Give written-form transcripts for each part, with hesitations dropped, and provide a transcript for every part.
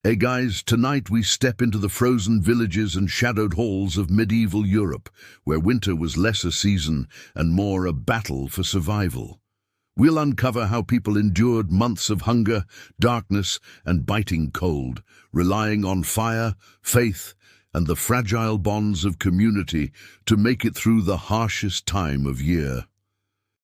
Hey guys, tonight we step into the frozen villages and shadowed halls of medieval Europe, where winter was less a season and more a battle for survival. We'll uncover how people endured months of hunger, darkness, and biting cold, relying on fire, faith, and the fragile bonds of community to make it through the harshest time of year.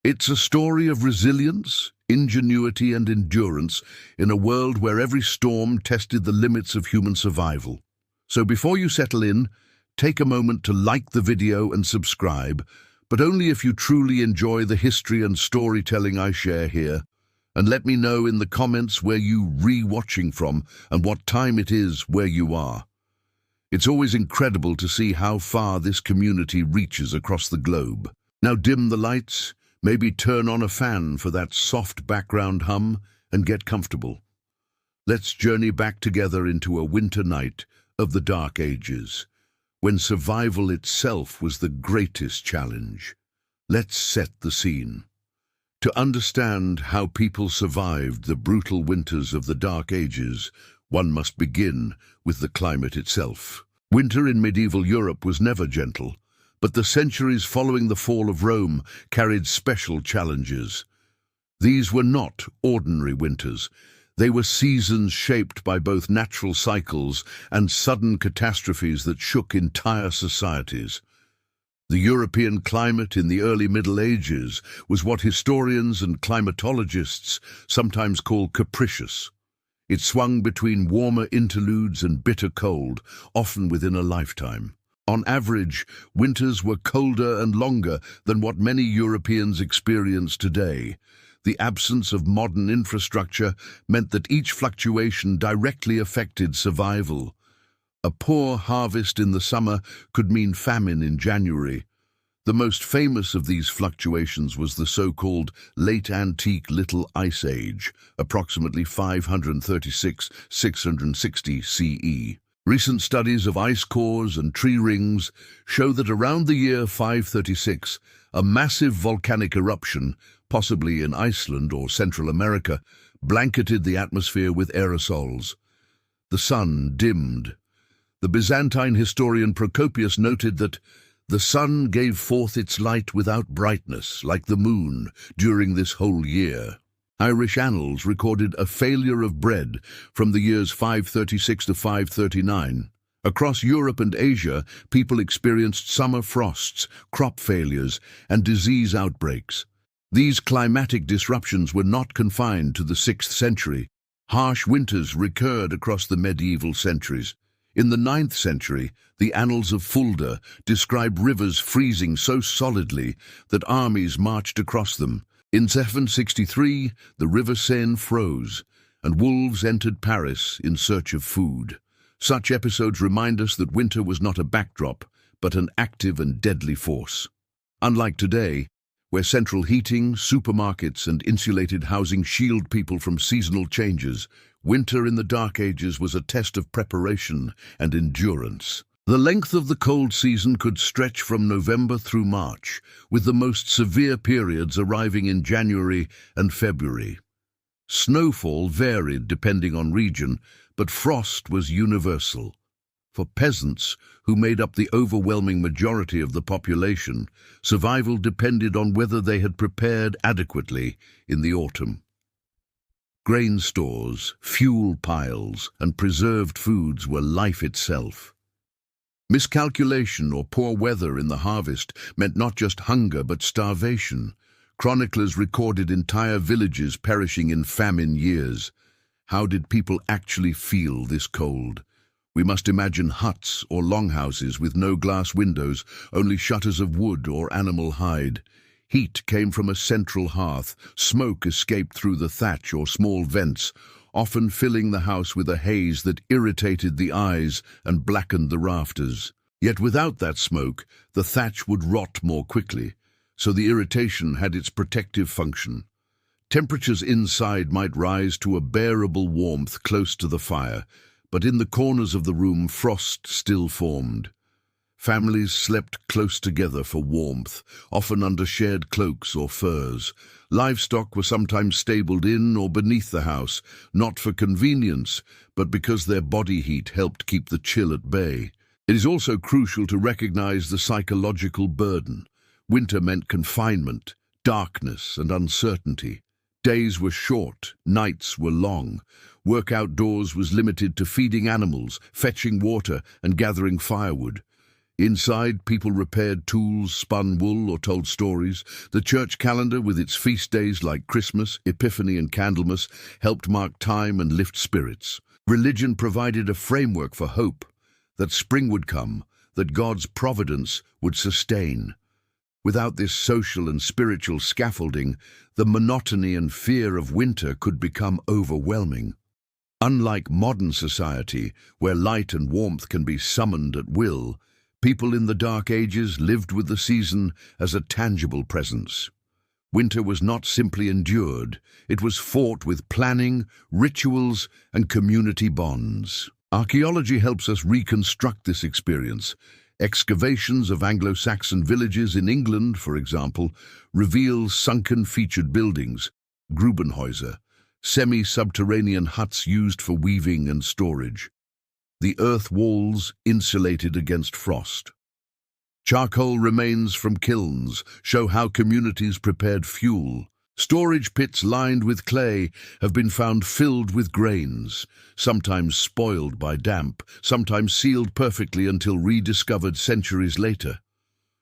It's a story of resilience, ingenuity, and endurance in a world where every storm tested the limits of human survival. So before you settle in, take a moment to like the video and subscribe, but only if you truly enjoy the history and storytelling I share here. And let me know in the comments where you re-watching from and what time it is where you are. It's always incredible to see how far this community reaches across the globe. Now dim the lights, maybe turn on a fan for that soft background hum, and get comfortable. Let's journey back together into a winter night of the Dark Ages, when survival itself was the greatest challenge. Let's set the scene. To understand how people survived the brutal winters of the Dark Ages, one must begin with the climate itself. Winter in medieval Europe was never gentle, but the centuries following the fall of Rome carried special challenges. These were not ordinary winters. They were seasons shaped by both natural cycles and sudden catastrophes that shook entire societies. The European climate in the early Middle Ages was what historians and climatologists sometimes call capricious. It swung between warmer interludes and bitter cold, often within a lifetime. On average, winters were colder and longer than what many Europeans experience today. The absence of modern infrastructure meant that each fluctuation directly affected survival. A poor harvest in the summer could mean famine in January. The most famous of these fluctuations was the so-called Late Antique Little Ice Age, approximately 536–660 CE. Recent studies of ice cores and tree rings show that around the year 536, a massive volcanic eruption, possibly in Iceland or Central America, blanketed the atmosphere with aerosols. The sun dimmed. The Byzantine historian Procopius noted that the sun gave forth its light without brightness, like the moon, during this whole year. Irish annals recorded a failure of bread from the years 536 to 539. Across Europe and Asia, people experienced summer frosts, crop failures, and disease outbreaks. These climatic disruptions were not confined to the 6th century. Harsh winters recurred across the medieval centuries. In the 9th century, the Annals of Fulda describe rivers freezing so solidly that armies marched across them. In 763, the River Seine froze, and wolves entered Paris in search of food. Such episodes remind us that winter was not a backdrop, but an active and deadly force. Unlike today, where central heating, supermarkets, and insulated housing shield people from seasonal changes, winter in the Dark Ages was a test of preparation and endurance. The length of the cold season could stretch from November through March, with the most severe periods arriving in January and February. Snowfall varied depending on region, but frost was universal. For peasants, who made up the overwhelming majority of the population, survival depended on whether they had prepared adequately in the autumn. Grain stores, fuel piles, and preserved foods were life itself. Miscalculation or poor weather in the harvest meant not just hunger but starvation. Chroniclers recorded entire villages perishing in famine years. How did people actually feel this cold? We must imagine huts or longhouses with no glass windows, only shutters of wood or animal hide. Heat came from a central hearth. Smoke escaped through the thatch or small vents, often filling the house with a haze that irritated the eyes and blackened the rafters. Yet without that smoke, the thatch would rot more quickly, so the irritation had its protective function. Temperatures inside might rise to a bearable warmth close to the fire, but in the corners of the room frost still formed. Families slept close together for warmth, often under shared cloaks or furs. Livestock were sometimes stabled in or beneath the house, not for convenience, but because their body heat helped keep the chill at bay. It is also crucial to recognize the psychological burden. Winter meant confinement, darkness, and uncertainty. Days were short, nights were long. Work outdoors was limited to feeding animals, fetching water, and gathering firewood. Inside, people repaired tools, spun wool, or told stories. The church calendar, with its feast days like Christmas, Epiphany, and Candlemas, helped mark time and lift spirits. Religion provided a framework for hope, that spring would come, that God's providence would sustain. Without this social and spiritual scaffolding, the monotony and fear of winter could become overwhelming. Unlike modern society, where light and warmth can be summoned at will, people in the Dark Ages lived with the season as a tangible presence. Winter was not simply endured, it was fought with planning, rituals, and community bonds. Archaeology helps us reconstruct this experience. Excavations of Anglo-Saxon villages in England, for example, reveal sunken featured buildings, Grubenhäuser, semi-subterranean huts used for weaving and storage. The earth walls insulated against frost. Charcoal remains from kilns show how communities prepared fuel. Storage pits lined with clay have been found filled with grains, sometimes spoiled by damp, sometimes sealed perfectly until rediscovered centuries later.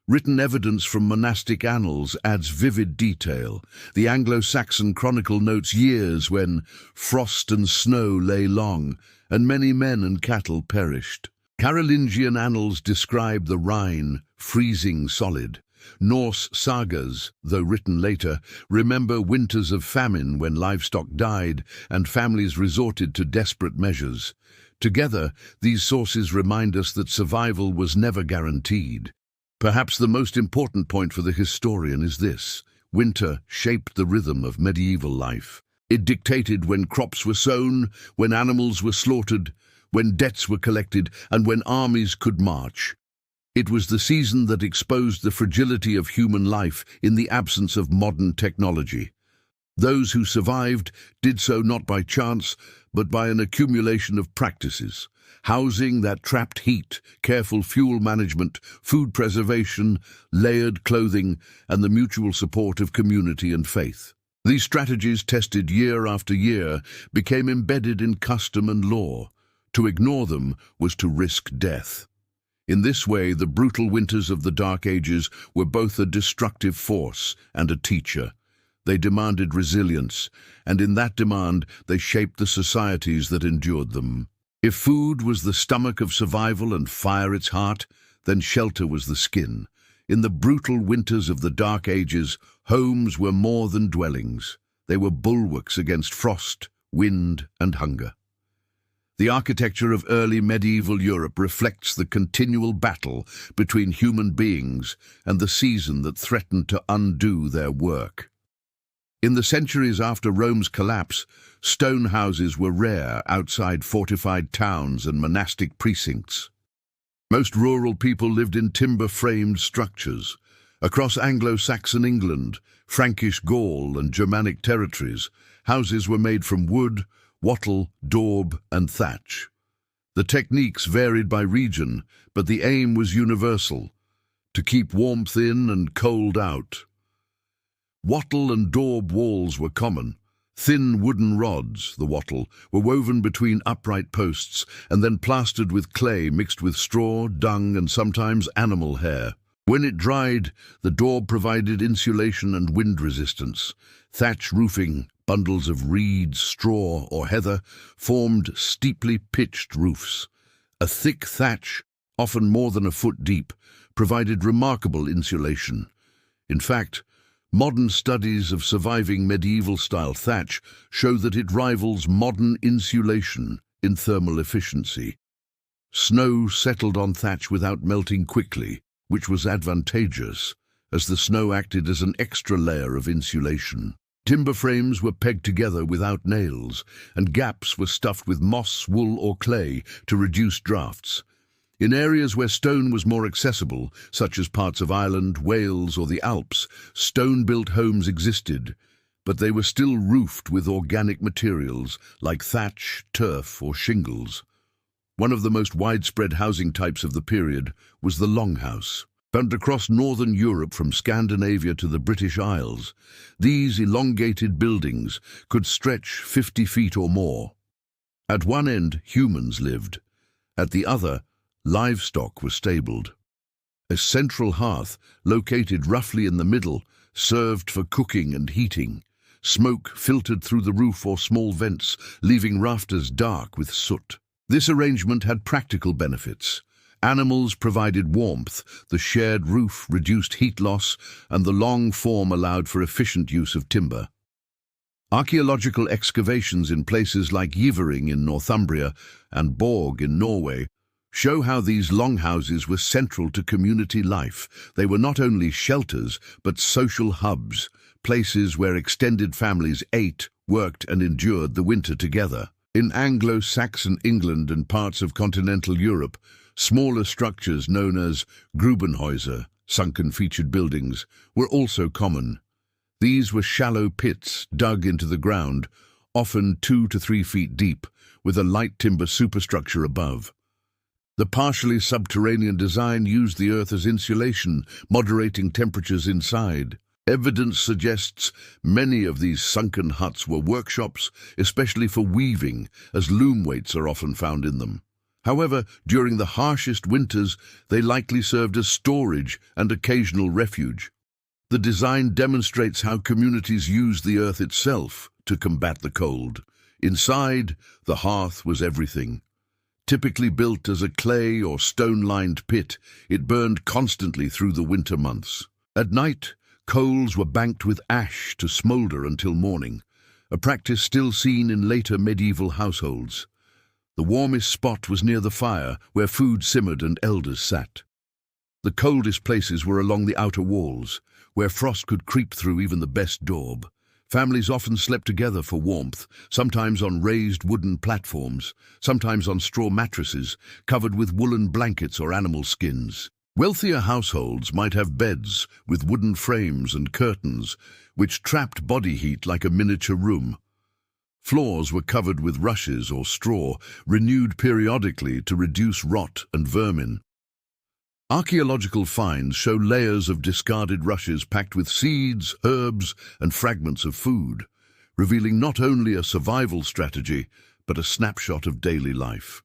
Written evidence from monastic annals adds vivid detail. The Anglo-Saxon Chronicle notes years when frost and snow lay long, and many men and cattle perished. Carolingian annals describe the Rhine freezing solid. Norse sagas, though written later, remember winters of famine when livestock died and families resorted to desperate measures. Together, these sources remind us that survival was never guaranteed. Perhaps the most important point for the historian is this: winter shaped the rhythm of medieval life. It dictated when crops were sown, when animals were slaughtered, when debts were collected, and when armies could march. It was the season that exposed the fragility of human life in the absence of modern technology. Those who survived did so not by chance, but by an accumulation of practices: housing that trapped heat, careful fuel management, food preservation, layered clothing, and the mutual support of community and faith. These strategies, tested year after year, became embedded in custom and law. To ignore them was to risk death. In this way, the brutal winters of the Dark Ages were both a destructive force and a teacher. They demanded resilience, and in that demand they shaped the societies that endured them. If food was the stomach of survival and fire its heart, then shelter was the skin. In the brutal winters of the Dark Ages, homes were more than dwellings. They were bulwarks against frost, wind, and hunger. The architecture of early medieval Europe reflects the continual battle between human beings and the season that threatened to undo their work. In the centuries after Rome's collapse, stone houses were rare outside fortified towns and monastic precincts. Most rural people lived in timber-framed structures. Across Anglo-Saxon England, Frankish Gaul, and Germanic territories, houses were made from wood, wattle, daub, and thatch. The techniques varied by region, but the aim was universal: to keep warmth in and cold out. Wattle and daub walls were common. Thin wooden rods, the wattle, were woven between upright posts and then plastered with clay mixed with straw, dung, and sometimes animal hair. When it dried, the daub provided insulation and wind resistance. Thatch roofing, bundles of reeds, straw, or heather, formed steeply pitched roofs. A thick thatch, often more than a foot deep, provided remarkable insulation. In fact, modern studies of surviving medieval-style thatch show that it rivals modern insulation in thermal efficiency. Snow settled on thatch without melting quickly, which was advantageous, as the snow acted as an extra layer of insulation. Timber frames were pegged together without nails, and gaps were stuffed with moss, wool, or clay to reduce drafts. In areas where stone was more accessible, such as parts of Ireland, Wales, or the Alps, stone-built homes existed, but they were still roofed with organic materials like thatch, turf, or shingles. One of the most widespread housing types of the period was the longhouse. Found across northern Europe from Scandinavia to the British Isles, these elongated buildings could stretch 50 feet or more. At one end, humans lived. At the other, livestock was stabled. A central hearth, located roughly in the middle, served for cooking and heating. Smoke filtered through the roof or small vents, leaving rafters dark with soot. This arrangement had practical benefits. Animals provided warmth, the shared roof reduced heat loss, and the long form allowed for efficient use of timber. Archaeological excavations in places like Yvering in Northumbria and Borg in Norway show how these longhouses were central to community life. They were not only shelters, but social hubs, places where extended families ate, worked, and endured the winter together. In Anglo-Saxon England and parts of continental Europe, smaller structures known as Grubenhäuser, sunken featured buildings, were also common. These were shallow pits dug into the ground, often 2 to 3 feet deep, with a light timber superstructure above. The partially subterranean design used the earth as insulation, moderating temperatures inside. Evidence suggests many of these sunken huts were workshops, especially for weaving, as loom weights are often found in them. However, during the harshest winters, they likely served as storage and occasional refuge. The design demonstrates how communities used the earth itself to combat the cold. Inside, the hearth was everything. Typically built as a clay or stone-lined pit, it burned constantly through the winter months. At night, coals were banked with ash to smoulder until morning, a practice still seen in later medieval households. The warmest spot was near the fire, where food simmered and elders sat. The coldest places were along the outer walls, where frost could creep through even the best daub. Families often slept together for warmth, sometimes on raised wooden platforms, sometimes on straw mattresses, covered with woolen blankets or animal skins. Wealthier households might have beds with wooden frames and curtains, which trapped body heat like a miniature room. Floors were covered with rushes or straw, renewed periodically to reduce rot and vermin. Archaeological finds show layers of discarded rushes packed with seeds, herbs, and fragments of food, revealing not only a survival strategy, but a snapshot of daily life.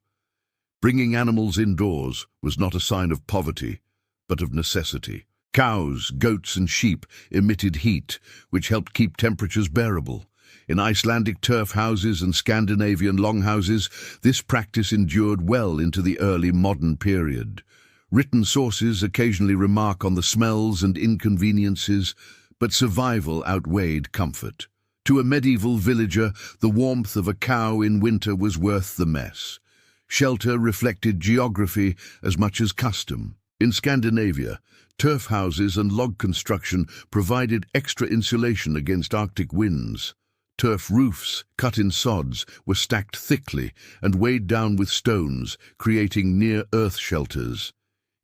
Bringing animals indoors was not a sign of poverty, but of necessity. Cows, goats, and sheep emitted heat, which helped keep temperatures bearable. In Icelandic turf houses and Scandinavian longhouses, this practice endured well into the early modern period. Written sources occasionally remark on the smells and inconveniences, but survival outweighed comfort. To a medieval villager, the warmth of a cow in winter was worth the mess. Shelter reflected geography as much as custom. In Scandinavia, turf houses and log construction provided extra insulation against Arctic winds. Turf roofs, cut in sods, were stacked thickly and weighed down with stones, creating near-earth shelters.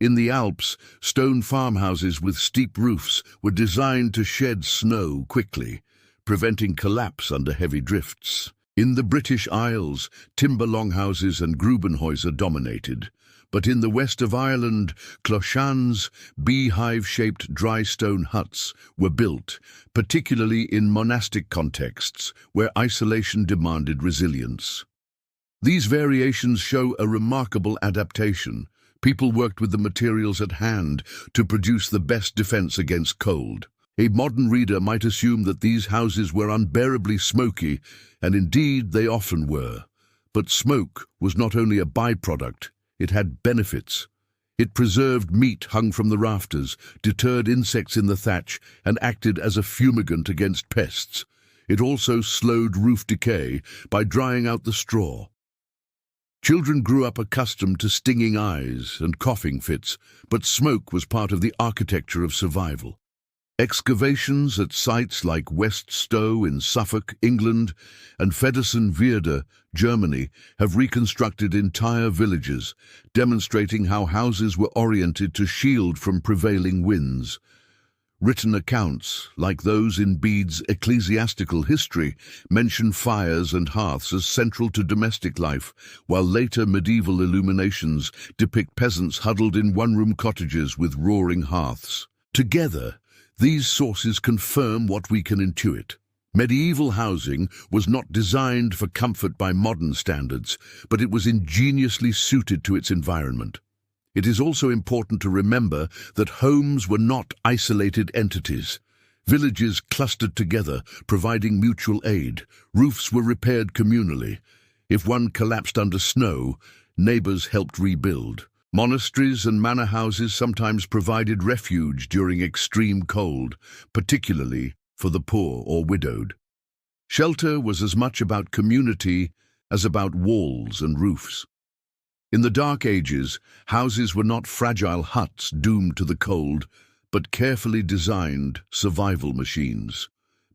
In the Alps, stone farmhouses with steep roofs were designed to shed snow quickly, preventing collapse under heavy drifts. In the British Isles, timber longhouses and Grubenhäuser dominated, but in the west of Ireland, clochans, beehive-shaped dry stone huts, were built, particularly in monastic contexts where isolation demanded resilience. These variations show a remarkable adaptation. People worked with the materials at hand to produce the best defense against cold. A modern reader might assume that these houses were unbearably smoky, and indeed they often were. But smoke was not only a byproduct, it had benefits. It preserved meat hung from the rafters, deterred insects in the thatch, and acted as a fumigant against pests. It also slowed roof decay by drying out the straw. Children grew up accustomed to stinging eyes and coughing fits, but smoke was part of the architecture of survival. Excavations at sites like West Stowe in Suffolk, England, and Feddersen-Weerde, Germany, have reconstructed entire villages, demonstrating how houses were oriented to shield from prevailing winds. Written accounts, like those in Bede's ecclesiastical history, mention fires and hearths as central to domestic life, while later medieval illuminations depict peasants huddled in one-room cottages with roaring hearths. Together, these sources confirm what we can intuit. Medieval housing was not designed for comfort by modern standards, but it was ingeniously suited to its environment. It is also important to remember that homes were not isolated entities. Villages clustered together, providing mutual aid. Roofs were repaired communally. If one collapsed under snow, neighbors helped rebuild. Monasteries and manor houses sometimes provided refuge during extreme cold, particularly for the poor or widowed. Shelter was as much about community as about walls and roofs. In the Dark Ages, houses were not fragile huts doomed to the cold, but carefully designed survival machines.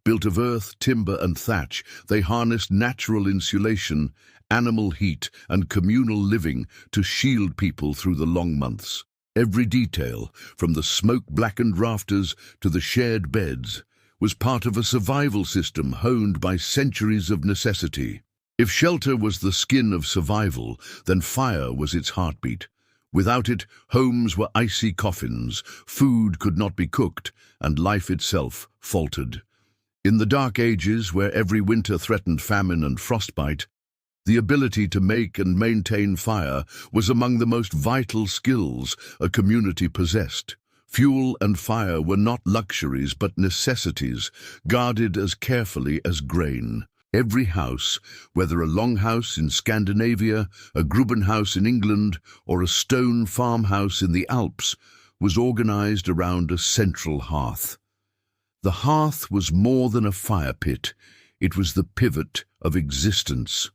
Built of earth, timber, and thatch, they harnessed natural insulation, animal heat, and communal living to shield people through the long months. Every detail, from the smoke-blackened rafters to the shared beds, was part of a survival system honed by centuries of necessity. If shelter was the skin of survival, then fire was its heartbeat. Without it, homes were icy coffins, food could not be cooked, and life itself faltered. In the Dark Ages, where every winter threatened famine and frostbite, the ability to make and maintain fire was among the most vital skills a community possessed. Fuel and fire were not luxuries but necessities, guarded as carefully as grain. Every house, whether a longhouse in Scandinavia, a Grubenhaus in England, or a stone farmhouse in the Alps, was organized around a central hearth. The hearth was more than a fire pit, it was the pivot of existence.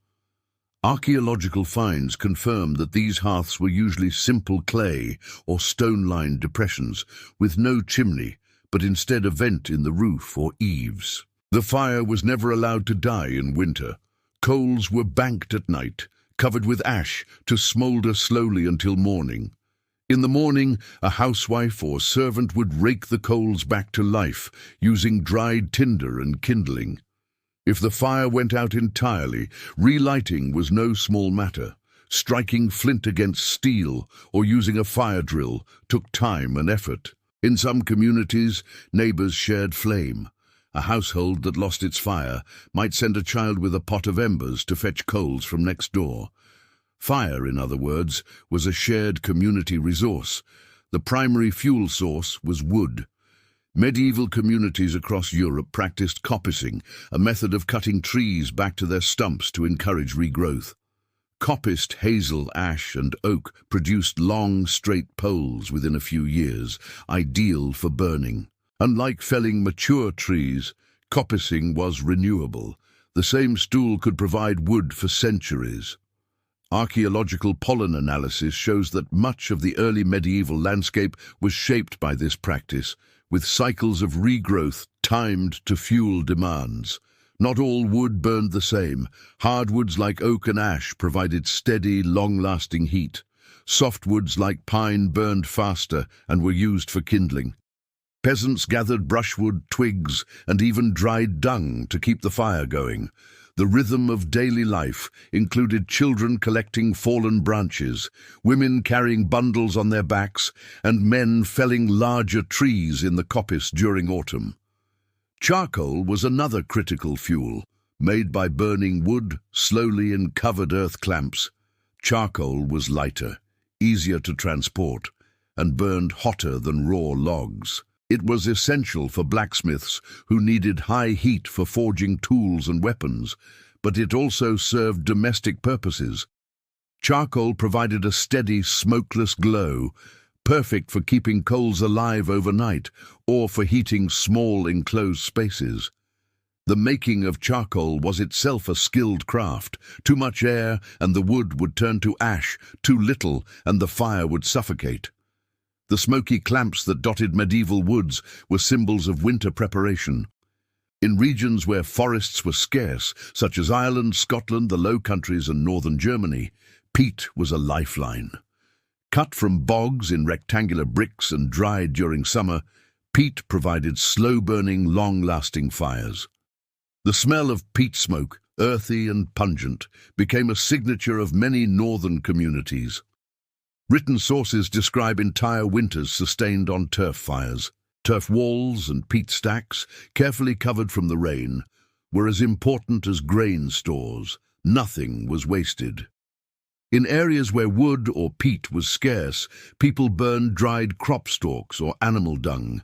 Archaeological finds confirm that these hearths were usually simple clay or stone-lined depressions, with no chimney, but instead a vent in the roof or eaves. The fire was never allowed to die in winter. Coals were banked at night, covered with ash, to smoulder slowly until morning. In the morning, a housewife or servant would rake the coals back to life, using dried tinder and kindling. If the fire went out entirely, relighting was no small matter. Striking flint against steel or using a fire drill took time and effort. In some communities, neighbors shared flame. A household that lost its fire might send a child with a pot of embers to fetch coals from next door. Fire, in other words, was a shared community resource. The primary fuel source was wood. Medieval communities across Europe practiced coppicing, a method of cutting trees back to their stumps to encourage regrowth. Coppiced hazel, ash, and oak produced long, straight poles within a few years, ideal for burning. Unlike felling mature trees, coppicing was renewable. The same stool could provide wood for centuries. Archaeological pollen analysis shows that much of the early medieval landscape was shaped by this practice, with cycles of regrowth timed to fuel demands. Not all wood burned the same. Hardwoods like oak and ash provided steady, long-lasting heat. Softwoods like pine burned faster and were used for kindling. Peasants gathered brushwood, twigs, and even dried dung to keep the fire going. The rhythm of daily life included children collecting fallen branches, women carrying bundles on their backs, and men felling larger trees in the coppice during autumn. Charcoal was another critical fuel, made by burning wood slowly in covered earth clamps. Charcoal was lighter, easier to transport, and burned hotter than raw logs. It was essential for blacksmiths who needed high heat for forging tools and weapons, but it also served domestic purposes. Charcoal provided a steady, smokeless glow, perfect for keeping coals alive overnight or for heating small enclosed spaces. The making of charcoal was itself a skilled craft. Too much air and the wood would turn to ash, too little and the fire would suffocate. The smoky clamps that dotted medieval woods were symbols of winter preparation. In regions where forests were scarce, such as Ireland, Scotland, the Low Countries and northern Germany, peat was a lifeline. Cut from bogs in rectangular bricks and dried during summer, peat provided slow-burning, long-lasting fires. The smell of peat smoke, earthy and pungent, became a signature of many northern communities. Written sources describe entire winters sustained on turf fires. Turf walls and peat stacks, carefully covered from the rain, were as important as grain stores. Nothing was wasted. In areas where wood or peat was scarce, people burned dried crop stalks or animal dung.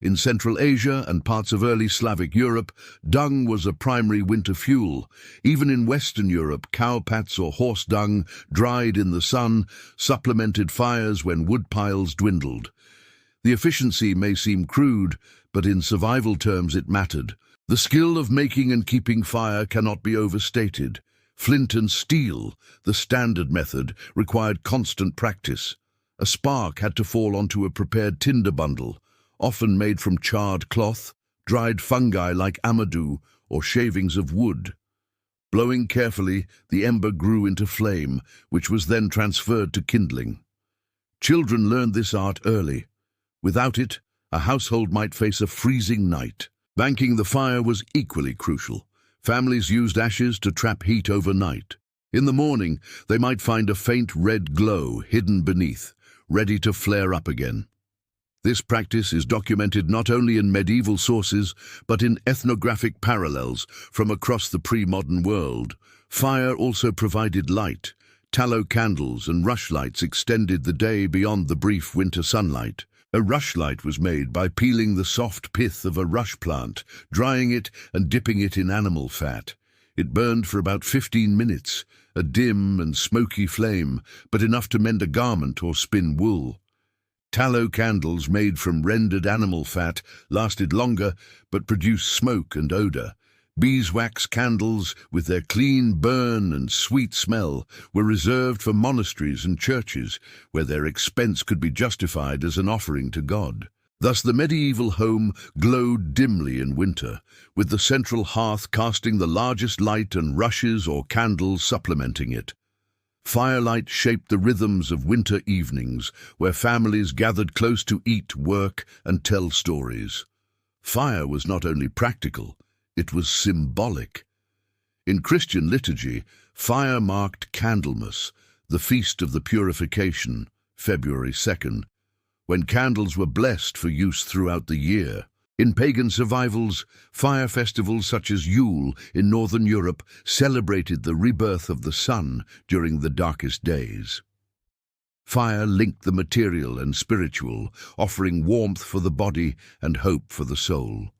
In Central Asia and parts of early Slavic Europe, dung was a primary winter fuel. Even in Western Europe, cow pats or horse dung, dried in the sun, supplemented fires when wood piles dwindled. The efficiency may seem crude, but in survival terms it mattered. The skill of making and keeping fire cannot be overstated. Flint and steel, the standard method, required constant practice. A spark had to fall onto a prepared tinder bundle, often made from charred cloth, dried fungi like amadou, or shavings of wood. Blowing carefully, the ember grew into flame, which was then transferred to kindling. Children learned this art early. Without it, a household might face a freezing night. Banking the fire was equally crucial. Families used ashes to trap heat overnight. In the morning, they might find a faint red glow hidden beneath, ready to flare up again. This practice is documented not only in medieval sources, but in ethnographic parallels from across the pre-modern world. Fire also provided light. Tallow candles and rushlights extended the day beyond the brief winter sunlight. A rushlight was made by peeling the soft pith of a rush plant, drying it and dipping it in animal fat. It burned for about 15 minutes, a dim and smoky flame, but enough to mend a garment or spin wool. Tallow candles made from rendered animal fat lasted longer, but produced smoke and odor. Beeswax candles, with their clean burn and sweet smell, were reserved for monasteries and churches, where their expense could be justified as an offering to God. Thus the medieval home glowed dimly in winter, with the central hearth casting the largest light and rushes or candles supplementing it. Firelight shaped the rhythms of winter evenings, where families gathered close to eat, work, and tell stories. Fire was not only practical, it was symbolic. In Christian liturgy, fire marked Candlemas, the feast of the purification, February 2nd, when candles were blessed for use throughout the year. In pagan survivals, fire festivals such as Yule in Northern Europe celebrated the rebirth of the sun during the darkest days. Fire linked the material and spiritual, offering warmth for the body and hope for the soul.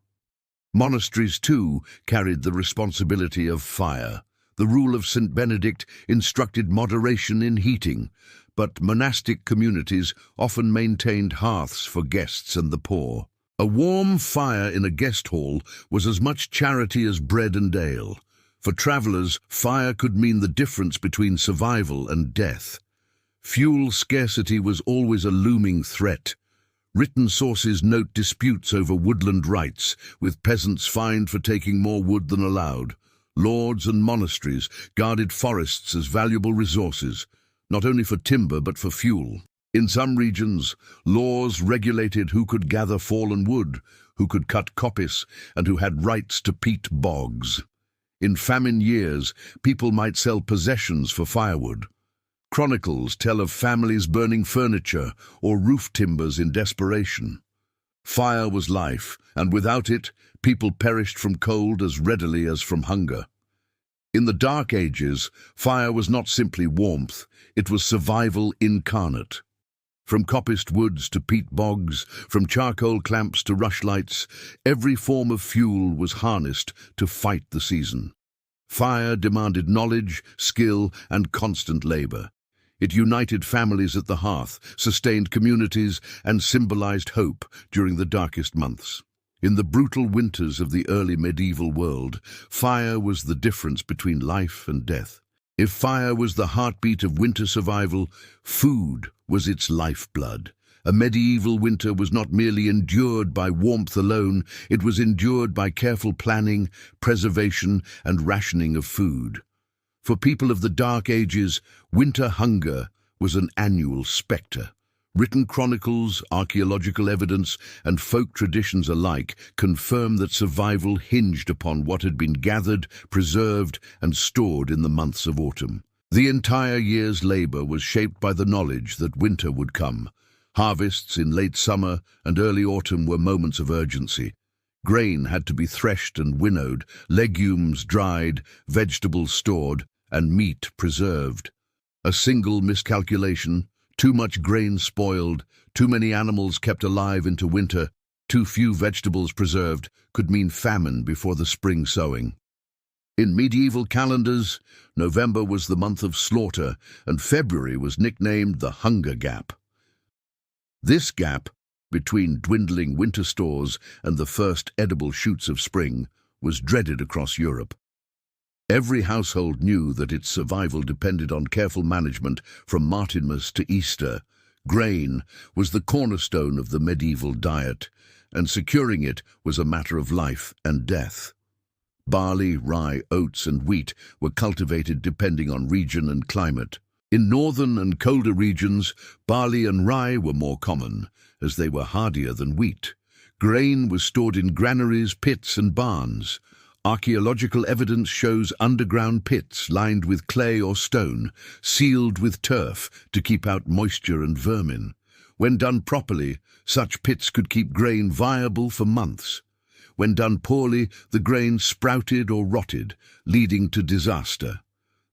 Monasteries, too, carried the responsibility of fire. The rule of St. Benedict instructed moderation in heating, but monastic communities often maintained hearths for guests and the poor. A warm fire in a guest hall was as much charity as bread and ale. For travelers, fire could mean the difference between survival and death. Fuel scarcity was always a looming threat. Written sources note disputes over woodland rights, with peasants fined for taking more wood than allowed. Lords and monasteries guarded forests as valuable resources, not only for timber but for fuel. In some regions, laws regulated who could gather fallen wood, who could cut coppice, and who had rights to peat bogs. In famine years, people might sell possessions for firewood. Chronicles tell of families burning furniture or roof timbers in desperation. Fire was life, and without it, people perished from cold as readily as from hunger. In the Dark Ages, fire was not simply warmth, it was survival incarnate. From coppiced woods to peat bogs, from charcoal clamps to rushlights, every form of fuel was harnessed to fight the season. Fire demanded knowledge, skill, and constant labor. It united families at the hearth, sustained communities, and symbolized hope during the darkest months. In the brutal winters of the early medieval world, fire was the difference between life and death. If fire was the heartbeat of winter survival, food was its lifeblood. A medieval winter was not merely endured by warmth alone, it was endured by careful planning, preservation, and rationing of food. For people of the Dark Ages, winter hunger was an annual spectre. Written chronicles, archaeological evidence, and folk traditions alike confirm that survival hinged upon what had been gathered, preserved, and stored in the months of autumn. The entire year's labor was shaped by the knowledge that winter would come. Harvests in late summer and early autumn were moments of urgency. Grain had to be threshed and winnowed, legumes dried, vegetables stored, and meat preserved. A single miscalculation, too much grain spoiled, too many animals kept alive into winter, too few vegetables preserved, could mean famine before the spring sowing. In medieval calendars, November was the month of slaughter, and February was nicknamed the Hunger Gap. This gap, between dwindling winter stores and the first edible shoots of spring, was dreaded across Europe. Every household knew that its survival depended on careful management from Martinmas to Easter. Grain was the cornerstone of the medieval diet, and securing it was a matter of life and death. Barley, rye, oats, and wheat were cultivated depending on region and climate. In northern and colder regions, barley and rye were more common, as they were hardier than wheat. Grain was stored in granaries, pits, and barns. Archaeological evidence shows underground pits lined with clay or stone, sealed with turf to keep out moisture and vermin. When done properly, such pits could keep grain viable for months. When done poorly, the grain sprouted or rotted, leading to disaster.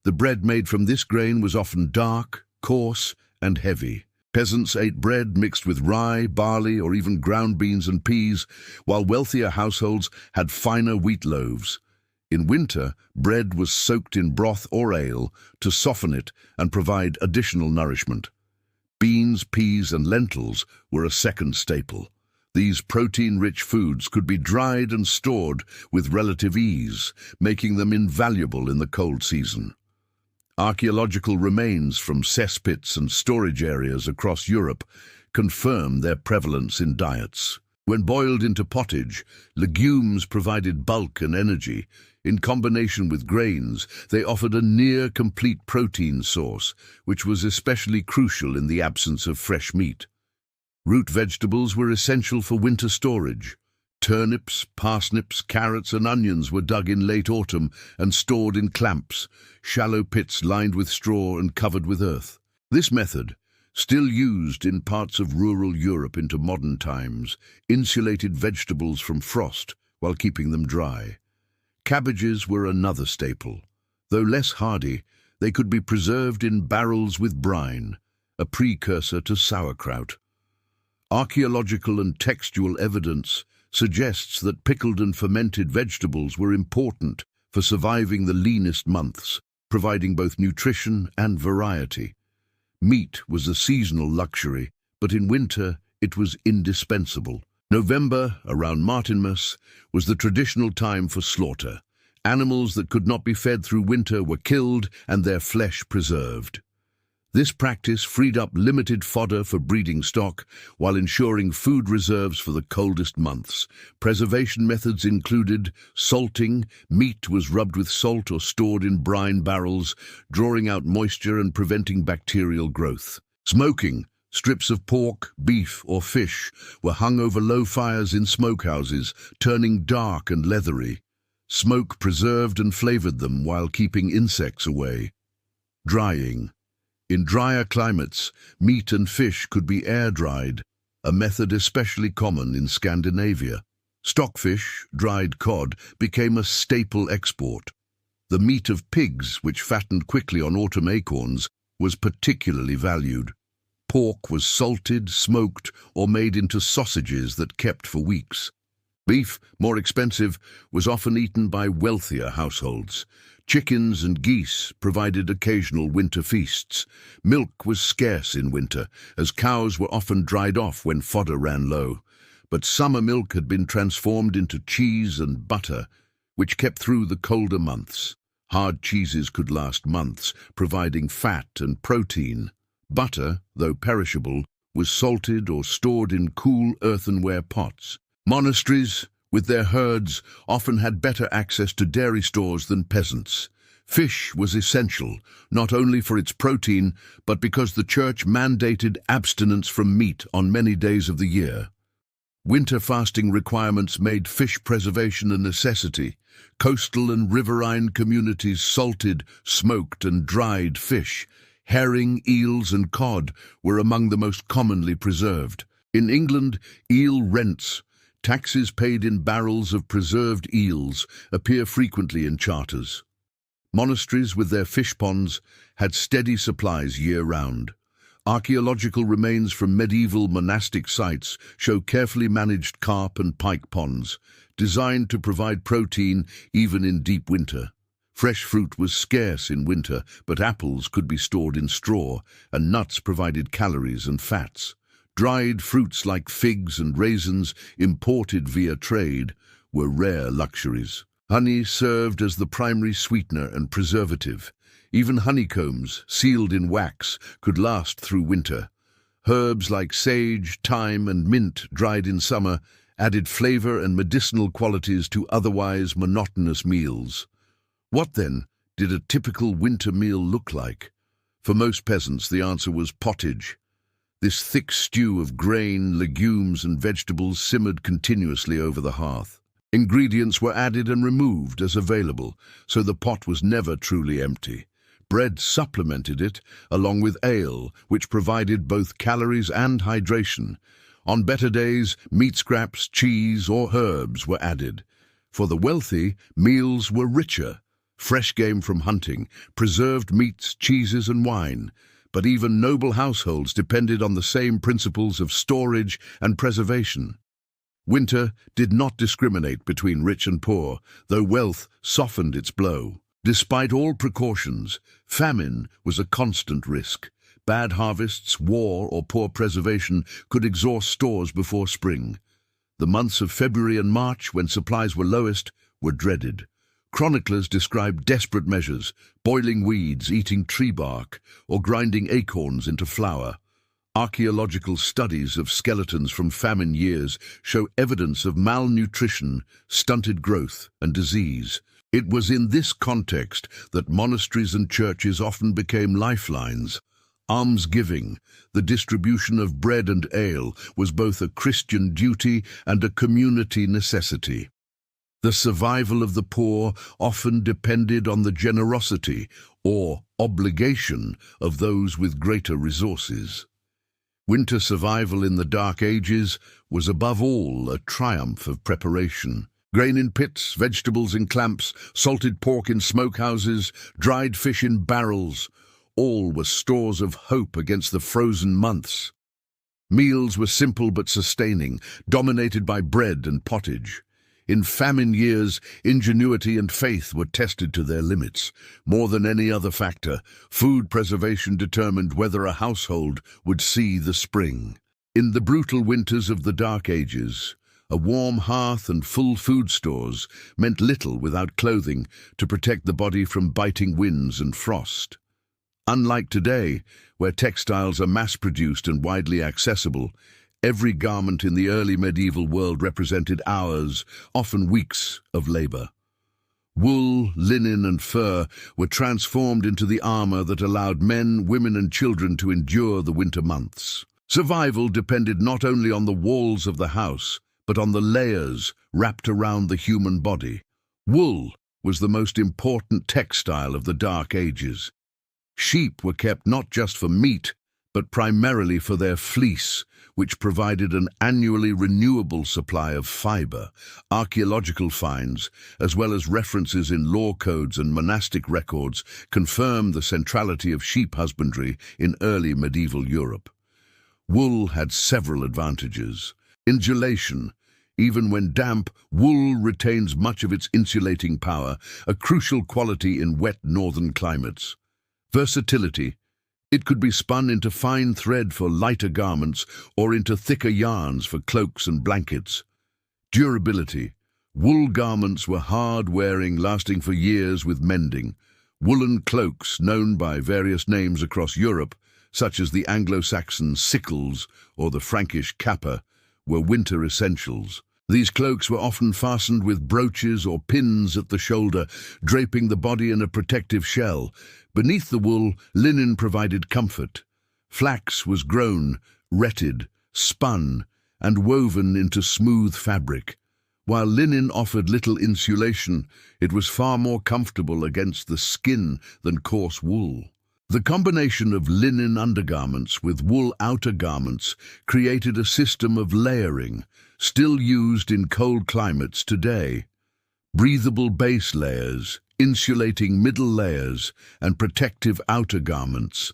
The bread made from this grain was often dark, coarse, and heavy. Peasants ate bread mixed with rye, barley, or even ground beans and peas, while wealthier households had finer wheat loaves. In winter, bread was soaked in broth or ale to soften it and provide additional nourishment. Beans, peas, and lentils were a second staple. These protein-rich foods could be dried and stored with relative ease, making them invaluable in the cold season. Archaeological remains from cesspits and storage areas across Europe confirm their prevalence in diets. When boiled into pottage, legumes provided bulk and energy. In combination with grains, they offered a near-complete protein source, which was especially crucial in the absence of fresh meat. Root vegetables were essential for winter storage. Turnips, parsnips, carrots, and onions were dug in late autumn and stored in clamps, shallow pits lined with straw and covered with earth. This method, still used in parts of rural Europe into modern times, insulated vegetables from frost while keeping them dry. Cabbages were another staple. Though less hardy, they could be preserved in barrels with brine, a precursor to sauerkraut. Archaeological and textual evidence suggests that pickled and fermented vegetables were important for surviving the leanest months, providing both nutrition and variety. Meat was a seasonal luxury, but in winter it was indispensable. November, around Martinmas, was the traditional time for slaughter. Animals that could not be fed through winter were killed and their flesh preserved. This practice freed up limited fodder for breeding stock while ensuring food reserves for the coldest months. Preservation methods included salting. Meat was rubbed with salt or stored in brine barrels, drawing out moisture and preventing bacterial growth. Smoking. Strips of pork, beef, or fish were hung over low fires in smokehouses, turning dark and leathery. Smoke preserved and flavored them while keeping insects away. Drying. In drier climates, meat and fish could be air-dried, a method especially common in Scandinavia. Stockfish, dried cod, became a staple export. The meat of pigs, which fattened quickly on autumn acorns, was particularly valued. Pork was salted, smoked, or made into sausages that kept for weeks. Beef, more expensive, was often eaten by wealthier households. Chickens and geese provided occasional winter feasts. Milk was scarce in winter, as cows were often dried off when fodder ran low. But summer milk had been transformed into cheese and butter, which kept through the colder months. Hard cheeses could last months, providing fat and protein. Butter, though perishable, was salted or stored in cool earthenware pots. Monasteries, with their herds, often had better access to dairy stores than peasants. Fish was essential, not only for its protein, but because the church mandated abstinence from meat on many days of the year. Winter fasting requirements made fish preservation a necessity. Coastal and riverine communities salted, smoked and dried fish. Herring, eels and cod were among the most commonly preserved. In England, eel rents, taxes paid in barrels of preserved eels, appear frequently in charters. Monasteries with their fish ponds had steady supplies year-round. Archaeological remains from medieval monastic sites show carefully managed carp and pike ponds, designed to provide protein even in deep winter. Fresh fruit was scarce in winter, but apples could be stored in straw, and nuts provided calories and fats. Dried fruits like figs and raisins, imported via trade, were rare luxuries. Honey served as the primary sweetener and preservative. Even honeycombs, sealed in wax, could last through winter. Herbs like sage, thyme, and mint, dried in summer, added flavor and medicinal qualities to otherwise monotonous meals. What, then, did a typical winter meal look like? For most peasants, the answer was pottage. This thick stew of grain, legumes, and vegetables simmered continuously over the hearth. Ingredients were added and removed as available, so the pot was never truly empty. Bread supplemented it, along with ale, which provided both calories and hydration. On better days, meat scraps, cheese, or herbs were added. For the wealthy, meals were richer. Fresh game from hunting, preserved meats, cheeses, and wine. But even noble households depended on the same principles of storage and preservation. Winter did not discriminate between rich and poor, though wealth softened its blow. Despite all precautions, famine was a constant risk. Bad harvests, war, or poor preservation could exhaust stores before spring. The months of February and March, when supplies were lowest, were dreaded. Chroniclers described desperate measures, boiling weeds, eating tree bark, or grinding acorns into flour. Archaeological studies of skeletons from famine years show evidence of malnutrition, stunted growth, and disease. It was in this context that monasteries and churches often became lifelines. Almsgiving, the distribution of bread and ale, was both a Christian duty and a community necessity. The survival of the poor often depended on the generosity or obligation of those with greater resources. Winter survival in the Dark Ages was above all a triumph of preparation. Grain in pits, vegetables in clamps, salted pork in smokehouses, dried fish in barrels, all were stores of hope against the frozen months. Meals were simple but sustaining, dominated by bread and pottage. In famine years, ingenuity and faith were tested to their limits. More than any other factor, food preservation determined whether a household would see the spring. In the brutal winters of the Dark Ages, a warm hearth and full food stores meant little without clothing to protect the body from biting winds and frost. Unlike today, where textiles are mass-produced and widely accessible, every garment in the early medieval world represented hours, often weeks, of labor. Wool, linen, and fur were transformed into the armor that allowed men, women, and children to endure the winter months. Survival depended not only on the walls of the house, but on the layers wrapped around the human body. Wool was the most important textile of the Dark Ages. Sheep were kept not just for meat, but primarily for their fleece, which provided an annually renewable supply of fiber. Archaeological finds, as well as references in law codes and monastic records, confirm the centrality of sheep husbandry in early medieval Europe. Wool had several advantages. Insulation. Even when damp, wool retains much of its insulating power, a crucial quality in wet northern climates. Versatility. It could be spun into fine thread for lighter garments or into thicker yarns for cloaks and blankets. Durability. Wool garments were hard-wearing, lasting for years with mending. Woolen cloaks, known by various names across Europe, such as the Anglo-Saxon sickles or the Frankish kappa, were winter essentials. These cloaks were often fastened with brooches or pins at the shoulder, draping the body in a protective shell. Beneath the wool, linen provided comfort. Flax was grown, retted, spun, and woven into smooth fabric. While linen offered little insulation, it was far more comfortable against the skin than coarse wool. The combination of linen undergarments with wool outer garments created a system of layering, still used in cold climates today. Breathable base layers, insulating middle layers, and protective outer garments.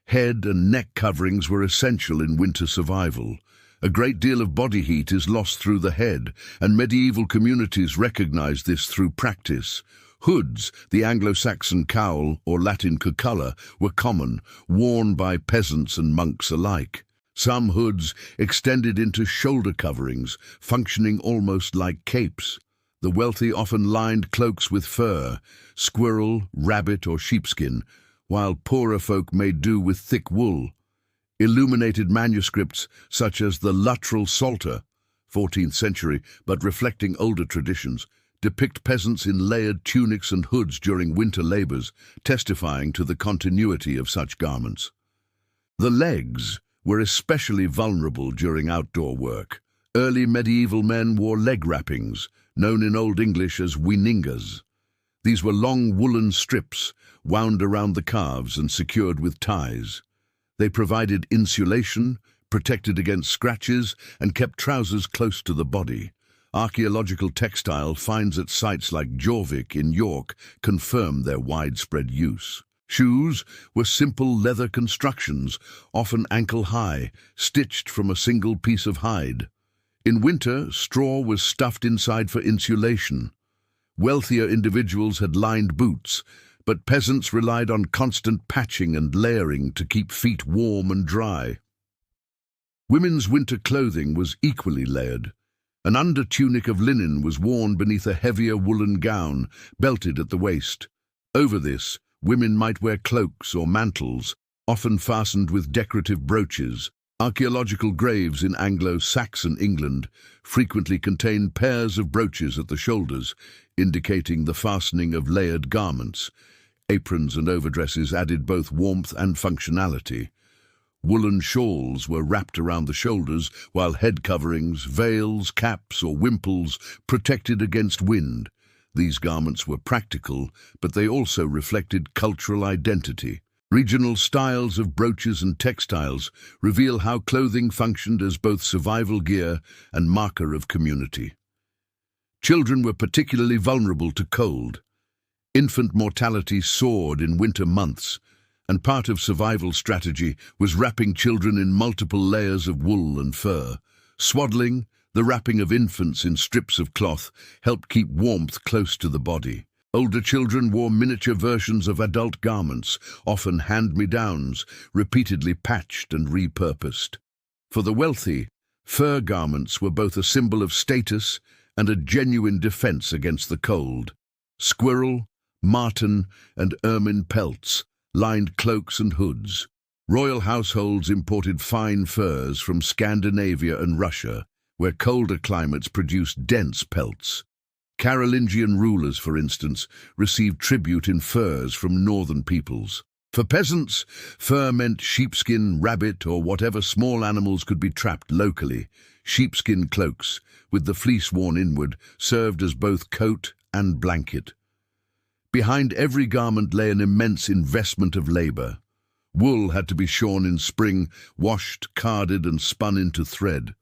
Head and neck coverings were essential in winter survival. A great deal of body heat is lost through the head, and medieval communities recognized this through practice. Hoods, the Anglo-Saxon cowl or Latin cuculla, were common, worn by peasants and monks alike. Some hoods extended into shoulder coverings, functioning almost like capes. The wealthy often lined cloaks with fur, squirrel, rabbit, or sheepskin, while poorer folk made do with thick wool. Illuminated manuscripts, such as the Luttrell Psalter, 14th century, but reflecting older traditions, depict peasants in layered tunics and hoods during winter labors, testifying to the continuity of such garments. The legs were especially vulnerable during outdoor work. Early medieval men wore leg wrappings, known in Old English as winingas. These were long woolen strips, wound around the calves and secured with ties. They provided insulation, protected against scratches, and kept trousers close to the body. Archaeological textile finds at sites like Jorvik in York confirm their widespread use. Shoes were simple leather constructions, often ankle-high, stitched from a single piece of hide. In winter, straw was stuffed inside for insulation. Wealthier individuals had lined boots, but peasants relied on constant patching and layering to keep feet warm and dry. Women's winter clothing was equally layered. An under-tunic of linen was worn beneath a heavier woolen gown, belted at the waist. Over this, women might wear cloaks or mantles, often fastened with decorative brooches. Archaeological graves in Anglo-Saxon England frequently contain pairs of brooches at the shoulders, indicating the fastening of layered garments. Aprons and overdresses added both warmth and functionality. Woolen shawls were wrapped around the shoulders, while head coverings, veils, caps, or wimples protected against wind. These garments were practical, but they also reflected cultural identity. Regional styles of brooches and textiles reveal how clothing functioned as both survival gear and marker of community. Children were particularly vulnerable to cold. Infant mortality soared in winter months, and part of survival strategy was wrapping children in multiple layers of wool and fur. Swaddling, the wrapping of infants in strips of cloth, helped keep warmth close to the body. Older children wore miniature versions of adult garments, often hand-me-downs, repeatedly patched and repurposed. For the wealthy, fur garments were both a symbol of status and a genuine defense against the cold. Squirrel, marten, and ermine pelts lined cloaks and hoods. Royal households imported fine furs from Scandinavia and Russia, where colder climates produced dense pelts. Carolingian rulers, for instance, received tribute in furs from northern peoples. For peasants, fur meant sheepskin, rabbit, or whatever small animals could be trapped locally. Sheepskin cloaks, with the fleece worn inward, served as both coat and blanket. Behind every garment lay an immense investment of labor. Wool had to be shorn in spring, washed, carded, and spun into thread.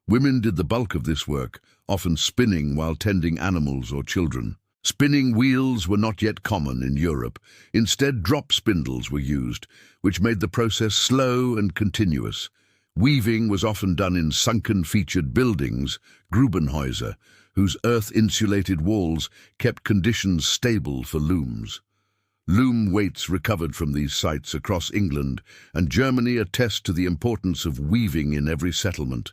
Women did the bulk of this work, often spinning while tending animals or children. Spinning wheels were not yet common in Europe. Instead, drop spindles were used, which made the process slow and continuous. Weaving was often done in sunken-featured buildings, Grubenhäuser, whose earth-insulated walls kept conditions stable for looms. Loom weights recovered from these sites across England and Germany attest to the importance of weaving in every settlement.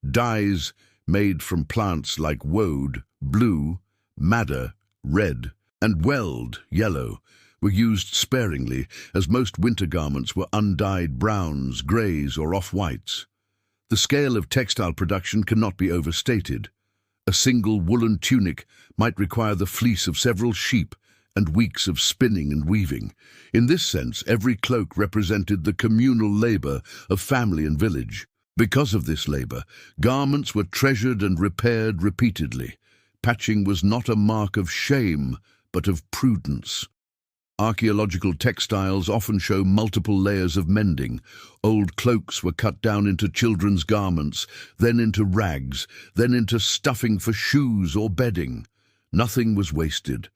Dyes made from plants like woad, blue, madder, red, and weld, yellow, were used sparingly, as most winter garments were undyed browns, greys, or off-whites. The scale of textile production cannot be overstated. A single woolen tunic might require the fleece of several sheep and weeks of spinning and weaving. In this sense, every cloak represented the communal labor of family and village. Because of this labor, garments were treasured and repaired repeatedly. Patching was not a mark of shame, but of prudence. Archaeological textiles often show multiple layers of mending. Old cloaks were cut down into children's garments, then into rags, then into stuffing for shoes or bedding. Nothing was wasted.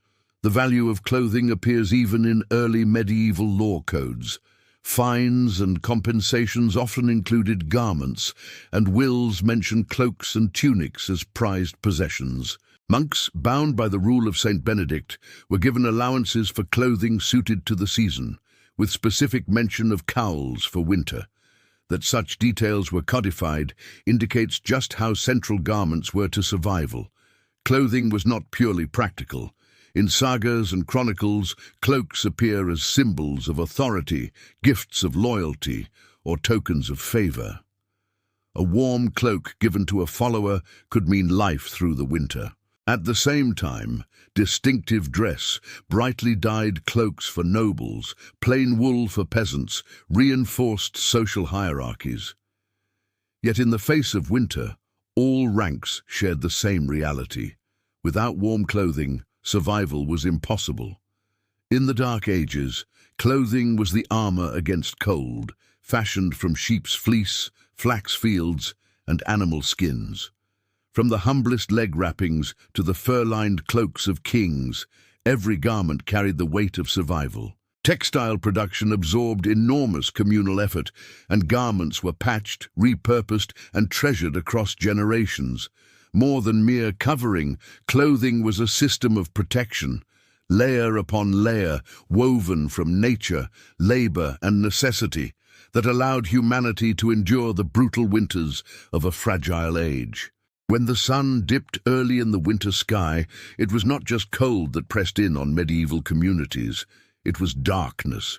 The value of clothing appears even in early medieval law codes. Fines and compensations often included garments, and wills mention cloaks and tunics as prized possessions. Monks, bound by the rule of Saint Benedict, were given allowances for clothing suited to the season, with specific mention of cowls for winter. That such details were codified indicates just how central garments were to survival. Clothing was not purely practical. In sagas and chronicles, cloaks appear as symbols of authority, gifts of loyalty, or tokens of favor. A warm cloak given to a follower could mean life through the winter. At the same time, distinctive dress, brightly dyed cloaks for nobles, plain wool for peasants, reinforced social hierarchies. Yet in the face of winter, all ranks shared the same reality. Without warm clothing, survival was impossible. In the Dark Ages, clothing was the armor against cold, fashioned from sheep's fleece, flax fields, and animal skins. From the humblest leg wrappings to the fur-lined cloaks of kings, every garment carried the weight of survival. Textile production absorbed enormous communal effort, and garments were patched, repurposed, and treasured across generations. More than mere covering, clothing was a system of protection, layer upon layer, woven from nature, labor, and necessity, that allowed humanity to endure the brutal winters of a fragile age. When the sun dipped early in the winter sky, it was not just cold that pressed in on medieval communities, it was darkness.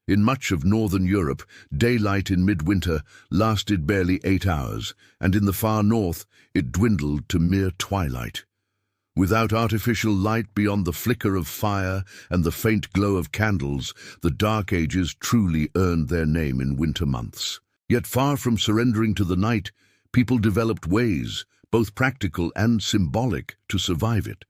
In much of northern Europe, daylight in midwinter lasted barely 8 hours, and in the far north it dwindled to mere twilight. Without artificial light beyond the flicker of fire and the faint glow of candles, the Dark Ages truly earned their name in winter months. Yet far from surrendering to the night, people developed ways, both practical and symbolic, to survive it.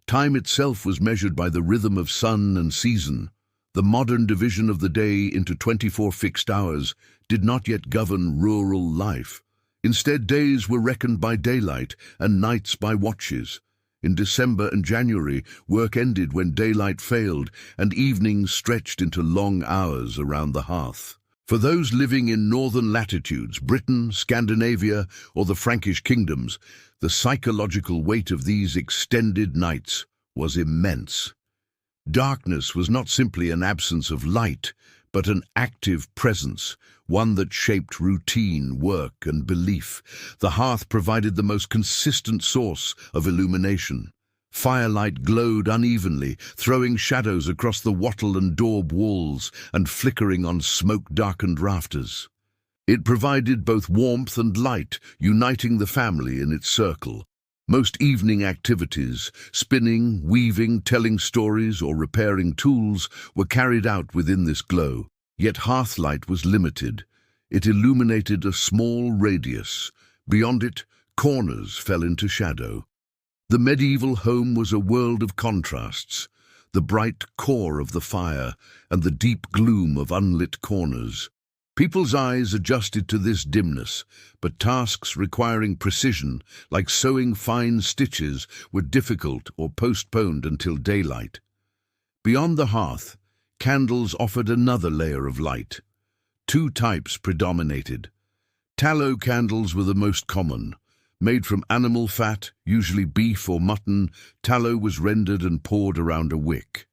Time itself was measured by the rhythm of sun and season. The modern division of the day into 24 fixed hours did not yet govern rural life. Instead, days were reckoned by daylight and nights by watches. In December and January, work ended when daylight failed and evenings stretched into long hours around the hearth. For those living in northern latitudes, Britain, Scandinavia, or the Frankish kingdoms, the psychological weight of these extended nights was immense. Darkness was not simply an absence of light, but an active presence, one that shaped routine, work, and belief. The hearth provided the most consistent source of illumination. Firelight glowed unevenly, throwing shadows across the wattle and daub walls and flickering on smoke-darkened rafters. It provided both warmth and light, uniting the family in its circle. Most evening activities, spinning, weaving, telling stories, or repairing tools, were carried out within this glow. Yet hearthlight was limited. It illuminated a small radius. Beyond it, corners fell into shadow. The medieval home was a world of contrasts, the bright core of the fire and the deep gloom of unlit corners. People's eyes adjusted to this dimness, but tasks requiring precision, like sewing fine stitches, were difficult or postponed until daylight. Beyond the hearth, candles offered another layer of light. Two types predominated. Tallow candles were the most common. Made from animal fat, usually beef or mutton, tallow was rendered and poured around a wick.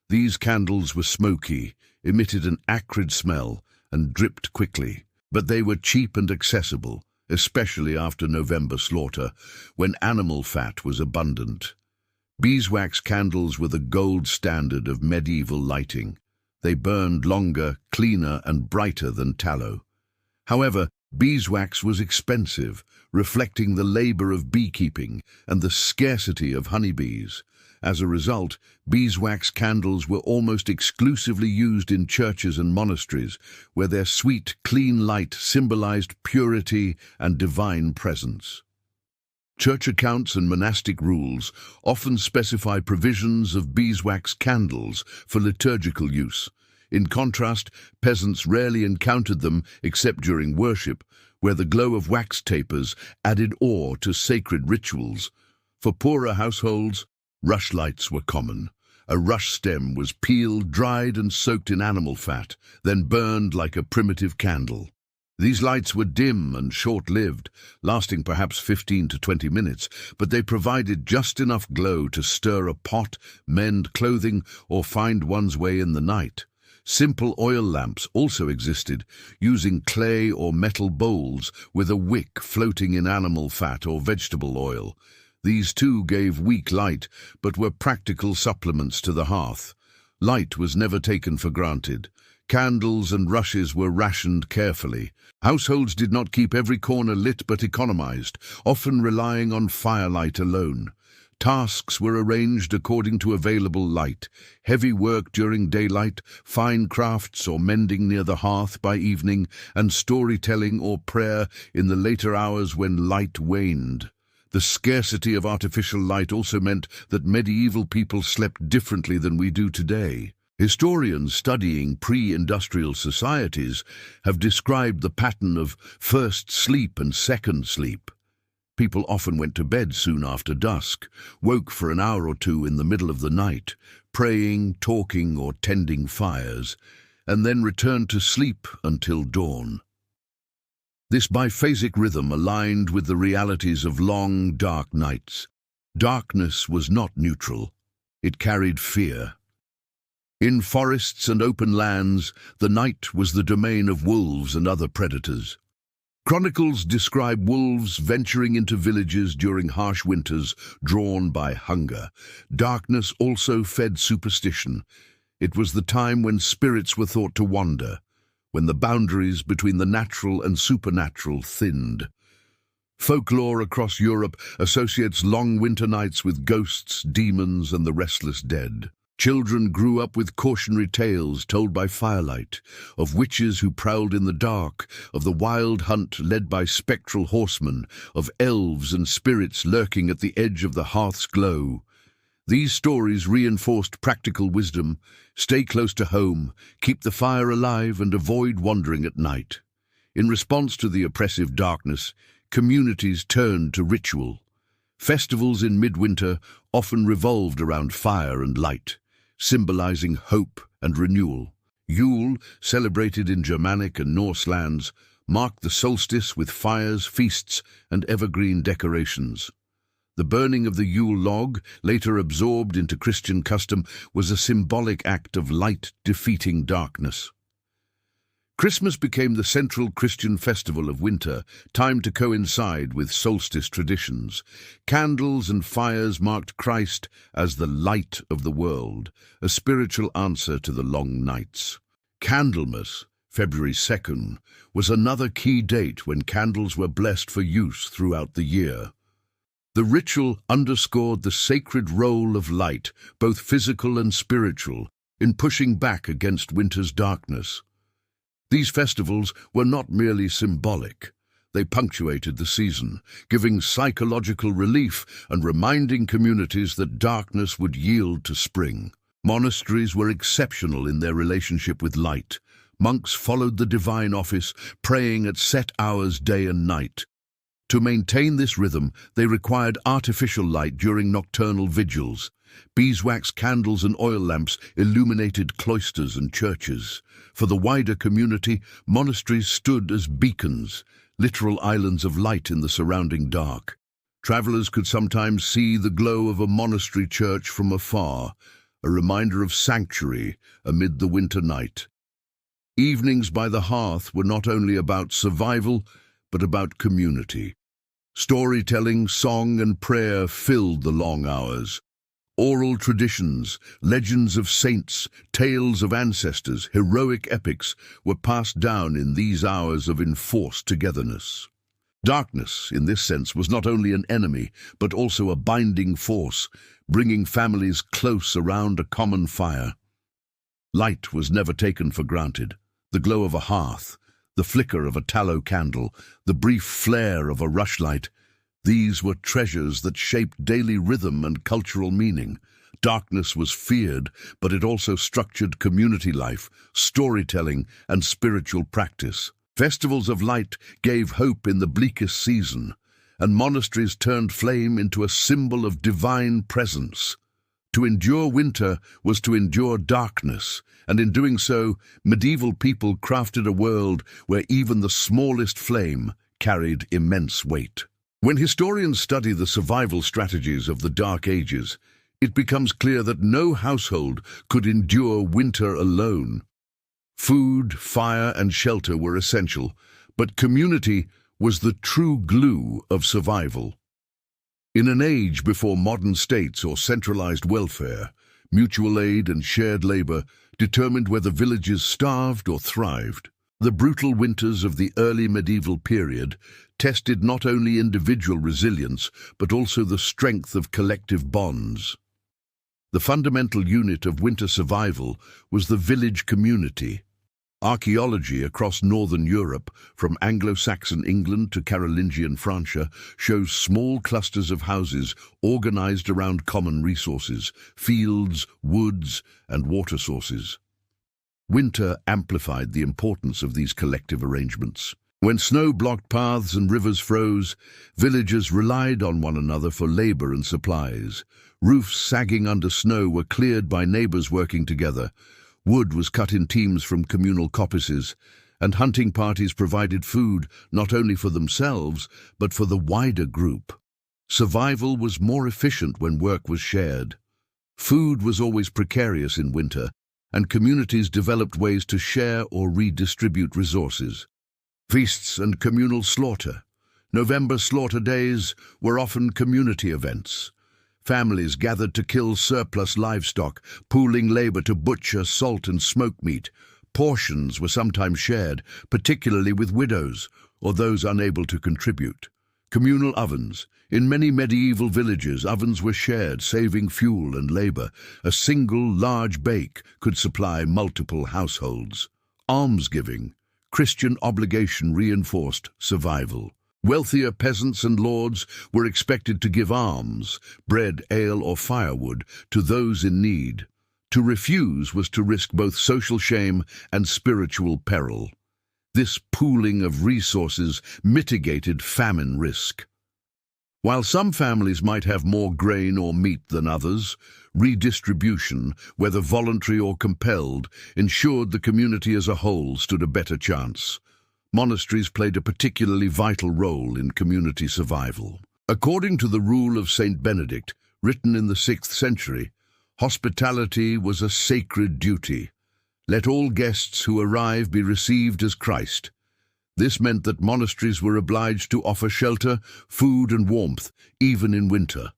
These candles were smoky, emitted an acrid smell, and dripped quickly, but they were cheap and accessible, especially after November slaughter, when animal fat was abundant. Beeswax candles were the gold standard of medieval lighting. They burned longer, cleaner, and brighter than tallow. However, beeswax was expensive, reflecting the labor of beekeeping and the scarcity of honeybees. As a result, beeswax candles were almost exclusively used in churches and monasteries, where their sweet, clean light symbolized purity and divine presence. Church accounts and monastic rules often specify provisions of beeswax candles for liturgical use. In contrast, peasants rarely encountered them except during worship, where the glow of wax tapers added awe to sacred rituals. For poorer households, rushlights were common. A rush stem was peeled, dried, and soaked in animal fat, then burned like a primitive candle. These lights were dim and short-lived, lasting perhaps 15 to 20 minutes, but they provided just enough glow to stir a pot, mend clothing, or find one's way in the night. Simple oil lamps also existed, using clay or metal bowls with a wick floating in animal fat or vegetable oil. These too gave weak light, but were practical supplements to the hearth. Light was never taken for granted. Candles and rushes were rationed carefully. Households did not keep every corner lit but economized, often relying on firelight alone. Tasks were arranged according to available light: heavy work during daylight, fine crafts or mending near the hearth by evening, and storytelling or prayer in the later hours when light waned. The scarcity of artificial light also meant that medieval people slept differently than we do today. Historians studying pre-industrial societies have described the pattern of first sleep and second sleep. People often went to bed soon after dusk, woke for an hour or two in the middle of the night, praying, talking, or tending fires, and then returned to sleep until dawn. This biphasic rhythm aligned with the realities of long, dark nights. Darkness was not neutral. It carried fear. In forests and open lands, the night was the domain of wolves and other predators. Chronicles describe wolves venturing into villages during harsh winters, drawn by hunger. Darkness also fed superstition. It was the time when spirits were thought to wander, when the boundaries between the natural and supernatural thinned. Folklore across Europe associates long winter nights with ghosts, demons, and the restless dead. Children grew up with cautionary tales told by firelight, of witches who prowled in the dark, of the wild hunt led by spectral horsemen, of elves and spirits lurking at the edge of the hearth's glow. These stories reinforced practical wisdom: stay close to home, keep the fire alive, and avoid wandering at night. In response to the oppressive darkness, communities turned to ritual. Festivals in midwinter often revolved around fire and light, symbolizing hope and renewal. Yule, celebrated in Germanic and Norse lands, marked the solstice with fires, feasts, and evergreen decorations. The burning of the Yule log, later absorbed into Christian custom, was a symbolic act of light defeating darkness. Christmas became the central Christian festival of winter, timed to coincide with solstice traditions. Candles and fires marked Christ as the light of the world, a spiritual answer to the long nights. Candlemas, February 2nd, was another key date when candles were blessed for use throughout the year. The ritual underscored the sacred role of light, both physical and spiritual, in pushing back against winter's darkness. These festivals were not merely symbolic. They punctuated the season, giving psychological relief and reminding communities that darkness would yield to spring. Monasteries were exceptional in their relationship with light. Monks followed the divine office, praying at set hours day and night. To maintain this rhythm, they required artificial light during nocturnal vigils. Beeswax candles and oil lamps illuminated cloisters and churches. For the wider community, monasteries stood as beacons, literal islands of light in the surrounding dark. Travelers could sometimes see the glow of a monastery church from afar, a reminder of sanctuary amid the winter night. Evenings by the hearth were not only about survival, but about community. Storytelling, song, and prayer filled the long hours. Oral traditions, legends of saints, tales of ancestors, heroic epics were passed down in these hours of enforced togetherness. Darkness, in this sense, was not only an enemy, but also a binding force, bringing families close around a common fire. Light was never taken for granted. The glow of a hearth, the flicker of a tallow candle, the brief flare of a rushlight, these were treasures that shaped daily rhythm and cultural meaning. Darkness was feared, but it also structured community life, storytelling, and spiritual practice. Festivals of light gave hope in the bleakest season, and monasteries turned flame into a symbol of divine presence. To endure winter was to endure darkness, and in doing so, medieval people crafted a world where even the smallest flame carried immense weight. When historians study the survival strategies of the Dark Ages, it becomes clear that no household could endure winter alone. Food, fire, and shelter were essential, but community was the true glue of survival. In an age before modern states or centralized welfare, mutual aid and shared labor determined whether villages starved or thrived. The brutal winters of the early medieval period tested not only individual resilience, but also the strength of collective bonds. The fundamental unit of winter survival was the village community. Archaeology across northern Europe, from Anglo-Saxon England to Carolingian Francia, shows small clusters of houses organized around common resources, fields, woods, and water sources. Winter amplified the importance of these collective arrangements. When snow blocked paths and rivers froze, villagers relied on one another for labor and supplies. Roofs sagging under snow were cleared by neighbors working together. Wood was cut in teams from communal coppices, and hunting parties provided food not only for themselves, but for the wider group. Survival was more efficient when work was shared. Food was always precarious in winter, and communities developed ways to share or redistribute resources. Feasts and communal slaughter. November slaughter days were often community events. Families gathered to kill surplus livestock, pooling labor to butcher, salt, and smoke meat. Portions were sometimes shared, particularly with widows or those unable to contribute. Communal ovens. In many medieval villages, ovens were shared, saving fuel and labor. A single large bake could supply multiple households. Almsgiving. Christian obligation reinforced survival. Wealthier peasants and lords were expected to give alms, bread, ale, or firewood, to those in need. To refuse was to risk both social shame and spiritual peril. This pooling of resources mitigated famine risk. While some families might have more grain or meat than others, redistribution, whether voluntary or compelled, ensured the community as a whole stood a better chance. Monasteries played a particularly vital role in community survival. According to the rule of Saint Benedict, written in the 6th century, hospitality was a sacred duty. Let all guests who arrive be received as Christ. This meant that monasteries were obliged to offer shelter, food, and warmth, even in winter.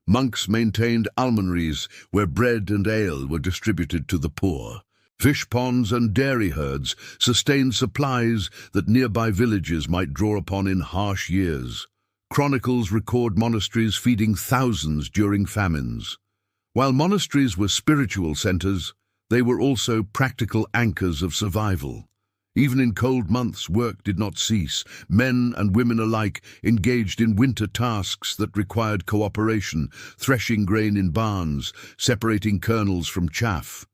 Monks maintained almonries where bread and ale were distributed to the poor. Fish ponds and dairy herds sustained supplies that nearby villages might draw upon in harsh years. Chronicles record monasteries feeding thousands during famines. While monasteries were spiritual centers, they were also practical anchors of survival. Even in cold months, work did not cease. Men and women alike engaged in winter tasks that required cooperation, threshing grain in barns, separating kernels from chaff,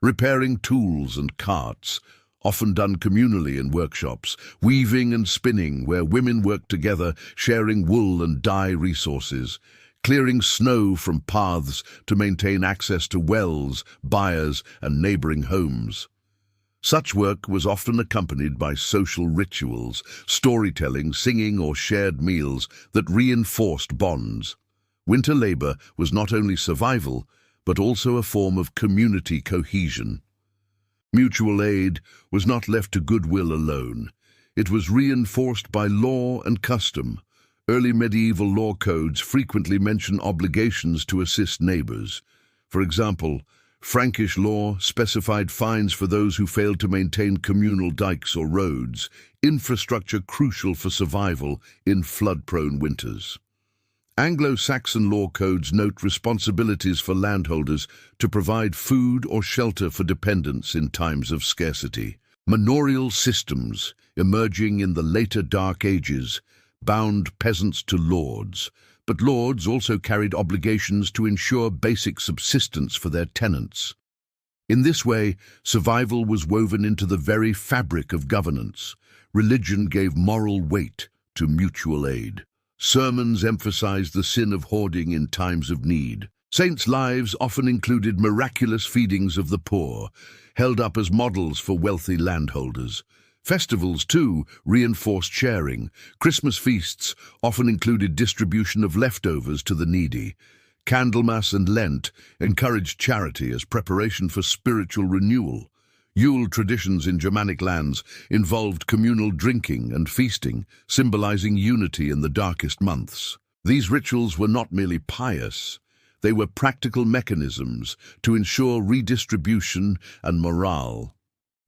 repairing tools and carts, often done communally in workshops, weaving and spinning where women worked together, sharing wool and dye resources, clearing snow from paths to maintain access to wells, byres, and neighboring homes. Such work was often accompanied by social rituals, storytelling, singing, or shared meals that reinforced bonds. Winter labor was not only survival, but also a form of community cohesion. Mutual aid was not left to goodwill alone. It was reinforced by law and custom. Early medieval law codes frequently mention obligations to assist neighbors. For example, Frankish law specified fines for those who failed to maintain communal dikes or roads, infrastructure crucial for survival in flood-prone winters. Anglo-Saxon law codes note responsibilities for landholders to provide food or shelter for dependents in times of scarcity. Manorial systems, emerging in the later Dark Ages, bound peasants to lords, but lords also carried obligations to ensure basic subsistence for their tenants. In this way, survival was woven into the very fabric of governance. Religion gave moral weight to mutual aid. Sermons emphasized the sin of hoarding in times of need. Saints' lives often included miraculous feedings of the poor, held up as models for wealthy landholders. Festivals, too, reinforced sharing. Christmas feasts often included distribution of leftovers to the needy. Candlemas and Lent encouraged charity as preparation for spiritual renewal. Yule traditions in Germanic lands involved communal drinking and feasting, symbolizing unity in the darkest months. These rituals were not merely pious, they were practical mechanisms to ensure redistribution and morale.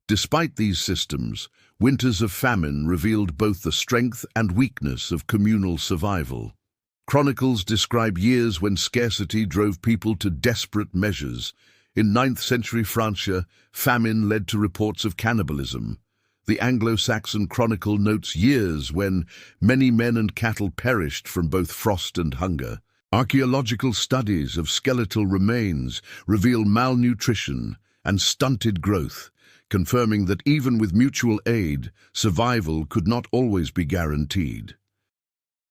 Despite these systems, winters of famine revealed both the strength and weakness of communal survival. Chronicles describe years when scarcity drove people to desperate measures. In 9th century France, famine led to reports of cannibalism. The Anglo-Saxon Chronicle notes years when many men and cattle perished from both frost and hunger. Archaeological studies of skeletal remains reveal malnutrition and stunted growth, confirming that even with mutual aid, survival could not always be guaranteed.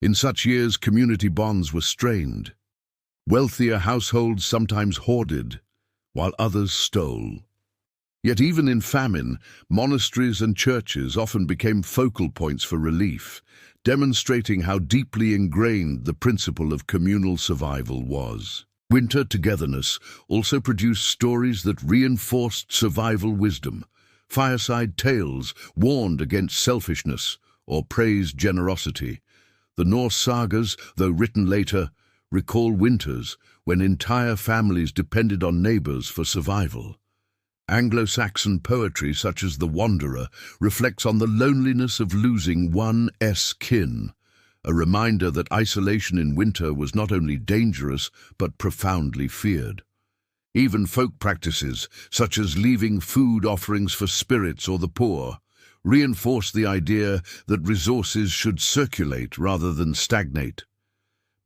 In such years, community bonds were strained. Wealthier households sometimes hoarded, while others stole. Yet even in famine, monasteries and churches often became focal points for relief, demonstrating how deeply ingrained the principle of communal survival was. Winter togetherness also produced stories that reinforced survival wisdom. Fireside tales warned against selfishness or praised generosity. The Norse sagas, though written later, recall winters when entire families depended on neighbors for survival. Anglo-Saxon poetry, such as The Wanderer, reflects on the loneliness of losing one's kin, a reminder that isolation in winter was not only dangerous but profoundly feared. Even folk practices, such as leaving food offerings for spirits or the poor, reinforce the idea that resources should circulate rather than stagnate.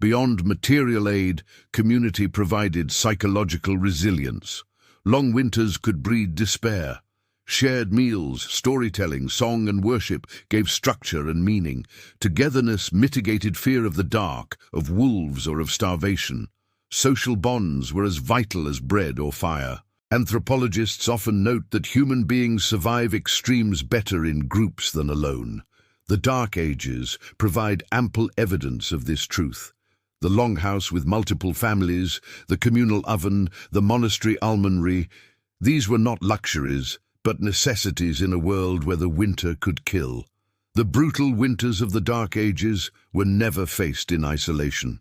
Beyond material aid, community provided psychological resilience. Long winters could breed despair. Shared meals, storytelling, song and worship gave structure and meaning. Togetherness mitigated fear of the dark, of wolves or of starvation. Social bonds were as vital as bread or fire. Anthropologists often note that human beings survive extremes better in groups than alone. The Dark Ages provide ample evidence of this truth. The longhouse with multiple families, the communal oven, the monastery almonry, these were not luxuries, but necessities in a world where the winter could kill. The brutal winters of the Dark Ages were never faced in isolation.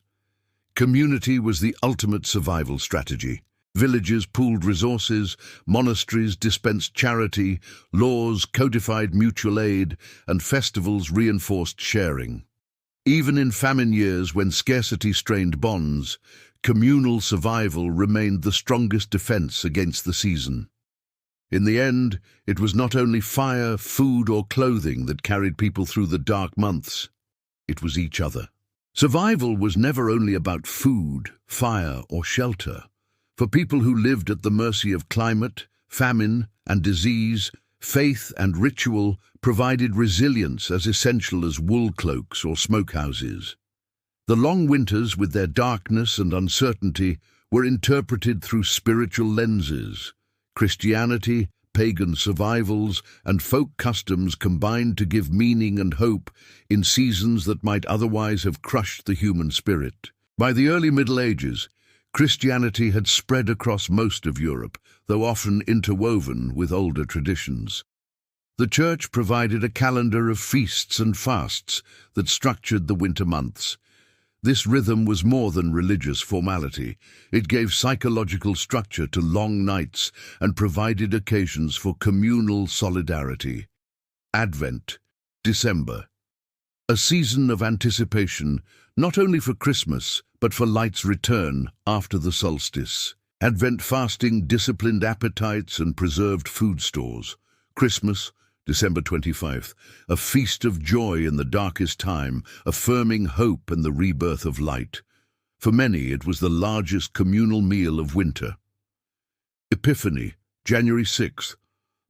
Community was the ultimate survival strategy. Villages pooled resources, monasteries dispensed charity, laws codified mutual aid, and festivals reinforced sharing. Even in famine years when scarcity strained bonds, communal survival remained the strongest defense against the season. In the end, it was not only fire, food, or clothing that carried people through the dark months. It was each other. Survival was never only about food, fire, or shelter. For people who lived at the mercy of climate, famine, and disease, faith and ritual provided resilience as essential as wool cloaks or smokehouses. The long winters, with their darkness and uncertainty, were interpreted through spiritual lenses. Christianity, pagan survivals, and folk customs combined to give meaning and hope in seasons that might otherwise have crushed the human spirit. By the early Middle Ages, Christianity had spread across most of Europe, though often interwoven with older traditions. The church provided a calendar of feasts and fasts that structured the winter months. This rhythm was more than religious formality. It gave psychological structure to long nights and provided occasions for communal solidarity. Advent, December. A season of anticipation, not only for Christmas, but for light's return after the solstice. Advent fasting disciplined appetites and preserved food stores. Christmas, December 25th, a feast of joy in the darkest time, affirming hope and the rebirth of light. For many, it was the largest communal meal of winter. Epiphany, January 6th,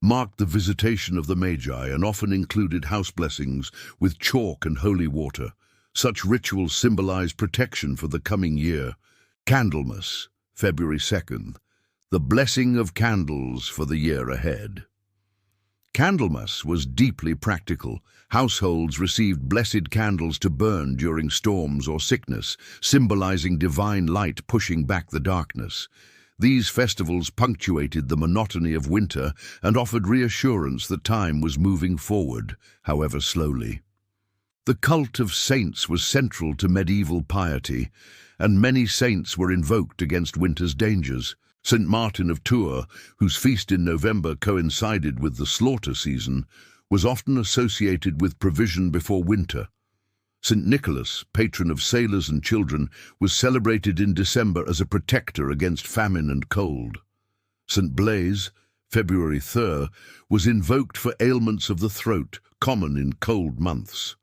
marked the visitation of the Magi and often included house blessings with chalk and holy water. Such rituals symbolize protection for the coming year. Candlemas, February 2nd, the blessing of candles for the year ahead. Candlemas was deeply practical. Households received blessed candles to burn during storms or sickness, symbolizing divine light pushing back the darkness. These festivals punctuated the monotony of winter and offered reassurance that time was moving forward, however slowly. The cult of saints was central to medieval piety, and many saints were invoked against winter's dangers. St. Martin of Tours, whose feast in November coincided with the slaughter season, was often associated with provision before winter. St. Nicholas, patron of sailors and children, was celebrated in December as a protector against famine and cold. St. Blaise, February 3rd, was invoked for ailments of the throat, common in cold months.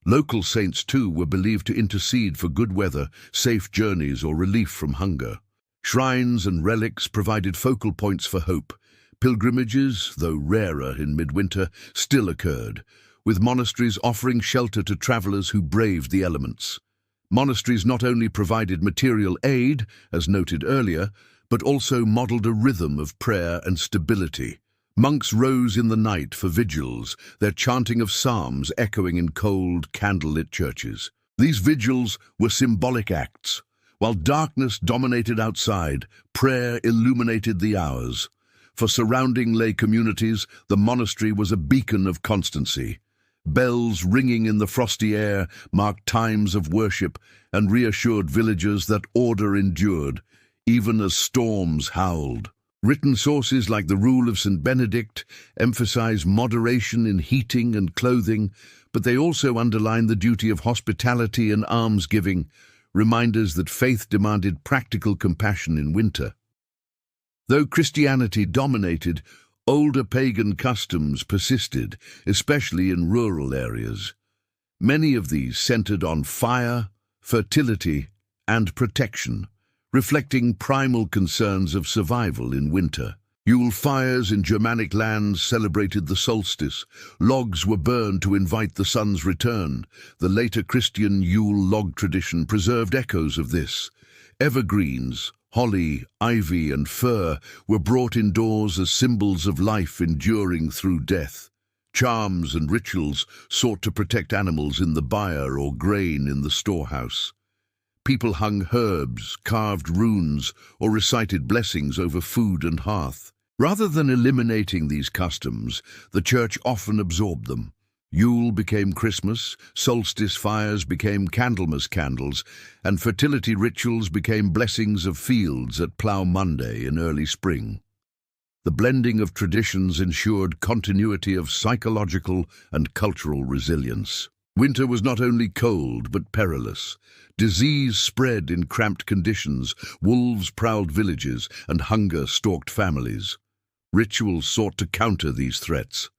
Local saints, too, were believed to intercede for good weather, safe journeys, or relief from hunger. Shrines and relics provided focal points for hope. Pilgrimages, though rarer in midwinter, still occurred, with monasteries offering shelter to travelers who braved the elements. Monasteries not only provided material aid, as noted earlier, but also modeled a rhythm of prayer and stability. Monks rose in the night for vigils, their chanting of psalms echoing in cold, candlelit churches. These vigils were symbolic acts. While darkness dominated outside, prayer illuminated the hours. For surrounding lay communities, the monastery was a beacon of constancy. Bells ringing in the frosty air marked times of worship and reassured villagers that order endured, even as storms howled. Written sources like the Rule of St. Benedict emphasize moderation in heating and clothing, but they also underline the duty of hospitality and almsgiving, reminders that faith demanded practical compassion in winter. Though Christianity dominated, older pagan customs persisted, especially in rural areas. Many of these centered on fire, fertility, and protection, reflecting primal concerns of survival in winter. Yule fires in Germanic lands celebrated the solstice. Logs were burned to invite the sun's return. The later Christian Yule log tradition preserved echoes of this. Evergreens, holly, ivy, and fir were brought indoors as symbols of life enduring through death. Charms and rituals sought to protect animals in the byre or grain in the storehouse. People hung herbs, carved runes, or recited blessings over food and hearth. Rather than eliminating these customs, the church often absorbed them. Yule became Christmas, solstice fires became Candlemas candles, and fertility rituals became blessings of fields at Plough Monday in early spring. The blending of traditions ensured continuity of psychological and cultural resilience. Winter was not only cold but perilous. Disease spread in cramped conditions, wolves prowled villages, and hunger stalked families. Rituals sought to counter these threats.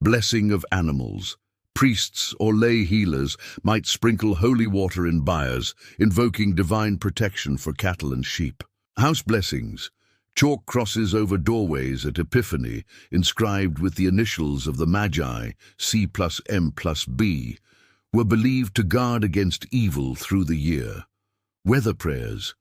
Blessing of animals. Priests or lay healers might sprinkle holy water in byres, invoking divine protection for cattle and sheep. House blessings. Chalk crosses over doorways at Epiphany, inscribed with the initials of the Magi, C+M+B, were believed to guard against evil through the year. Weather prayers.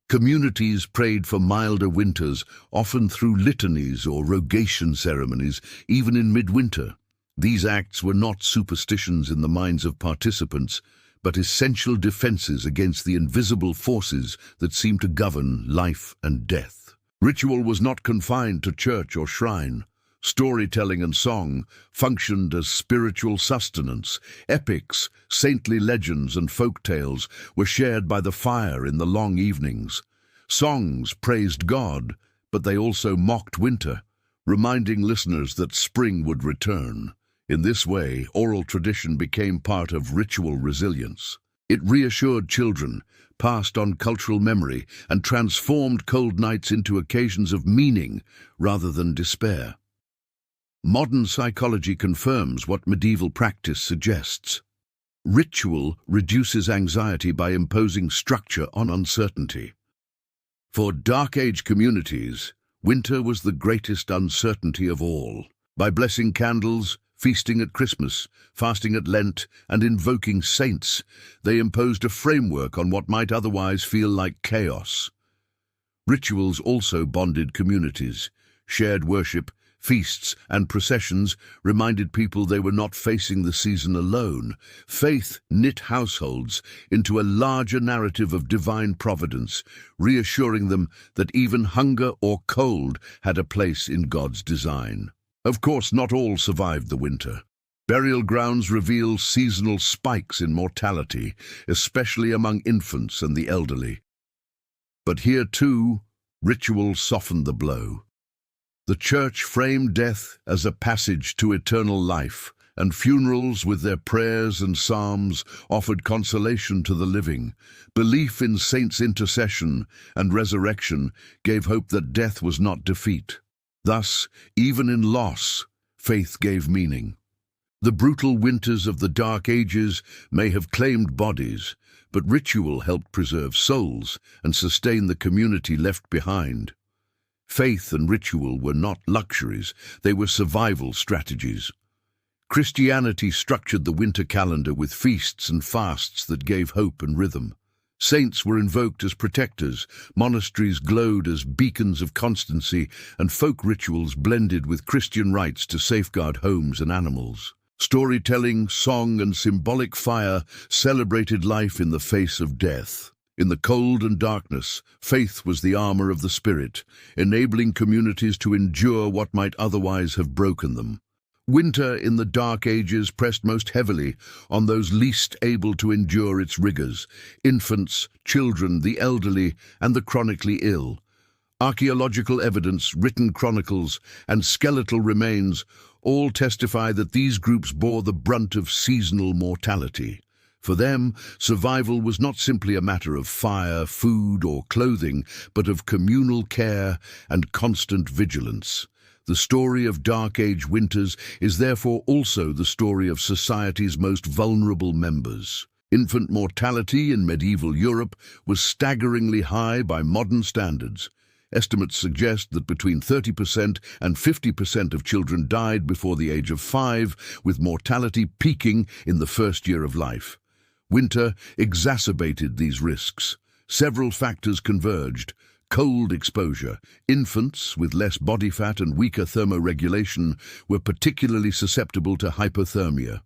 Communities prayed for milder winters, often through litanies or rogation ceremonies, even in midwinter. These acts were not superstitions in the minds of participants, but essential defenses against the invisible forces that seem to govern life and death. Ritual was not confined to church or shrine. Storytelling and song functioned as spiritual sustenance. Epics, saintly legends and folk tales were shared by the fire in the long evenings. Songs praised God, but they also mocked winter, reminding listeners that spring would return. In this way, oral tradition became part of ritual resilience. It reassured children, passed on cultural memory, and transformed cold nights into occasions of meaning rather than despair. Modern psychology confirms what medieval practice suggests. Ritual reduces anxiety by imposing structure on uncertainty. For Dark Age communities, winter was the greatest uncertainty of all. By blessing candles, feasting at Christmas, fasting at Lent, and invoking saints, they imposed a framework on what might otherwise feel like chaos. Rituals also bonded communities. Shared worship, feasts, and processions reminded people they were not facing the season alone. Faith knit households into a larger narrative of divine providence, reassuring them that even hunger or cold had a place in God's design. Of course, not all survived the winter. Burial grounds reveal seasonal spikes in mortality, especially among infants and the elderly. But here too, ritual softened the blow. The Church framed death as a passage to eternal life, and funerals with their prayers and psalms offered consolation to the living. Belief in saints' intercession and resurrection gave hope that death was not defeat. Thus, even in loss, faith gave meaning. The brutal winters of the Dark Ages may have claimed bodies, but ritual helped preserve souls and sustain the community left behind. Faith and ritual were not luxuries, they were survival strategies. Christianity structured the winter calendar with feasts and fasts that gave hope and rhythm. Saints were invoked as protectors, monasteries glowed as beacons of constancy, and folk rituals blended with Christian rites to safeguard homes and animals. Storytelling, song, and symbolic fire celebrated life in the face of death. In the cold and darkness, faith was the armor of the spirit, enabling communities to endure what might otherwise have broken them. Winter in the Dark Ages pressed most heavily on those least able to endure its rigors: infants, children, the elderly, and the chronically ill. Archaeological evidence, written chronicles, and skeletal remains all testify that these groups bore the brunt of seasonal mortality. For them, survival was not simply a matter of fire, food, or clothing, but of communal care and constant vigilance. The story of Dark Age winters is therefore also the story of society's most vulnerable members. Infant mortality in medieval Europe was staggeringly high by modern standards. Estimates suggest that between 30% and 50% of children died before the age of 5, with mortality peaking in the first year of life. Winter exacerbated these risks. Several factors converged: cold exposure. Infants with less body fat and weaker thermoregulation were particularly susceptible to hypothermia.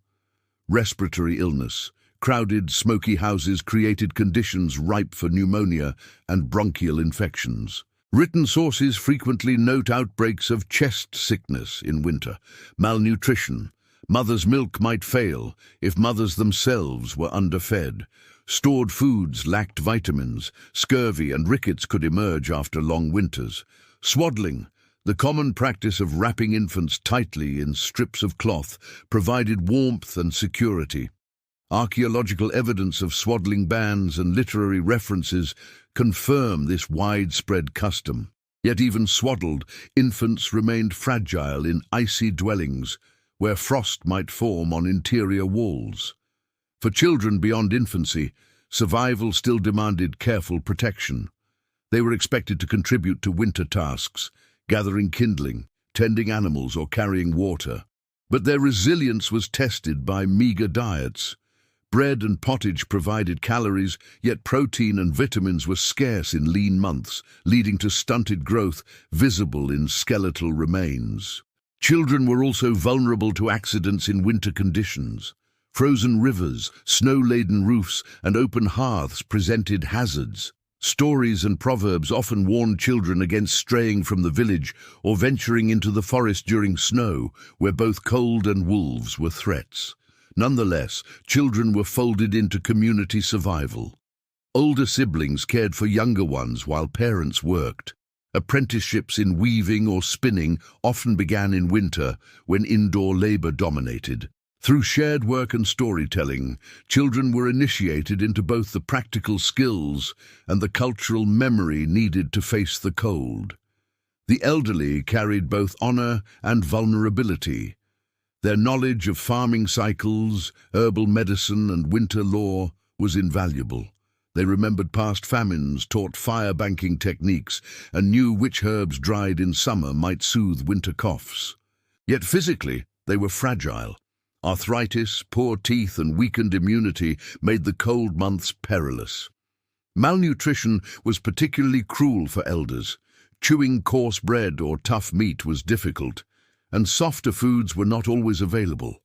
Respiratory illness. Crowded, smoky houses created conditions ripe for pneumonia and bronchial infections. Written sources frequently note outbreaks of chest sickness in winter. Malnutrition. Mother's milk might fail if mothers themselves were underfed. Stored foods lacked vitamins. Scurvy and rickets could emerge after long winters. Swaddling, the common practice of wrapping infants tightly in strips of cloth, provided warmth and security. Archaeological evidence of swaddling bands and literary references confirm this widespread custom. Yet even swaddled, infants remained fragile in icy dwellings, where frost might form on interior walls. For children beyond infancy, survival still demanded careful protection. They were expected to contribute to winter tasks, gathering kindling, tending animals, or carrying water. But their resilience was tested by meager diets. Bread and pottage provided calories, yet protein and vitamins were scarce in lean months, leading to stunted growth visible in skeletal remains. Children were also vulnerable to accidents in winter conditions. Frozen rivers, snow-laden roofs, and open hearths presented hazards. Stories and proverbs often warned children against straying from the village or venturing into the forest during snow, where both cold and wolves were threats. Nonetheless, children were folded into community survival. Older siblings cared for younger ones while parents worked. Apprenticeships in weaving or spinning often began in winter, when indoor labor dominated. Through shared work and storytelling, children were initiated into both the practical skills and the cultural memory needed to face the cold. The elderly carried both honor and vulnerability. Their knowledge of farming cycles, herbal medicine, and winter lore was invaluable. They remembered past famines, taught fire banking techniques, and knew which herbs dried in summer might soothe winter coughs. Yet physically, they were fragile. Arthritis, poor teeth, and weakened immunity made the cold months perilous. Malnutrition was particularly cruel for elders. Chewing coarse bread or tough meat was difficult, and softer foods were not always available.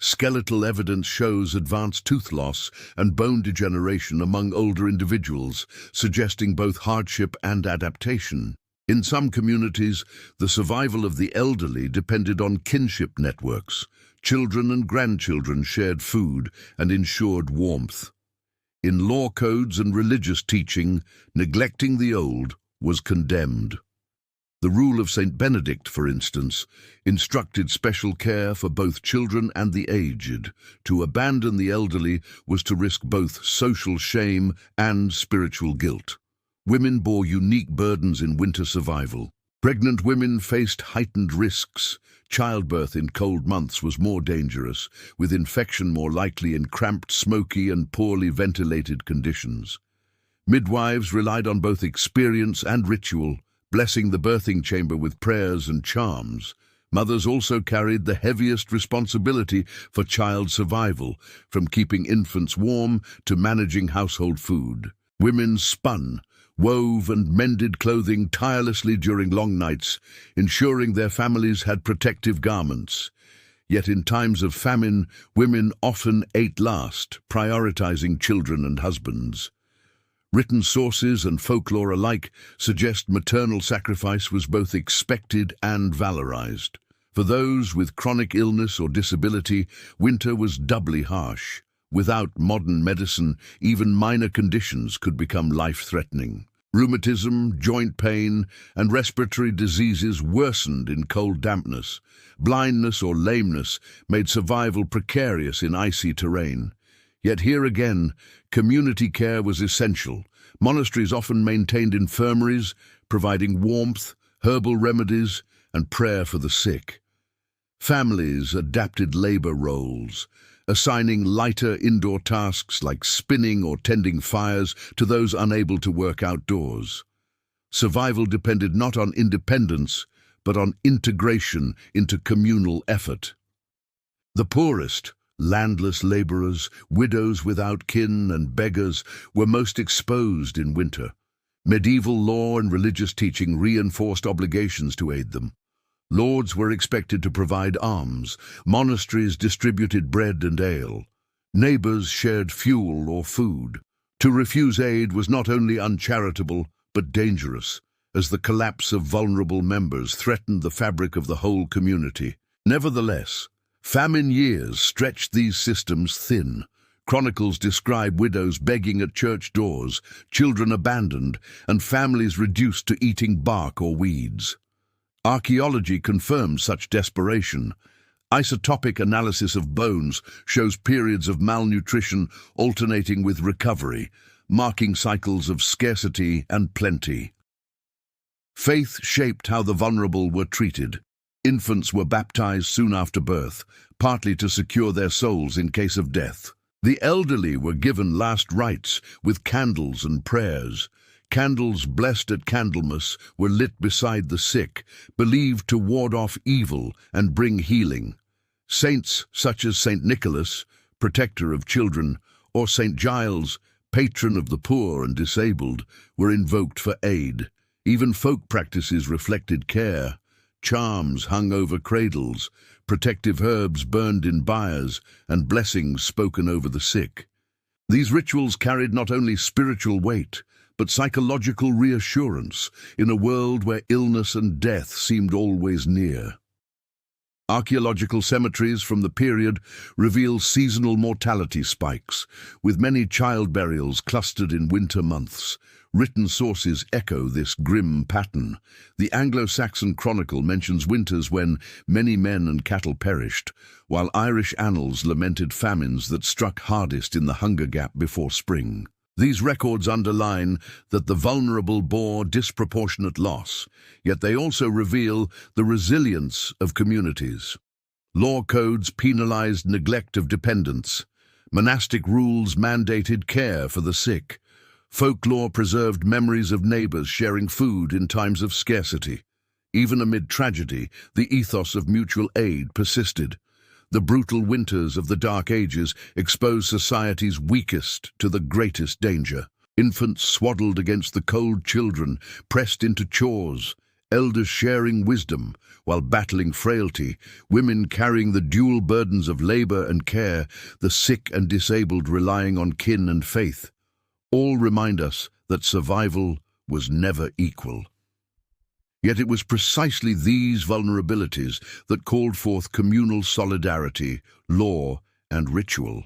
Skeletal evidence shows advanced tooth loss and bone degeneration among older individuals, suggesting both hardship and adaptation. In some communities, the survival of the elderly depended on kinship networks. Children and grandchildren shared food and ensured warmth. In law codes and religious teaching, neglecting the old was condemned. The rule of Saint Benedict, for instance, instructed special care for both children and the aged. To abandon the elderly was to risk both social shame and spiritual guilt. Women bore unique burdens in winter survival. Pregnant women faced heightened risks. Childbirth in cold months was more dangerous, with infection more likely in cramped, smoky, and poorly ventilated conditions. Midwives relied on both experience and ritual, blessing the birthing chamber with prayers and charms. Mothers also carried the heaviest responsibility for child survival, from keeping infants warm to managing household food. Women spun, wove and mended clothing tirelessly during long nights, ensuring their families had protective garments. Yet in times of famine, women often ate last, prioritizing children and husbands. Written sources and folklore alike suggest maternal sacrifice was both expected and valorized. For those with chronic illness or disability, winter was doubly harsh. Without modern medicine, even minor conditions could become life-threatening. Rheumatism, joint pain, and respiratory diseases worsened in cold dampness. Blindness or lameness made survival precarious in icy terrain. Yet here again, community care was essential. Monasteries often maintained infirmaries, providing warmth, herbal remedies, and prayer for the sick. Families adapted labor roles, assigning lighter indoor tasks like spinning or tending fires to those unable to work outdoors. Survival depended not on independence, but on integration into communal effort. The poorest, landless laborers, widows without kin, and beggars were most exposed in winter. Medieval law and religious teaching reinforced obligations to aid them. Lords were expected to provide alms, monasteries distributed bread and ale, neighbors shared fuel or food. To refuse aid was not only uncharitable, but dangerous, as the collapse of vulnerable members threatened the fabric of the whole community. Nevertheless, famine years stretched these systems thin. Chronicles describe widows begging at church doors, children abandoned, and families reduced to eating bark or weeds. Archaeology confirms such desperation. Isotopic analysis of bones shows periods of malnutrition alternating with recovery, marking cycles of scarcity and plenty. Faith shaped how the vulnerable were treated. Infants were baptized soon after birth, partly to secure their souls in case of death. The elderly were given last rites with candles and prayers. Candles blessed at Candlemas were lit beside the sick, believed to ward off evil and bring healing. Saints such as Saint Nicholas, protector of children, or Saint Giles, patron of the poor and disabled, were invoked for aid. Even folk practices reflected care. Charms hung over cradles, protective herbs burned in biers, and blessings spoken over the sick. These rituals carried not only spiritual weight, but psychological reassurance in a world where illness and death seemed always near. Archaeological cemeteries from the period reveal seasonal mortality spikes, with many child burials clustered in winter months. Written sources echo this grim pattern. The Anglo-Saxon Chronicle mentions winters when many men and cattle perished, while Irish annals lamented famines that struck hardest in the hunger gap before spring. These records underline that the vulnerable bore disproportionate loss, yet they also reveal the resilience of communities. Law codes penalized neglect of dependents. Monastic rules mandated care for the sick. Folklore preserved memories of neighbors sharing food in times of scarcity. Even amid tragedy, the ethos of mutual aid persisted. The brutal winters of the Dark Ages exposed society's weakest to the greatest danger. Infants swaddled against the cold children, pressed into chores, elders sharing wisdom while battling frailty, women carrying the dual burdens of labor and care, the sick and disabled relying on kin and faith. All remind us that survival was never equal. Yet it was precisely these vulnerabilities that called forth communal solidarity, law, and ritual.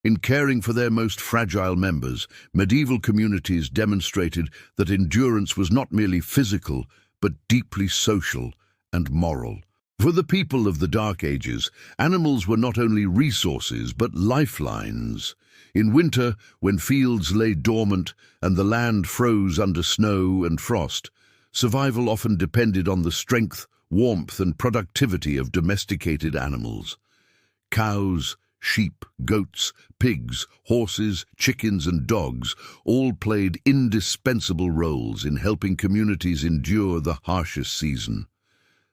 In caring for their most fragile members, medieval communities demonstrated that endurance was not merely physical, but deeply social and moral. For the people of the Dark Ages, animals were not only resources, but lifelines. In winter, when fields lay dormant and the land froze under snow and frost, survival often depended on the strength, warmth, and productivity of domesticated animals. Cows, sheep, goats, pigs, horses, chickens, and dogs all played indispensable roles in helping communities endure the harshest season.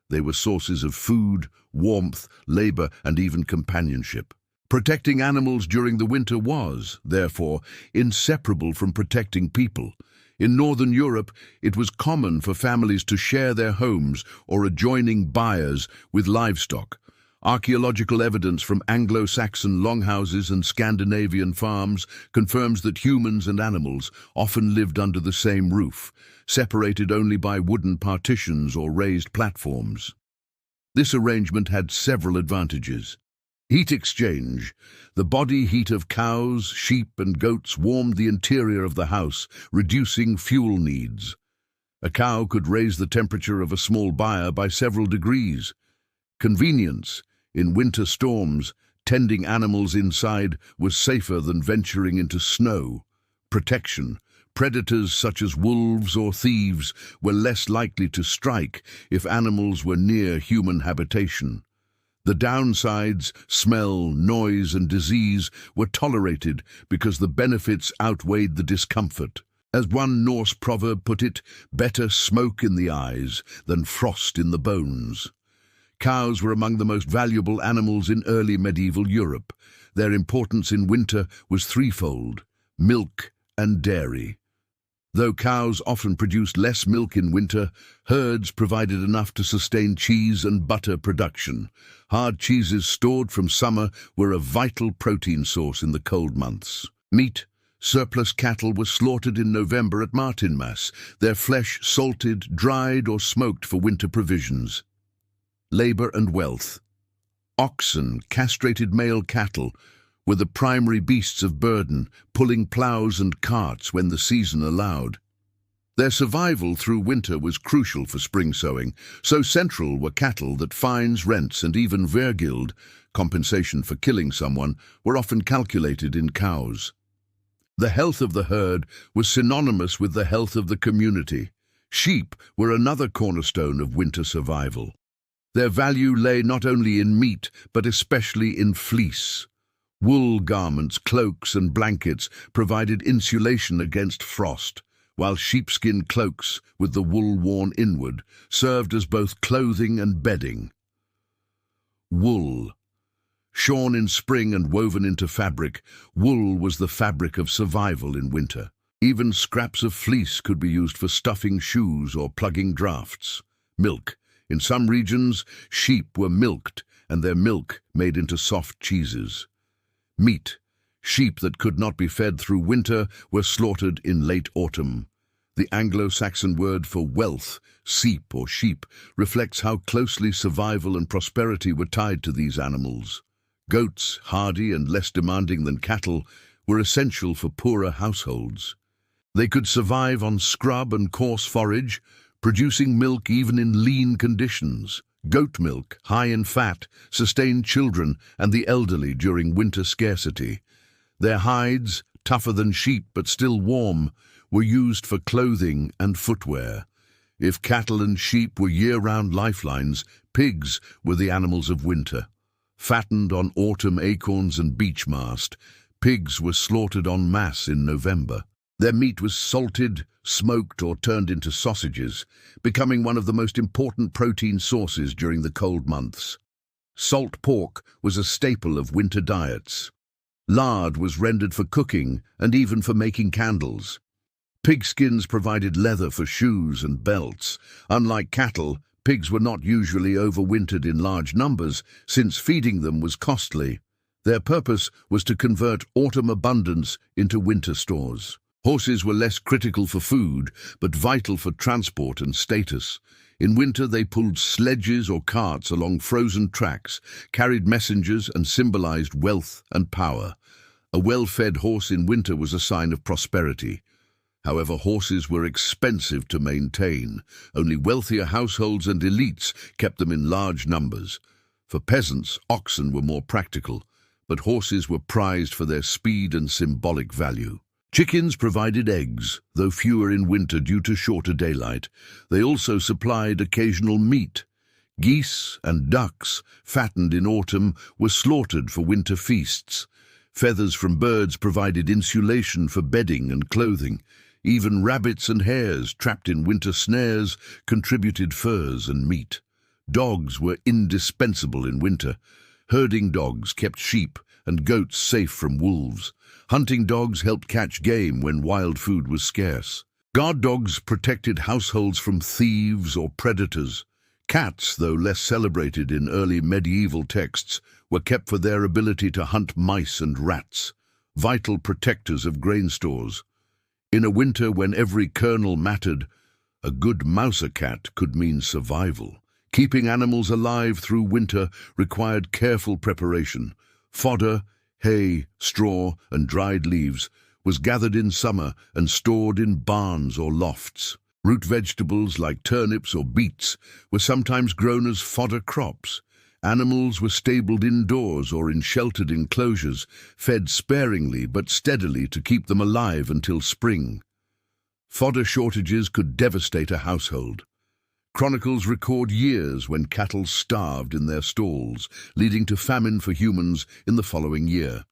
They were sources of food, warmth, labor, and even companionship. Protecting animals during the winter was, therefore, inseparable from protecting people. In Northern Europe, it was common for families to share their homes or adjoining byres with livestock. Archaeological evidence from Anglo-Saxon longhouses and Scandinavian farms confirms that humans and animals often lived under the same roof, separated only by wooden partitions or raised platforms. This arrangement had several advantages. Heat exchange. The body heat of cows, sheep, and goats warmed the interior of the house, reducing fuel needs. A cow could raise the temperature of a small byre by several degrees. Convenience. In winter storms, tending animals inside was safer than venturing into snow. Protection. Predators such as wolves or thieves were less likely to strike if animals were near human habitation. The downsides, smell, noise, and disease were tolerated because the benefits outweighed the discomfort. As one Norse proverb put it, better smoke in the eyes than frost in the bones. Cows were among the most valuable animals in early medieval Europe. Their importance in winter was threefold: milk and dairy. Though cows often produced less milk in winter, herds provided enough to sustain cheese and butter production. Hard cheeses stored from summer were a vital protein source in the cold months. Meat. Surplus cattle were slaughtered in November at Martinmas, their flesh salted, dried, or smoked for winter provisions. Labor and wealth. Oxen, castrated male cattle, were the primary beasts of burden, pulling plows and carts when the season allowed. Their survival through winter was crucial for spring sowing, so central were cattle that fines, rents, and even vergild, compensation for killing someone, were often calculated in cows. The health of the herd was synonymous with the health of the community. Sheep were another cornerstone of winter survival. Their value lay not only in meat, but especially in fleece. Wool garments, cloaks, and blankets provided insulation against frost, while sheepskin cloaks, with the wool worn inward, served as both clothing and bedding. Wool. Shorn in spring and woven into fabric, wool was the fabric of survival in winter. Even scraps of fleece could be used for stuffing shoes or plugging drafts. Milk. In some regions, sheep were milked and their milk made into soft cheeses. Meat. Sheep that could not be fed through winter were slaughtered in late autumn. The Anglo-Saxon word for wealth, seep or sheep, reflects how closely survival and prosperity were tied to these animals. Goats, hardy and less demanding than cattle, were essential for poorer households. They could survive on scrub and coarse forage, producing milk even in lean conditions. Goat milk, high in fat, sustained children and the elderly during winter scarcity. Their hides, tougher than sheep but still warm, were used for clothing and footwear. If cattle and sheep were year-round lifelines, pigs were the animals of winter. Fattened on autumn acorns and beech mast, pigs were slaughtered en masse in November. Their meat was salted, smoked or turned into sausages, becoming one of the most important protein sources during the cold months. Salt pork was a staple of winter diets. Lard was rendered for cooking and even for making candles. Pigskins provided leather for shoes and belts. Unlike cattle, pigs were not usually overwintered in large numbers, since feeding them was costly. Their purpose was to convert autumn abundance into winter stores. Horses were less critical for food, but vital for transport and status. In winter they pulled sledges or carts along frozen tracks, carried messengers and symbolized wealth and power. A well-fed horse in winter was a sign of prosperity. However, horses were expensive to maintain. Only wealthier households and elites kept them in large numbers. For peasants, oxen were more practical, but horses were prized for their speed and symbolic value. Chickens provided eggs, though fewer in winter due to shorter daylight. They also supplied occasional meat. Geese and ducks, fattened in autumn, were slaughtered for winter feasts. Feathers from birds provided insulation for bedding and clothing. Even rabbits and hares, trapped in winter snares, contributed furs and meat. Dogs were indispensable in winter. Herding dogs kept sheep and goats safe from wolves. Hunting dogs helped catch game when wild food was scarce. Guard dogs protected households from thieves or predators. Cats, though less celebrated in early medieval texts, were kept for their ability to hunt mice and rats, vital protectors of grain stores. In a winter when every kernel mattered, a good mouser cat could mean survival. Keeping animals alive through winter required careful preparation. Fodder, hay, straw, and dried leaves was gathered in summer and stored in barns or lofts. Root vegetables like turnips or beets were sometimes grown as fodder crops. Animals were stabled indoors or in sheltered enclosures, fed sparingly but steadily to keep them alive until spring. Fodder shortages could devastate a household. Chronicles record years when cattle starved in their stalls, leading to famine for humans in the following year.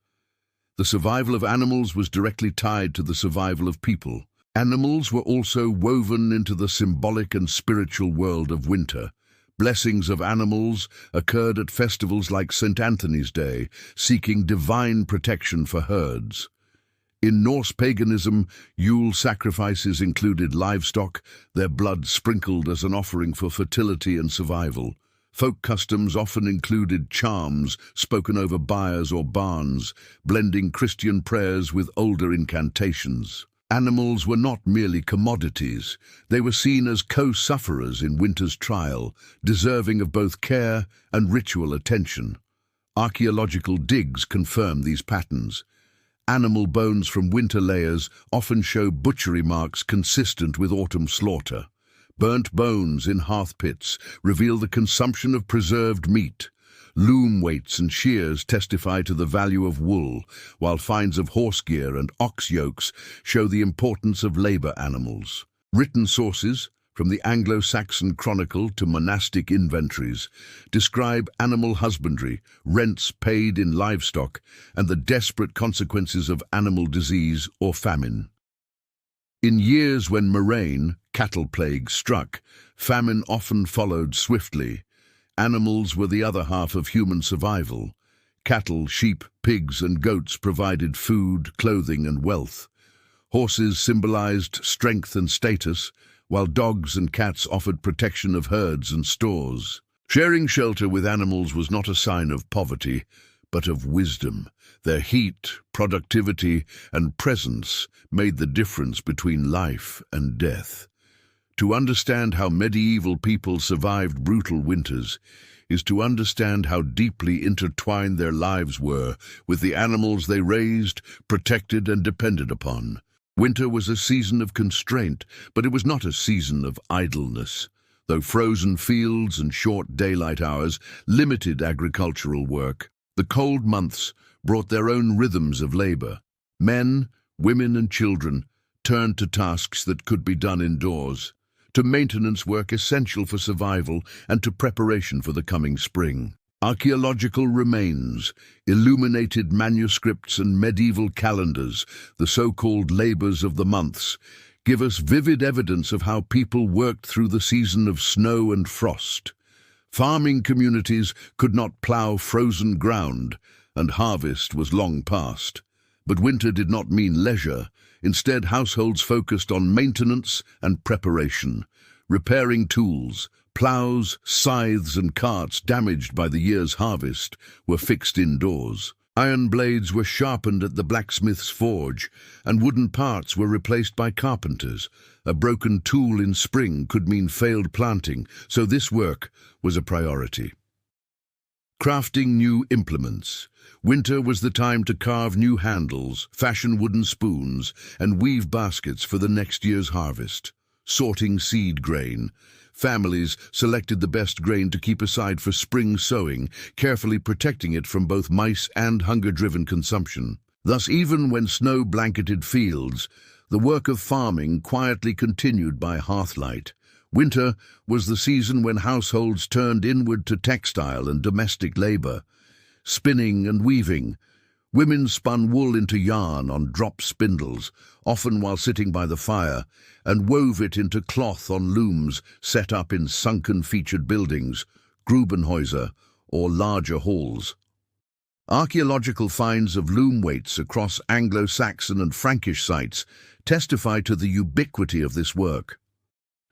The survival of animals was directly tied to the survival of people. Animals were also woven into the symbolic and spiritual world of winter. Blessings of animals occurred at festivals like St. Anthony's Day, seeking divine protection for herds. In Norse paganism, Yule sacrifices included livestock, their blood sprinkled as an offering for fertility and survival. Folk customs often included charms spoken over byres or barns, blending Christian prayers with older incantations. Animals were not merely commodities. They were seen as co-sufferers in winter's trial, deserving of both care and ritual attention. Archaeological digs confirm these patterns. Animal bones from winter layers often show butchery marks consistent with autumn slaughter. Burnt bones in hearth pits reveal the consumption of preserved meat. Loom weights and shears testify to the value of wool, while finds of horse gear and ox yokes show the importance of labor animals. Written sources, from the Anglo-Saxon Chronicle to monastic inventories, describe animal husbandry, rents paid in livestock, and the desperate consequences of animal disease or famine. In years when murrain, cattle plague, struck, famine often followed swiftly. Animals were the other half of human survival. Cattle, sheep, pigs, and goats provided food, clothing, and wealth. Horses symbolized strength and status, while dogs and cats offered protection of herds and stores. Sharing shelter with animals was not a sign of poverty, but of wisdom. Their heat, productivity, and presence made the difference between life and death. To understand how medieval people survived brutal winters is to understand how deeply intertwined their lives were with the animals they raised, protected, and depended upon. Winter was a season of constraint, but it was not a season of idleness. Though frozen fields and short daylight hours limited agricultural work, the cold months brought their own rhythms of labor. Men, women, and children turned to tasks that could be done indoors, to maintenance work essential for survival and to preparation for the coming spring. Archaeological remains, illuminated manuscripts and medieval calendars, the so-called labors of the months, give us vivid evidence of how people worked through the season of snow and frost. Farming communities could not plow frozen ground, and harvest was long past. But winter did not mean leisure. Instead, households focused on maintenance and preparation, repairing tools. Plows, scythes, and carts damaged by the year's harvest were fixed indoors. Iron blades were sharpened at the blacksmith's forge, and wooden parts were replaced by carpenters. A broken tool in spring could mean failed planting, so this work was a priority. Crafting new implements. Winter was the time to carve new handles, fashion wooden spoons, and weave baskets for the next year's harvest. Sorting seed grain. Families selected the best grain to keep aside for spring sowing, carefully protecting it from both mice and hunger-driven consumption. Thus, even when snow blanketed fields, the work of farming quietly continued by hearthlight. Winter was the season when households turned inward to textile and domestic labor. Spinning and weaving. Women spun wool into yarn on drop spindles, often while sitting by the fire, and wove it into cloth on looms set up in sunken featured buildings, Grubenhäuser, or larger halls. Archaeological finds of loom weights across Anglo-Saxon and Frankish sites testify to the ubiquity of this work.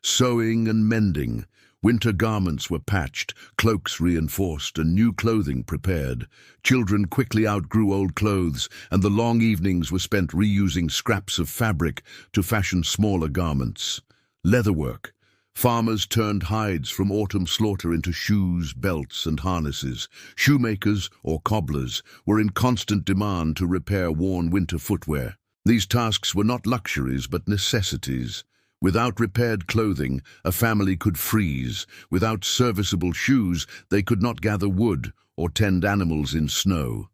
Sewing and mending. Winter garments were patched, cloaks reinforced, and new clothing prepared. Children quickly outgrew old clothes, and the long evenings were spent reusing scraps of fabric to fashion smaller garments. Leatherwork. Farmers turned hides from autumn slaughter into shoes, belts, and harnesses. Shoemakers, or cobblers, were in constant demand to repair worn winter footwear. These tasks were not luxuries, but necessities. Without repaired clothing, a family could freeze. Without serviceable shoes, they could not gather wood or tend animals in snow.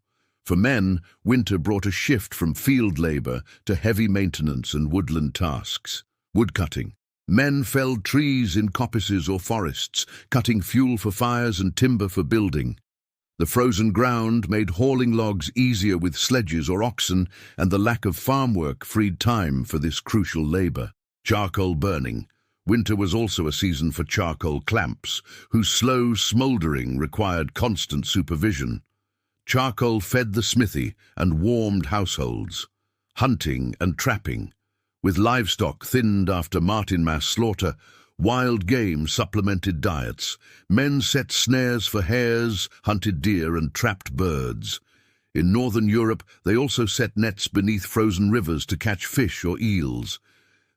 For men, winter brought a shift from field labor to heavy maintenance and woodland tasks. Woodcutting. Men felled trees in coppices or forests, cutting fuel for fires and timber for building. The frozen ground made hauling logs easier with sledges or oxen, and the lack of farm work freed time for this crucial labor. Charcoal burning. Winter was also a season for charcoal clamps, whose slow smouldering required constant supervision. Charcoal fed the smithy and warmed households. Hunting and trapping. With livestock thinned after Martinmas slaughter, wild game supplemented diets. Men set snares for hares, hunted deer, and trapped birds. In northern Europe, they also set nets beneath frozen rivers to catch fish or eels.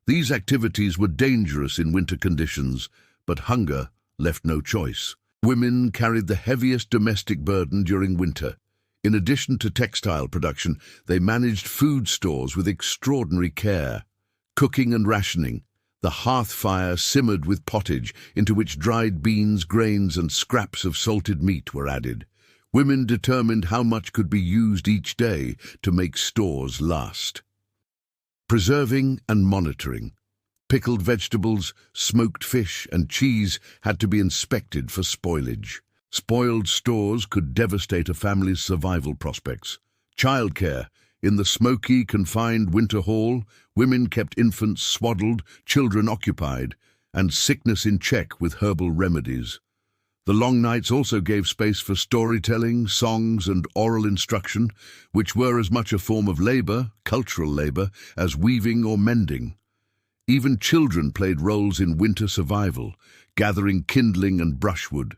These activities were dangerous in winter conditions, but hunger left no choice. Women carried the heaviest domestic burden during winter. In addition to textile production, they managed food stores with extraordinary care. Cooking and rationing. The hearth fire simmered with pottage, into which dried beans, grains, and scraps of salted meat were added. Women determined how much could be used each day to make stores last. Preserving and monitoring. Pickled vegetables, smoked fish, and cheese had to be inspected for spoilage. Spoiled stores could devastate a family's survival prospects. Childcare. In the smoky, confined winter hall, women kept infants swaddled, children occupied, and sickness in check with herbal remedies. The long nights also gave space for storytelling, songs, and oral instruction, which were as much a form of labor, cultural labor, as weaving or mending. Even children played roles in winter survival, gathering kindling and brushwood.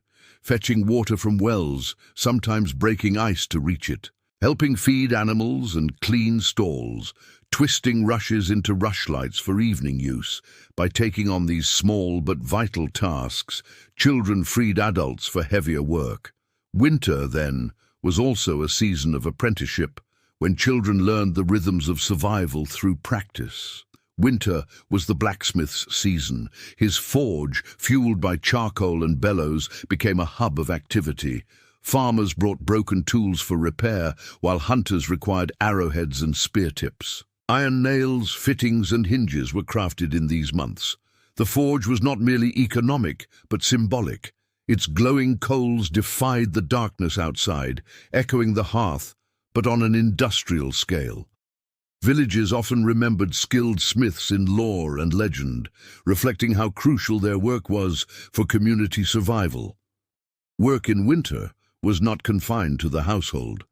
fetching water from wells, sometimes breaking ice to reach it, helping feed animals and clean stalls, twisting rushes into rushlights for evening use. By taking on these small but vital tasks, children freed adults for heavier work. Winter, then, was also a season of apprenticeship, when children learned the rhythms of survival through practice. Winter was the blacksmith's season. His forge, fueled by charcoal and bellows, became a hub of activity. Farmers brought broken tools for repair, while hunters required arrowheads and spear tips. Iron nails, fittings, and hinges were crafted in these months. The forge was not merely economic, but symbolic. Its glowing coals defied the darkness outside, echoing the hearth, but on an industrial scale. Villages often remembered skilled smiths in lore and legend, reflecting how crucial their work was for community survival. Work in winter was not confined to the household.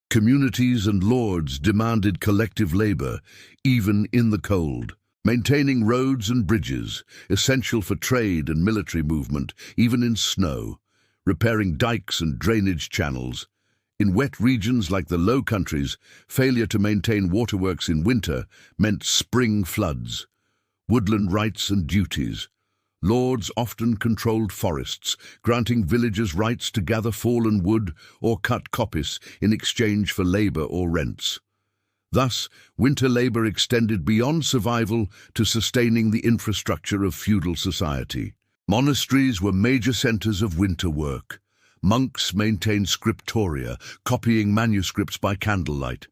Communities and lords demanded collective labor, even in the cold. Maintaining roads and bridges, essential for trade and military movement, even in snow. Repairing dikes and drainage channels. In wet regions like the Low Countries, failure to maintain waterworks in winter meant spring floods. Woodland rights and duties. Lords often controlled forests, granting villagers rights to gather fallen wood or cut coppice in exchange for labor or rents. Thus, winter labor extended beyond survival to sustaining the infrastructure of feudal society. Monasteries were major centers of winter work. Monks maintained scriptoria, copying manuscripts by candlelight.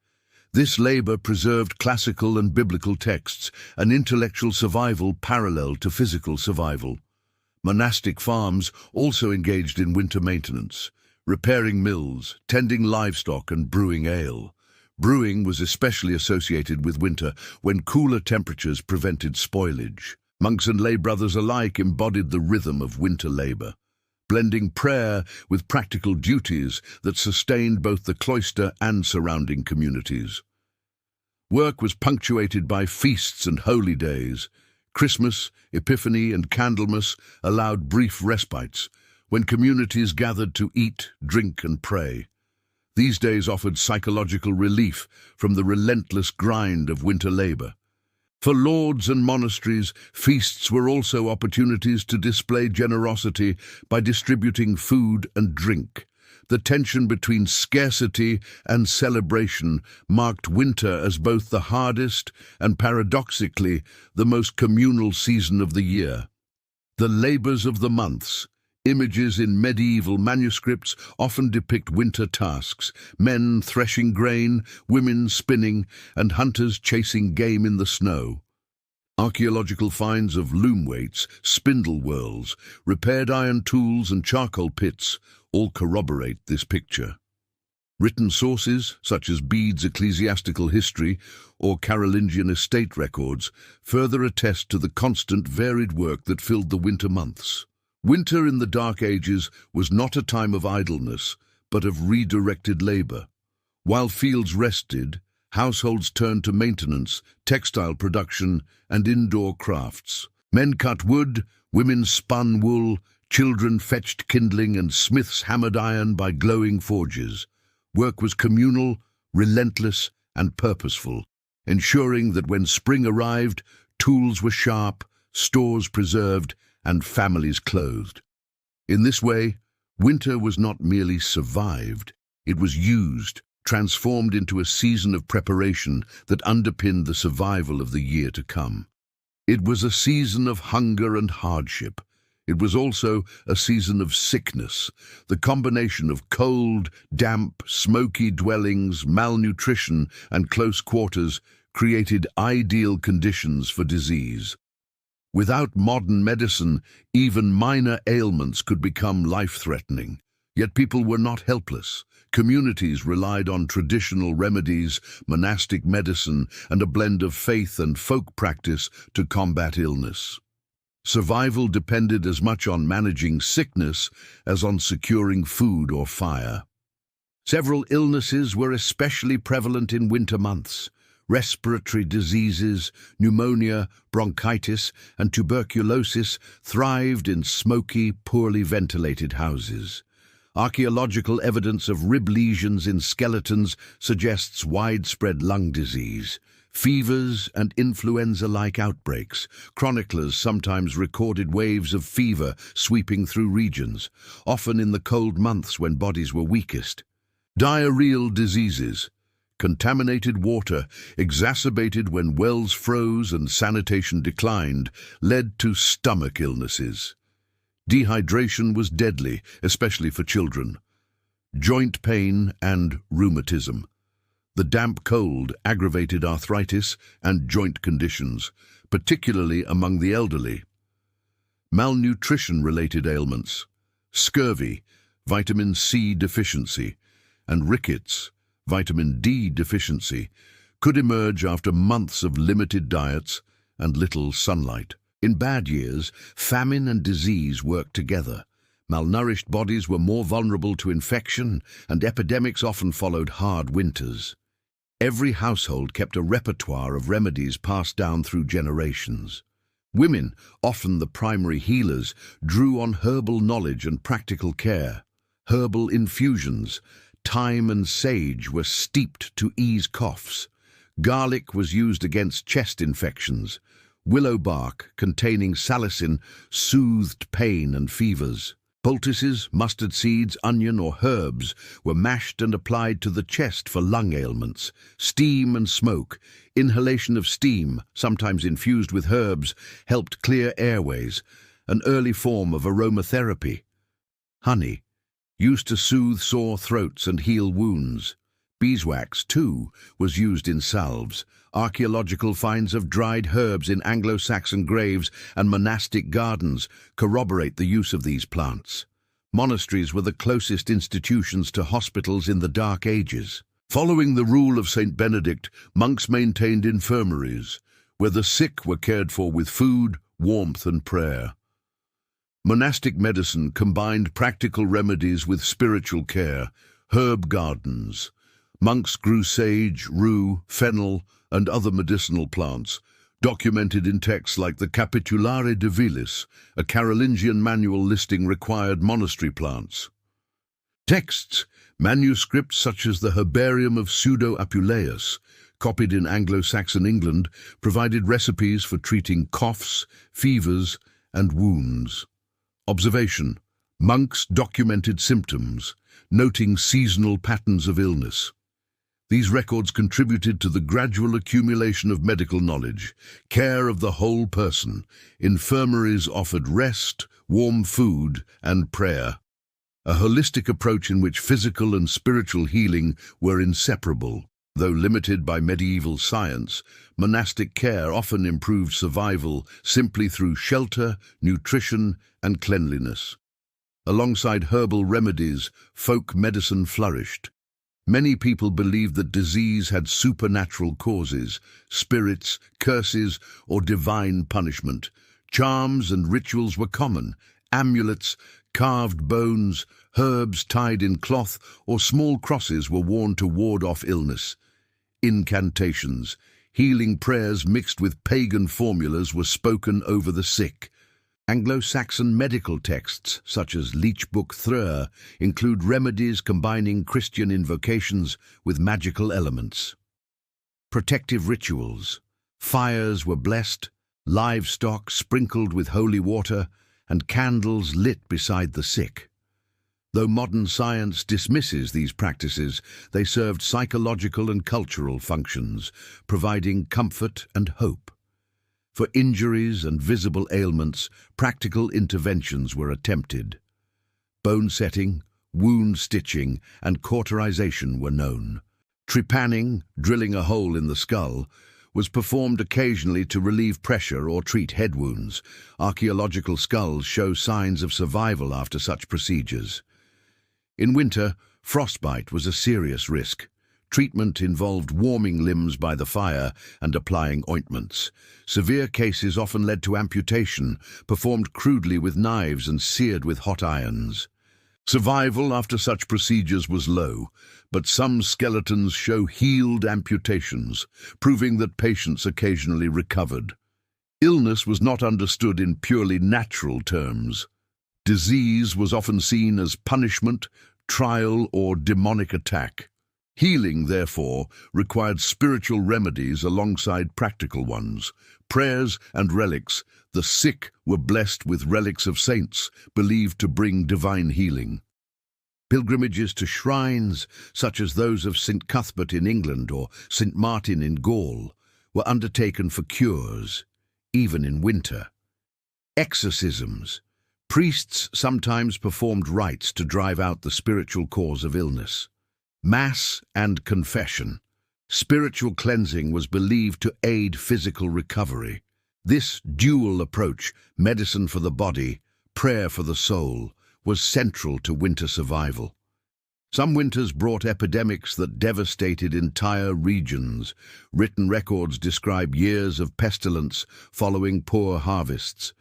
This labor preserved classical and biblical texts, an intellectual survival parallel to physical survival. Monastic farms also engaged in winter maintenance, repairing mills, tending livestock, and brewing ale. Brewing was especially associated with winter, when cooler temperatures prevented spoilage. Monks and lay brothers alike embodied the rhythm of winter labor, blending prayer with practical duties that sustained both the cloister and surrounding communities. Work was punctuated by feasts and holy days. Christmas, Epiphany, and Candlemas allowed brief respites, when communities gathered to eat, drink, and pray. These days offered psychological relief from the relentless grind of winter labor. For lords and monasteries, feasts were also opportunities to display generosity by distributing food and drink. The tension between scarcity and celebration marked winter as both the hardest and, paradoxically, the most communal season of the year. The labors of the months. Images in medieval manuscripts often depict winter tasks: men threshing grain, women spinning, and hunters chasing game in the snow. Archaeological finds of loom weights, spindle whorls, repaired iron tools, and charcoal pits all corroborate this picture. Written sources, such as Bede's ecclesiastical history or Carolingian estate records, further attest to the constant varied work that filled the winter months. Winter in the Dark Ages was not a time of idleness, but of redirected labor. While fields rested, households turned to maintenance, textile production, and indoor crafts. Men cut wood, women spun wool, children fetched kindling, and smiths hammered iron by glowing forges. Work was communal, relentless, and purposeful, ensuring that when spring arrived, tools were sharp, stores preserved, and families clothed. In this way, winter was not merely survived, it was used, transformed into a season of preparation that underpinned the survival of the year to come. It was a season of hunger and hardship. It was also a season of sickness. The combination of cold, damp, smoky dwellings, malnutrition, and close quarters created ideal conditions for disease. Without modern medicine, even minor ailments could become life-threatening. Yet people were not helpless. Communities relied on traditional remedies, monastic medicine, and a blend of faith and folk practice to combat illness. Survival depended as much on managing sickness as on securing food or fire. Several illnesses were especially prevalent in winter months. Respiratory diseases, pneumonia, bronchitis, and tuberculosis thrived in smoky, poorly ventilated houses. Archaeological evidence of rib lesions in skeletons suggests widespread lung disease. Fevers and influenza-like outbreaks. Chroniclers sometimes recorded waves of fever sweeping through regions, often in the cold months when bodies were weakest. Diarrheal diseases. Contaminated water, exacerbated when wells froze and sanitation declined, led to stomach illnesses. Dehydration was deadly, especially for children. Joint pain and rheumatism. The damp cold aggravated arthritis and joint conditions, particularly among the elderly. Malnutrition-related ailments. Scurvy, vitamin C deficiency, and rickets, vitamin D deficiency, could emerge after months of limited diets and little sunlight. In bad years, famine and disease worked together. Malnourished bodies were more vulnerable to infection, and epidemics often followed hard winters. Every household kept a repertoire of remedies passed down through generations. Women, often the primary healers, drew on herbal knowledge and practical care. Herbal infusions, thyme and sage were steeped to ease coughs. Garlic was used against chest infections. Willow bark, containing salicin, soothed pain and fevers. Poultices, mustard seeds, onion or herbs were mashed and applied to the chest for lung ailments. Steam and smoke, inhalation of steam, sometimes infused with herbs, helped clear airways, an early form of aromatherapy. Honey, used to soothe sore throats and heal wounds. Beeswax, too, was used in salves. Archaeological finds of dried herbs in Anglo-Saxon graves and monastic gardens corroborate the use of these plants. Monasteries were the closest institutions to hospitals in the Dark Ages. Following the rule of Saint Benedict, monks maintained infirmaries, where the sick were cared for with food, warmth and prayer. Monastic medicine combined practical remedies with spiritual care. Herb gardens. Monks grew sage, rue, fennel, and other medicinal plants, documented in texts like the Capitulare de Vilis, a Carolingian manual listing required monastery plants. Texts, manuscripts such as the Herbarium of Pseudo-Apuleius, copied in Anglo-Saxon England, provided recipes for treating coughs, fevers, and wounds. Observation. Monks documented symptoms, noting seasonal patterns of illness. These records contributed to the gradual accumulation of medical knowledge, care of the whole person. Infirmaries offered rest, warm food, and prayer. A holistic approach in which physical and spiritual healing were inseparable. Though limited by medieval science, monastic care often improved survival simply through shelter, nutrition, and cleanliness. Alongside herbal remedies, folk medicine flourished. Many people believed that disease had supernatural causes, spirits, curses, or divine punishment. Charms and rituals were common. Amulets, carved bones, herbs tied in cloth, or small crosses were worn to ward off illness. Incantations, healing prayers mixed with pagan formulas were spoken over the sick. Anglo-Saxon medical texts, such as Leech Book 3, include remedies combining Christian invocations with magical elements. Protective rituals. Fires were blessed, livestock sprinkled with holy water, and candles lit beside the sick. Though modern science dismisses these practices, they served psychological and cultural functions, providing comfort and hope. For injuries and visible ailments, practical interventions were attempted. Bone setting, wound stitching, and cauterization were known. Trepanning, drilling a hole in the skull, was performed occasionally to relieve pressure or treat head wounds. Archaeological skulls show signs of survival after such procedures. In winter, frostbite was a serious risk. Treatment involved warming limbs by the fire and applying ointments. Severe cases often led to amputation, performed crudely with knives and seared with hot irons. Survival after such procedures was low, but some skeletons show healed amputations, proving that patients occasionally recovered. Illness was not understood in purely natural terms. Disease was often seen as punishment, trial, or demonic attack. Healing, therefore, required spiritual remedies alongside practical ones. Prayers and relics. The sick were blessed with relics of saints, believed to bring divine healing. Pilgrimages to shrines, such as those of St. Cuthbert in England or St. Martin in Gaul, were undertaken for cures, even in winter. Exorcisms. Priests sometimes performed rites to drive out the spiritual cause of illness. Mass and confession. Spiritual cleansing was believed to aid physical recovery. This dual approach, medicine for the body, prayer for the soul, was central to winter survival. Some winters brought epidemics that devastated entire regions. Written records describe years of pestilence following poor harvests.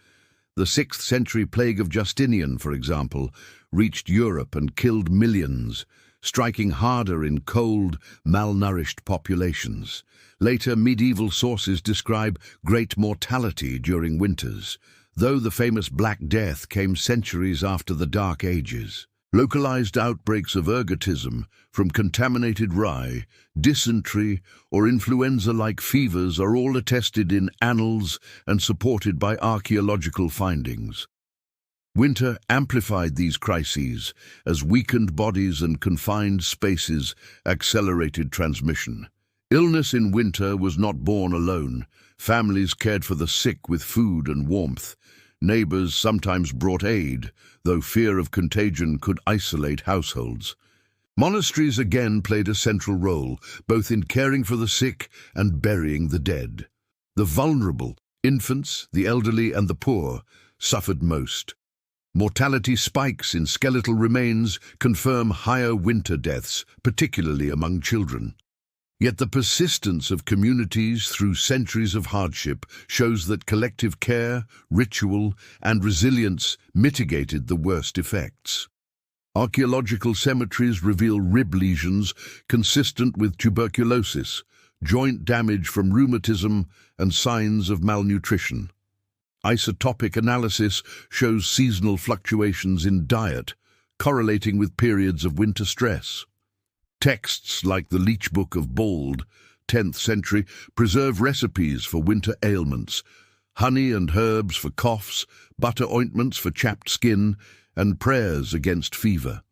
The 6th century plague of Justinian, for example, reached Europe and killed millions, striking harder in cold, malnourished populations. Later medieval sources describe great mortality during winters, though the famous Black Death came centuries after the Dark Ages. Localized outbreaks of ergotism from contaminated rye, dysentery, or influenza-like fevers are all attested in annals and supported by archaeological findings. Winter amplified these crises as weakened bodies and confined spaces accelerated transmission. Illness in winter was not born alone. Families cared for the sick with food and warmth. Neighbors sometimes brought aid, though fear of contagion could isolate households. Monasteries again played a central role, both in caring for the sick and burying the dead. The vulnerable, infants, the elderly, and the poor, suffered most. Mortality spikes in skeletal remains confirm higher winter deaths, particularly among children. Yet the persistence of communities through centuries of hardship shows that collective care, ritual, and resilience mitigated the worst effects. Archaeological cemeteries reveal rib lesions consistent with tuberculosis, joint damage from rheumatism, and signs of malnutrition. Isotopic analysis shows seasonal fluctuations in diet, correlating with periods of winter stress. Texts like the Leech Book of Bald, 10th century, preserve recipes for winter ailments, honey and herbs for coughs, butter ointments for chapped skin, and prayers against fever.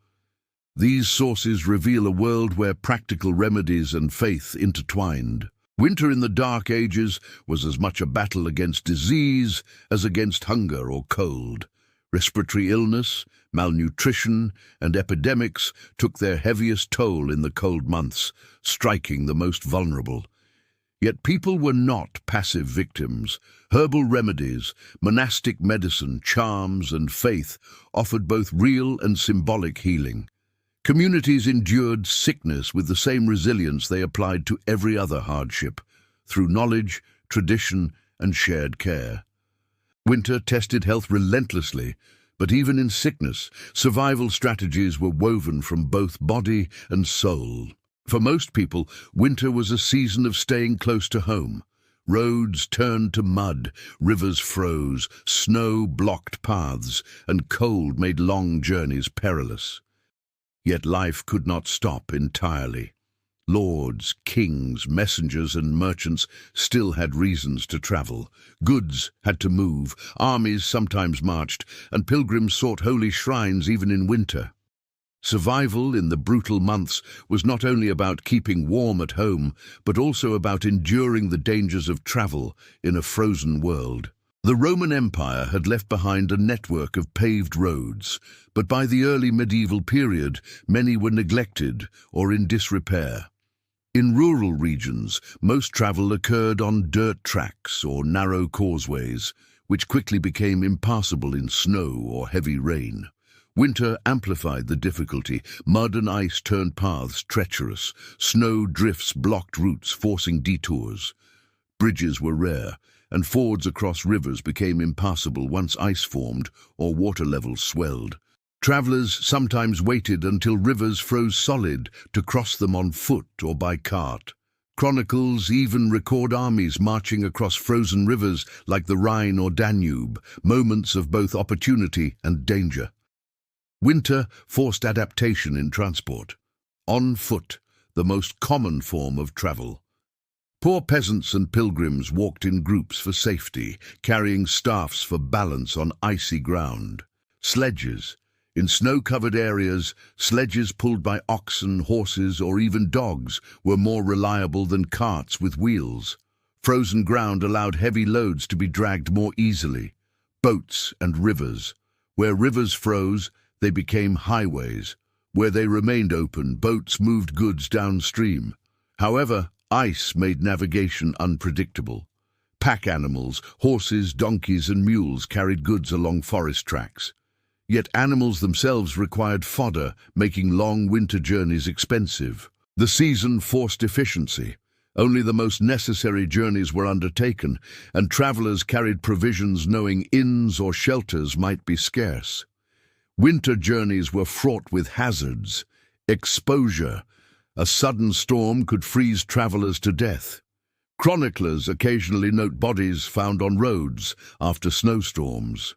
These sources reveal a world where practical remedies and faith intertwined. Winter in the Dark Ages was as much a battle against disease as against hunger or cold. Respiratory illness, malnutrition, and epidemics took their heaviest toll in the cold months, striking the most vulnerable. Yet people were not passive victims. Herbal remedies, monastic medicine, charms, and faith offered both real and symbolic healing. Communities endured sickness with the same resilience they applied to every other hardship, through knowledge, tradition, and shared care. Winter tested health relentlessly, but even in sickness, survival strategies were woven from both body and soul. For most people, winter was a season of staying close to home. Roads turned to mud, rivers froze, snow blocked paths, and cold made long journeys perilous. Yet life could not stop entirely. Lords, kings, messengers, and merchants still had reasons to travel. Goods had to move, armies sometimes marched, and pilgrims sought holy shrines even in winter. Survival in the brutal months was not only about keeping warm at home, but also about enduring the dangers of travel in a frozen world. The Roman Empire had left behind a network of paved roads, but by the early medieval period, many were neglected or in disrepair. In rural regions, most travel occurred on dirt tracks or narrow causeways, which quickly became impassable in snow or heavy rain. Winter amplified the difficulty. Mud and ice turned paths treacherous. Snow drifts blocked routes, forcing detours. Bridges were rare, and fords across rivers became impassable once ice formed or water levels swelled. Travelers sometimes waited until rivers froze solid to cross them on foot or by cart. Chronicles even record armies marching across frozen rivers like the Rhine or Danube, moments of both opportunity and danger. Winter forced adaptation in transport. On foot, the most common form of travel. Poor peasants and pilgrims walked in groups for safety, carrying staffs for balance on icy ground. Sledges. In snow-covered areas, sledges pulled by oxen, horses, or even dogs were more reliable than carts with wheels. Frozen ground allowed heavy loads to be dragged more easily. Boats and rivers. Where rivers froze, they became highways. Where they remained open, boats moved goods downstream. However, ice made navigation unpredictable. Pack animals, horses, donkeys, and mules carried goods along forest tracks. Yet animals themselves required fodder, making long winter journeys expensive. The season forced efficiency. Only the most necessary journeys were undertaken, and travelers carried provisions knowing inns or shelters might be scarce. Winter journeys were fraught with hazards. Exposure. A sudden storm could freeze travelers to death. Chroniclers occasionally note bodies found on roads after snowstorms.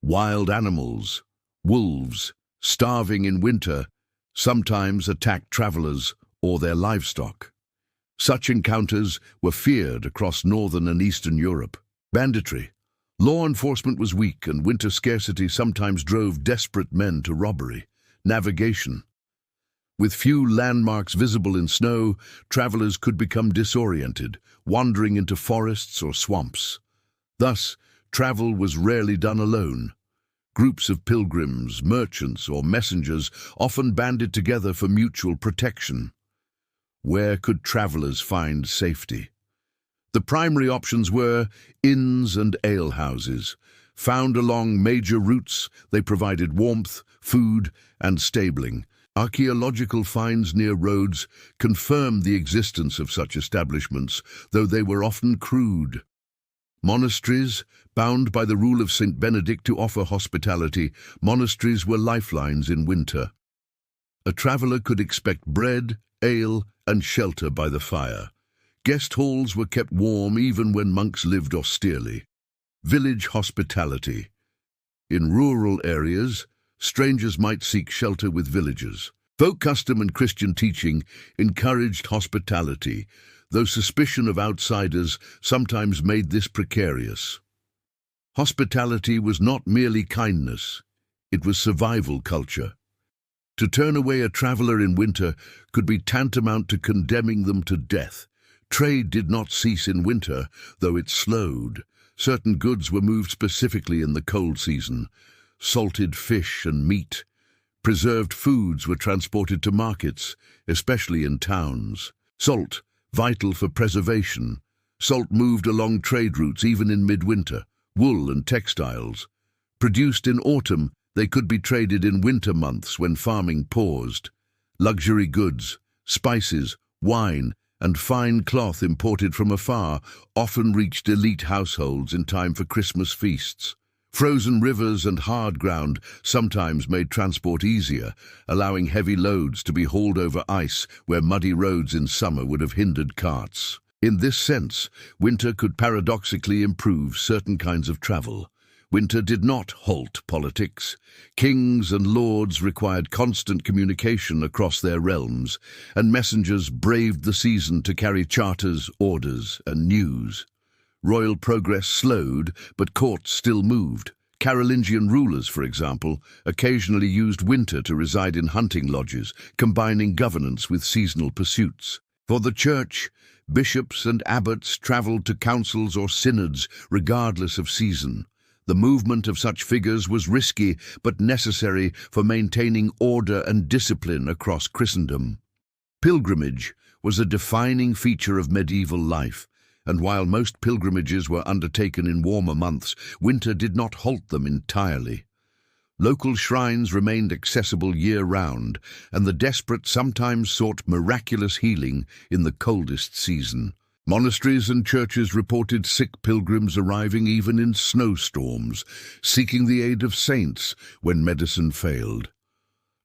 Wild animals, wolves, starving in winter, sometimes attacked travelers or their livestock. Such encounters were feared across northern and eastern Europe. Banditry. Law enforcement was weak, and winter scarcity sometimes drove desperate men to robbery. Navigation. With few landmarks visible in snow, travelers could become disoriented, wandering into forests or swamps. Thus, travel was rarely done alone. Groups of pilgrims, merchants, or messengers often banded together for mutual protection. Where could travelers find safety? The primary options were inns and alehouses. Found along major routes, they provided warmth, food, and stabling. Archaeological finds near roads confirmed the existence of such establishments, though they were often crude. Monasteries, bound by the rule of Saint Benedict to offer hospitality, monasteries were lifelines in winter. A traveller could expect bread, ale, and shelter by the fire. Guest halls were kept warm even when monks lived austerely. Village hospitality. In rural areas, strangers might seek shelter with villagers. Folk custom and Christian teaching encouraged hospitality, though suspicion of outsiders sometimes made this precarious. Hospitality was not merely kindness, it was survival culture. To turn away a traveller in winter could be tantamount to condemning them to death. Trade did not cease in winter, though it slowed. Certain goods were moved specifically in the cold season. Salted fish and meat. Preserved foods were transported to markets, especially in towns. Salt, vital for preservation. Salt moved along trade routes even in midwinter. Wool and textiles. Produced in autumn, they could be traded in winter months when farming paused. Luxury goods, spices, wine, and fine cloth imported from afar often reached elite households in time for Christmas feasts. Frozen rivers and hard ground sometimes made transport easier, allowing heavy loads to be hauled over ice where muddy roads in summer would have hindered carts. In this sense, winter could paradoxically improve certain kinds of travel. Winter did not halt politics. Kings and lords required constant communication across their realms, and messengers braved the season to carry charters, orders, and news. Royal progress slowed, but courts still moved. Carolingian rulers, for example, occasionally used winter to reside in hunting lodges, combining governance with seasonal pursuits. For the church, bishops and abbots traveled to councils or synods regardless of season. The movement of such figures was risky but necessary for maintaining order and discipline across Christendom. Pilgrimage was a defining feature of medieval life, and while most pilgrimages were undertaken in warmer months, winter did not halt them entirely. Local shrines remained accessible year-round, and the desperate sometimes sought miraculous healing in the coldest season. Monasteries and churches reported sick pilgrims arriving even in snowstorms, seeking the aid of saints when medicine failed.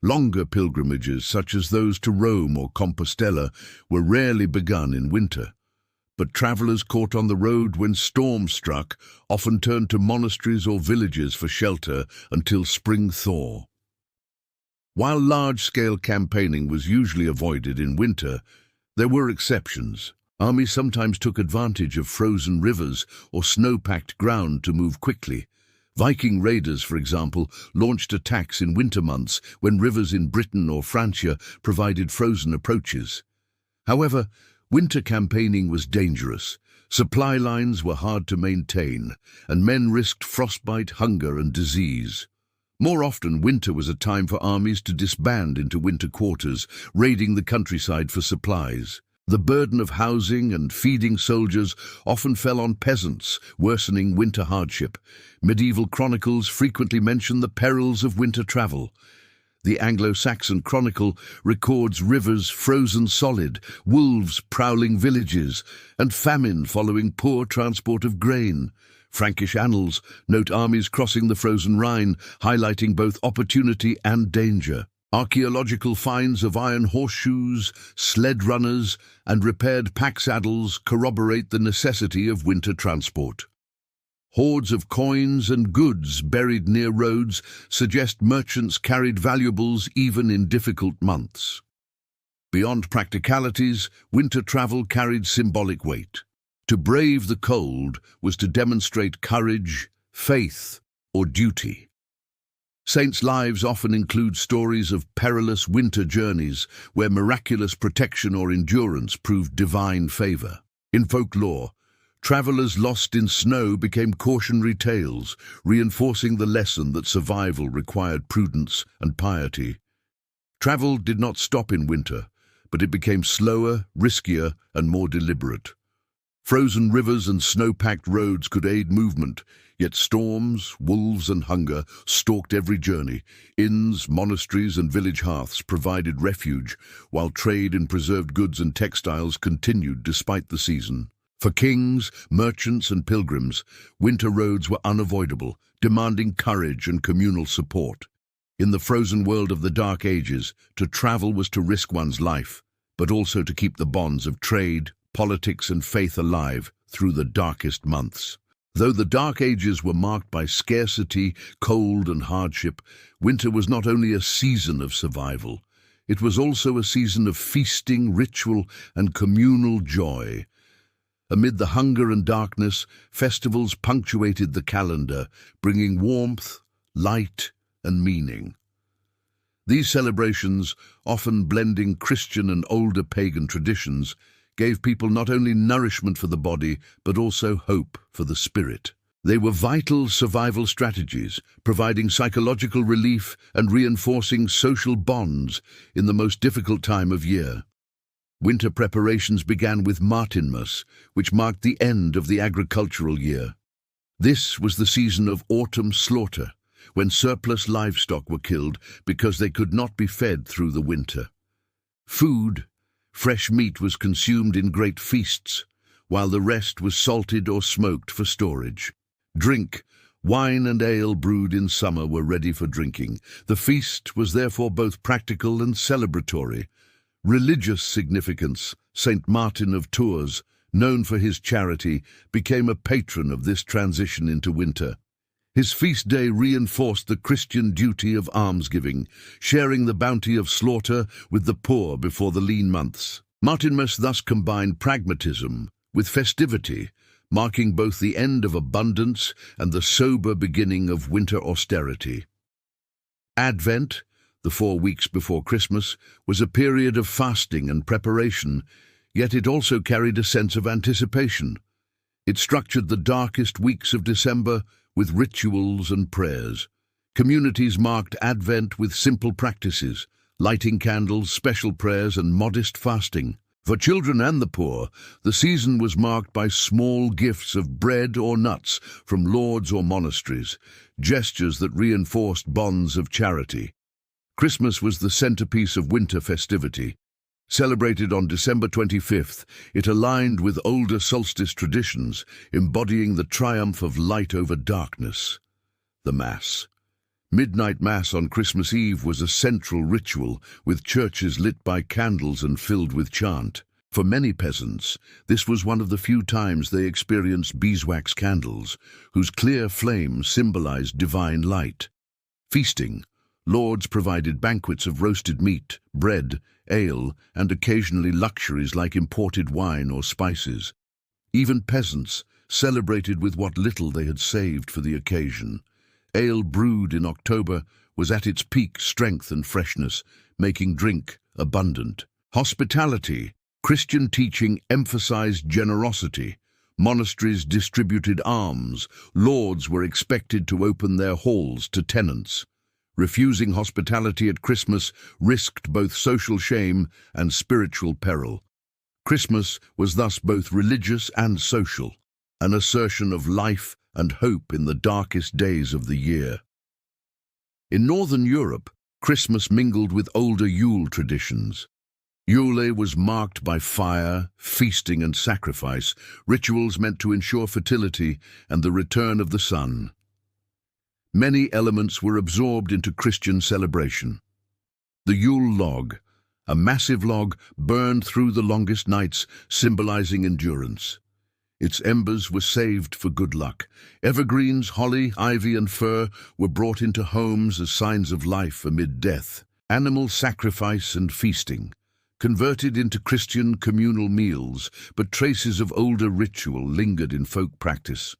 Longer pilgrimages, such as those to Rome or Compostela, were rarely begun in winter. But travellers caught on the road when storms struck often turned to monasteries or villages for shelter until spring thaw. While large-scale campaigning was usually avoided in winter, there were exceptions. Armies sometimes took advantage of frozen rivers or snow-packed ground to move quickly. Viking raiders, for example, launched attacks in winter months when rivers in Britain or Francia provided frozen approaches. However, winter campaigning was dangerous. Supply lines were hard to maintain, and men risked frostbite, hunger, and disease. More often, winter was a time for armies to disband into winter quarters, raiding the countryside for supplies. The burden of housing and feeding soldiers often fell on peasants, worsening winter hardship. Medieval chronicles frequently mention the perils of winter travel. The Anglo-Saxon Chronicle records rivers frozen solid, wolves prowling villages, and famine following poor transport of grain. Frankish annals note armies crossing the frozen Rhine, highlighting both opportunity and danger. Archaeological finds of iron horseshoes, sled runners, and repaired pack saddles corroborate the necessity of winter transport. Hoards of coins and goods buried near roads suggest merchants carried valuables even in difficult months. Beyond practicalities, winter travel carried symbolic weight. To brave the cold was to demonstrate courage, faith, or duty. Saints' lives often include stories of perilous winter journeys where miraculous protection or endurance proved divine favor. In folklore, travelers lost in snow became cautionary tales, reinforcing the lesson that survival required prudence and piety. Travel did not stop in winter, but it became slower, riskier, and more deliberate. Frozen rivers and snow-packed roads could aid movement, yet storms, wolves, and hunger stalked every journey. Inns, monasteries, and village hearths provided refuge, while trade in preserved goods and textiles continued despite the season. For kings, merchants, and pilgrims, winter roads were unavoidable, demanding courage and communal support. In the frozen world of the Dark Ages, to travel was to risk one's life, but also to keep the bonds of trade, politics, and faith alive through the darkest months. Though the Dark Ages were marked by scarcity, cold, and hardship, winter was not only a season of survival, it was also a season of feasting, ritual, and communal joy. Amid the hunger and darkness, festivals punctuated the calendar, bringing warmth, light, and meaning. These celebrations, often blending Christian and older pagan traditions, gave people not only nourishment for the body, but also hope for the spirit. They were vital survival strategies, providing psychological relief and reinforcing social bonds in the most difficult time of year. Winter preparations began with Martinmas, which marked the end of the agricultural year. This was the season of autumn slaughter, when surplus livestock were killed because they could not be fed through the winter. Fresh meat was consumed in great feasts, while the rest was salted or smoked for storage. Drink, wine and ale brewed in summer were ready for drinking. The feast was therefore both practical and celebratory. Religious significance, Saint Martin of Tours, known for his charity, became a patron of this transition into winter. His feast day reinforced the Christian duty of almsgiving, sharing the bounty of slaughter with the poor before the lean months. Martinmas thus combined pragmatism with festivity, marking both the end of abundance and the sober beginning of winter austerity. Advent, the 4 weeks before Christmas, was a period of fasting and preparation, yet it also carried a sense of anticipation. It structured the darkest weeks of December with rituals and prayers. Communities marked Advent with simple practices, lighting candles, special prayers, and modest fasting. For children and the poor, the season was marked by small gifts of bread or nuts from lords or monasteries, gestures that reinforced bonds of charity. Christmas was the centerpiece of winter festivity. Celebrated on December 25th, it aligned with older solstice traditions, embodying the triumph of light over darkness. The Mass. Midnight Mass on Christmas Eve was a central ritual, with churches lit by candles and filled with chant. For many peasants, this was one of the few times they experienced beeswax candles, whose clear flame symbolized divine light. Feasting. Lords provided banquets of roasted meat, bread, ale, and occasionally luxuries like imported wine or spices. Even peasants celebrated with what little they had saved for the occasion. Ale brewed in October was at its peak strength and freshness, making drink abundant. Hospitality. Christian teaching emphasized generosity. Monasteries distributed alms. Lords were expected to open their halls to tenants. Refusing hospitality at Christmas risked both social shame and spiritual peril. Christmas was thus both religious and social, an assertion of life and hope in the darkest days of the year. In Northern Europe, Christmas mingled with older Yule traditions. Yule was marked by fire, feasting and sacrifice, rituals meant to ensure fertility and the return of the sun. Many elements were absorbed into Christian celebration. The Yule log, a massive log burned through the longest nights, symbolizing endurance. Its embers were saved for good luck. Evergreens, holly, ivy and fir were brought into homes as signs of life amid death. Animal sacrifice and feasting. Converted into Christian communal meals, but traces of older ritual lingered in folk practice.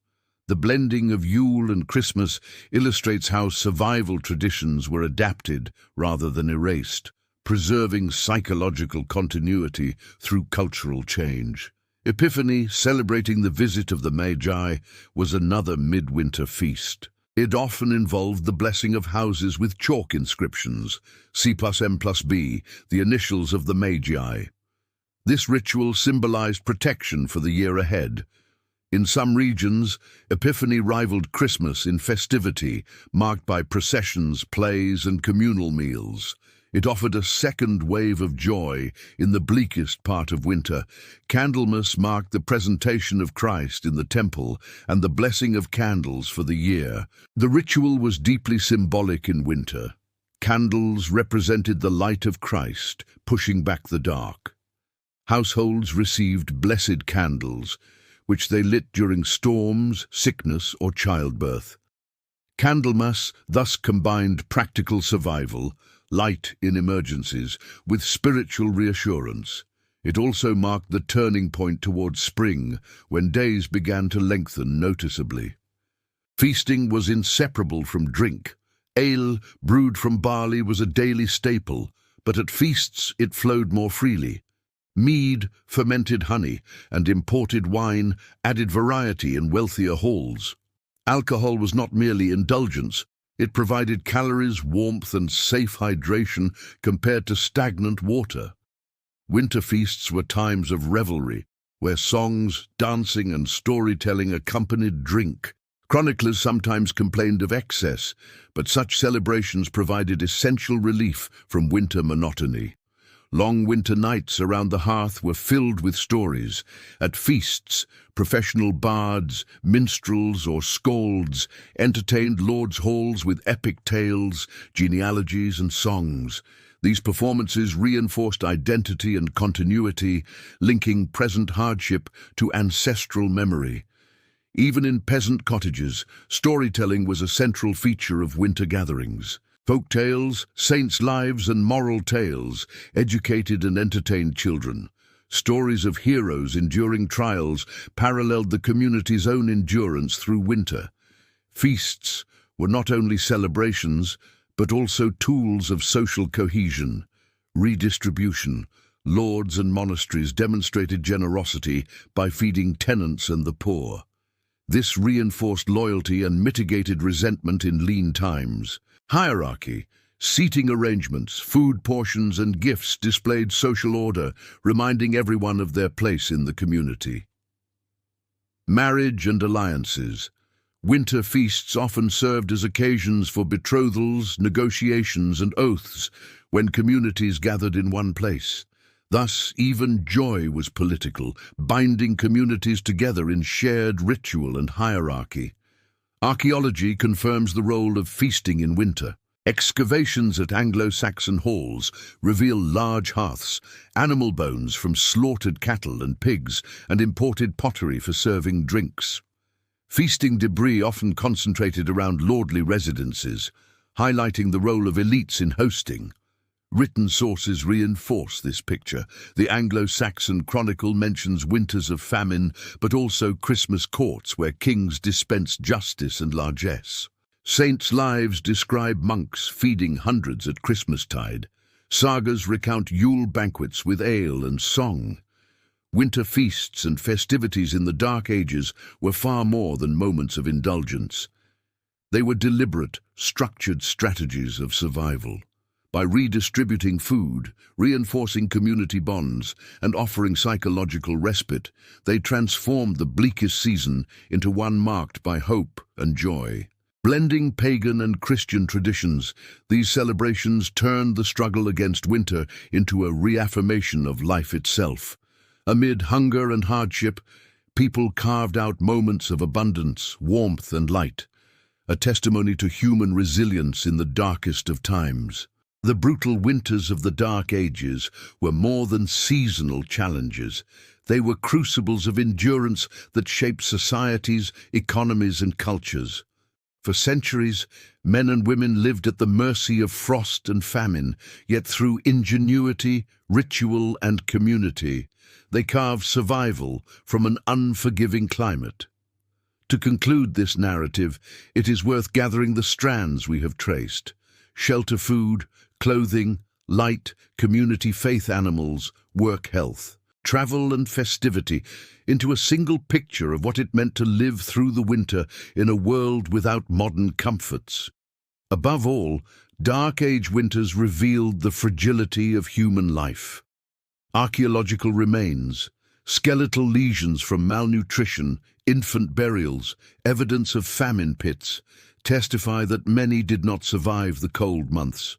The blending of Yule and Christmas illustrates how survival traditions were adapted rather than erased, preserving psychological continuity through cultural change. Epiphany, celebrating the visit of the Magi, was another midwinter feast. It often involved the blessing of houses with chalk inscriptions, C+M+B, the initials of the Magi. This ritual symbolized protection for the year ahead. In some regions, Epiphany rivaled Christmas in festivity, marked by processions, plays, and communal meals. It offered a second wave of joy in the bleakest part of winter. Candlemas marked the presentation of Christ in the temple and the blessing of candles for the year. The ritual was deeply symbolic in winter. Candles represented the light of Christ, pushing back the dark. Households received blessed candles, which they lit during storms, sickness, or childbirth. Candlemas thus combined practical survival, light in emergencies, with spiritual reassurance. It also marked the turning point towards spring, when days began to lengthen noticeably. Feasting was inseparable from drink. Ale, brewed from barley, was a daily staple, but at feasts it flowed more freely. Mead, fermented honey, and imported wine added variety in wealthier halls. Alcohol was not merely indulgence. It provided calories, warmth, and safe hydration compared to stagnant water. Winter feasts were times of revelry, where songs, dancing, and storytelling accompanied drink. Chroniclers sometimes complained of excess, but such celebrations provided essential relief from winter monotony. Long winter nights around the hearth were filled with stories. At feasts, professional bards, minstrels, or skalds entertained lords' halls with epic tales, genealogies, and songs. These performances reinforced identity and continuity, linking present hardship to ancestral memory. Even in peasant cottages, storytelling was a central feature of winter gatherings. Folk tales, saints' lives, and moral tales educated and entertained children. Stories of heroes enduring trials paralleled the community's own endurance through winter. Feasts were not only celebrations, but also tools of social cohesion, redistribution. Lords and monasteries demonstrated generosity by feeding tenants and the poor. This reinforced loyalty and mitigated resentment in lean times. Hierarchy, seating arrangements, food portions, and gifts displayed social order, reminding everyone of their place in the community. Marriage and alliances. Winter feasts often served as occasions for betrothals, negotiations, and oaths when communities gathered in one place. Thus, even joy was political, binding communities together in shared ritual and hierarchy. Archaeology confirms the role of feasting in winter. Excavations at Anglo-Saxon halls reveal large hearths, animal bones from slaughtered cattle and pigs, and imported pottery for serving drinks. Feasting debris often concentrated around lordly residences, highlighting the role of elites in hosting. Written sources reinforce this picture. The Anglo-Saxon Chronicle mentions winters of famine, but also Christmas courts where kings dispensed justice and largesse. Saints' lives describe monks feeding hundreds at Christmastide. Sagas recount Yule banquets with ale and song. Winter feasts and festivities in the Dark Ages were far more than moments of indulgence. They were deliberate, structured strategies of survival. By redistributing food, reinforcing community bonds, and offering psychological respite, they transformed the bleakest season into one marked by hope and joy. Blending pagan and Christian traditions, these celebrations turned the struggle against winter into a reaffirmation of life itself. Amid hunger and hardship, people carved out moments of abundance, warmth, and light, a testimony to human resilience in the darkest of times. The brutal winters of the Dark Ages were more than seasonal challenges. They were crucibles of endurance that shaped societies, economies, and cultures. For centuries, men and women lived at the mercy of frost and famine, yet through ingenuity, ritual, and community, they carved survival from an unforgiving climate. To conclude this narrative, it is worth gathering the strands we have traced: shelter, food, clothing, light, community, faith, animals, work, health, travel, and festivity, into a single picture of what it meant to live through the winter in a world without modern comforts. Above all, Dark Age winters revealed the fragility of human life. Archaeological remains, skeletal lesions from malnutrition, infant burials, evidence of famine pits, testify that many did not survive the cold months.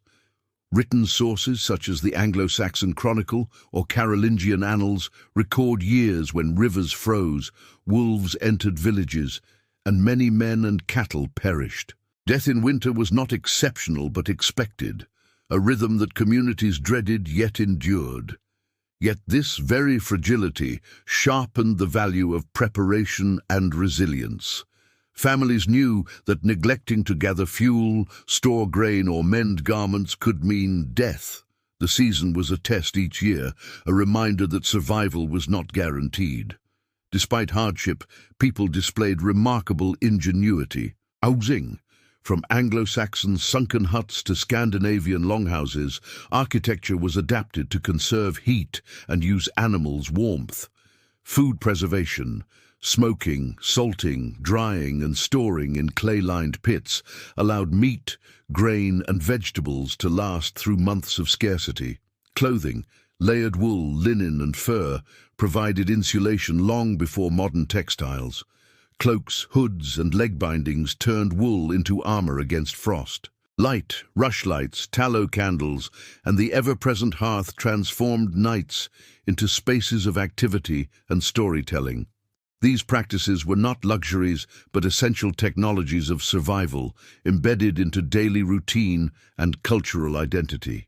Written sources such as the Anglo-Saxon Chronicle or Carolingian Annals record years when rivers froze, wolves entered villages, and many men and cattle perished. Death in winter was not exceptional but expected, a rhythm that communities dreaded yet endured. Yet this very fragility sharpened the value of preparation and resilience. Families knew that neglecting to gather fuel, store grain, or mend garments could mean death. The season was a test each year, a reminder that survival was not guaranteed. Despite hardship, people displayed remarkable ingenuity. Housing. From Anglo-Saxon sunken huts to Scandinavian longhouses, architecture was adapted to conserve heat and use animals' warmth. Food preservation, smoking, salting, drying, and storing in clay-lined pits allowed meat, grain, and vegetables to last through months of scarcity. Clothing, layered wool, linen, and fur provided insulation long before modern textiles. Cloaks, hoods, and leg bindings turned wool into armor against frost. Light, rushlights, tallow candles, and the ever-present hearth transformed nights into spaces of activity and storytelling. These practices were not luxuries, but essential technologies of survival, embedded into daily routine and cultural identity.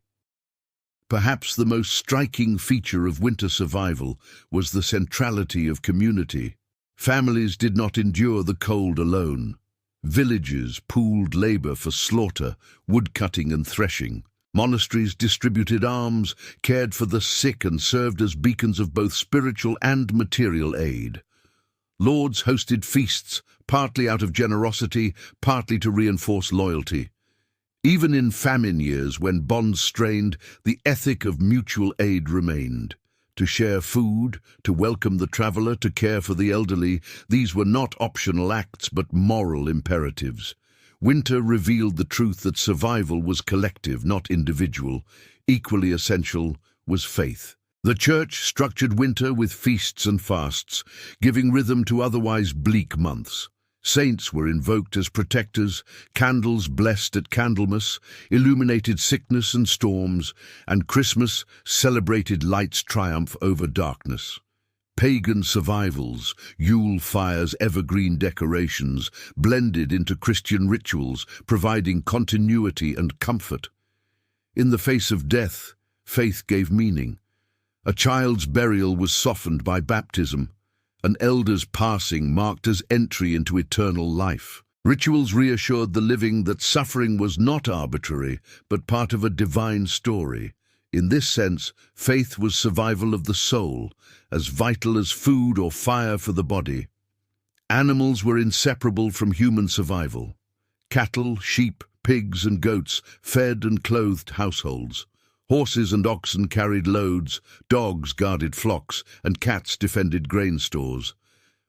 Perhaps the most striking feature of winter survival was the centrality of community. Families did not endure the cold alone. Villages pooled labor for slaughter, woodcutting, and threshing. Monasteries distributed alms, cared for the sick, and served as beacons of both spiritual and material aid. Lords hosted feasts, partly out of generosity, partly to reinforce loyalty. Even in famine years, when bonds strained, the ethic of mutual aid remained. To share food, to welcome the traveler, to care for the elderly, these were not optional acts but moral imperatives. Winter revealed the truth that survival was collective, not individual. Equally essential was faith. The Church structured winter with feasts and fasts, giving rhythm to otherwise bleak months. Saints were invoked as protectors, candles blessed at Candlemas, illuminated sickness and storms, and Christmas celebrated light's triumph over darkness. Pagan survivals, Yule fires, evergreen decorations, blended into Christian rituals, providing continuity and comfort. In the face of death, faith gave meaning. A child's burial was softened by baptism. An elder's passing marked as entry into eternal life. Rituals reassured the living that suffering was not arbitrary, but part of a divine story. In this sense, faith was survival of the soul, as vital as food or fire for the body. Animals were inseparable from human survival. Cattle, sheep, pigs and goats fed and clothed households. Horses and oxen carried loads, dogs guarded flocks, and cats defended grain stores.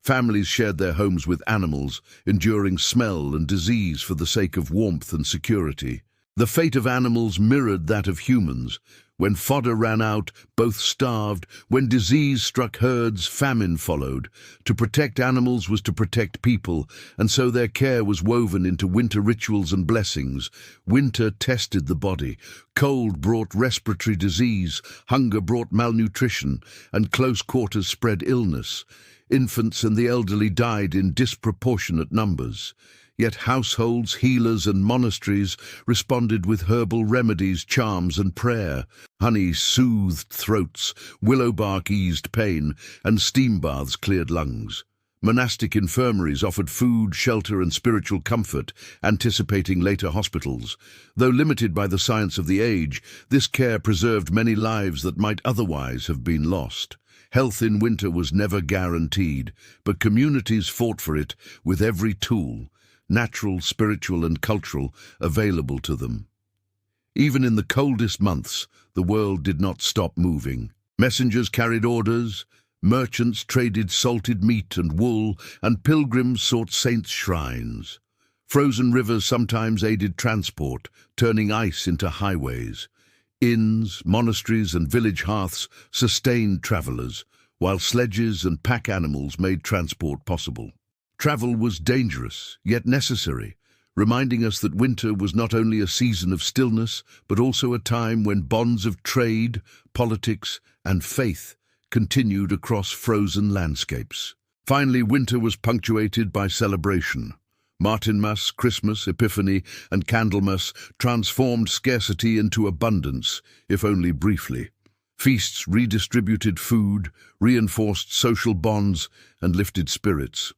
Families shared their homes with animals, enduring smell and disease for the sake of warmth and security. The fate of animals mirrored that of humans. When fodder ran out, both starved. When disease struck herds, famine followed. To protect animals was to protect people, and so their care was woven into winter rituals and blessings. Winter tested the body. Cold brought respiratory disease, hunger brought malnutrition, and close quarters spread illness. Infants and the elderly died in disproportionate numbers. Yet households, healers and monasteries responded with herbal remedies, charms and prayer. Honey soothed throats, willow bark eased pain, and steam baths cleared lungs. Monastic infirmaries offered food, shelter and spiritual comfort, anticipating later hospitals. Though limited by the science of the age, this care preserved many lives that might otherwise have been lost. Health in winter was never guaranteed, but communities fought for it with every tool, natural, spiritual and cultural, available to them. Even in the coldest months, the world did not stop moving. Messengers carried orders, merchants traded salted meat and wool, and pilgrims sought saints' shrines. Frozen rivers sometimes aided transport, turning ice into highways. Inns, monasteries and village hearths sustained travelers, while sledges and pack animals made transport possible. Travel was dangerous, yet necessary, reminding us that winter was not only a season of stillness, but also a time when bonds of trade, politics, and faith continued across frozen landscapes. Finally, winter was punctuated by celebration. Martinmas, Christmas, Epiphany, and Candlemas transformed scarcity into abundance, if only briefly. Feasts redistributed food, reinforced social bonds, and lifted spirits.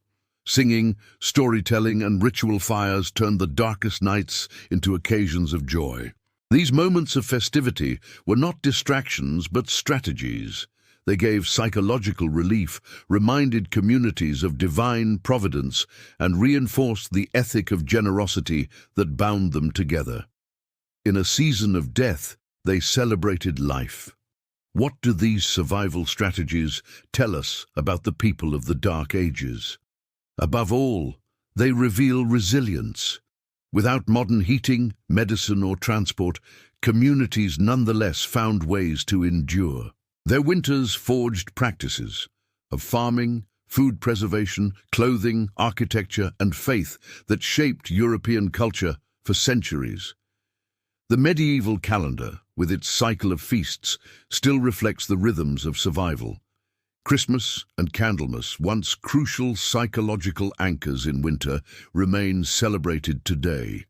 Singing, storytelling, and ritual fires turned the darkest nights into occasions of joy. These moments of festivity were not distractions but strategies. They gave psychological relief, reminded communities of divine providence, and reinforced the ethic of generosity that bound them together. In a season of death, they celebrated life. What do these survival strategies tell us about the people of the Dark Ages? Above all, they reveal resilience. Without modern heating, medicine or transport, communities nonetheless found ways to endure. Their winters forged practices of farming, food preservation, clothing, architecture, and faith that shaped European culture for centuries. The medieval calendar, with its cycle of feasts, still reflects the rhythms of survival. Christmas and Candlemas, once crucial psychological anchors in winter, remain celebrated today.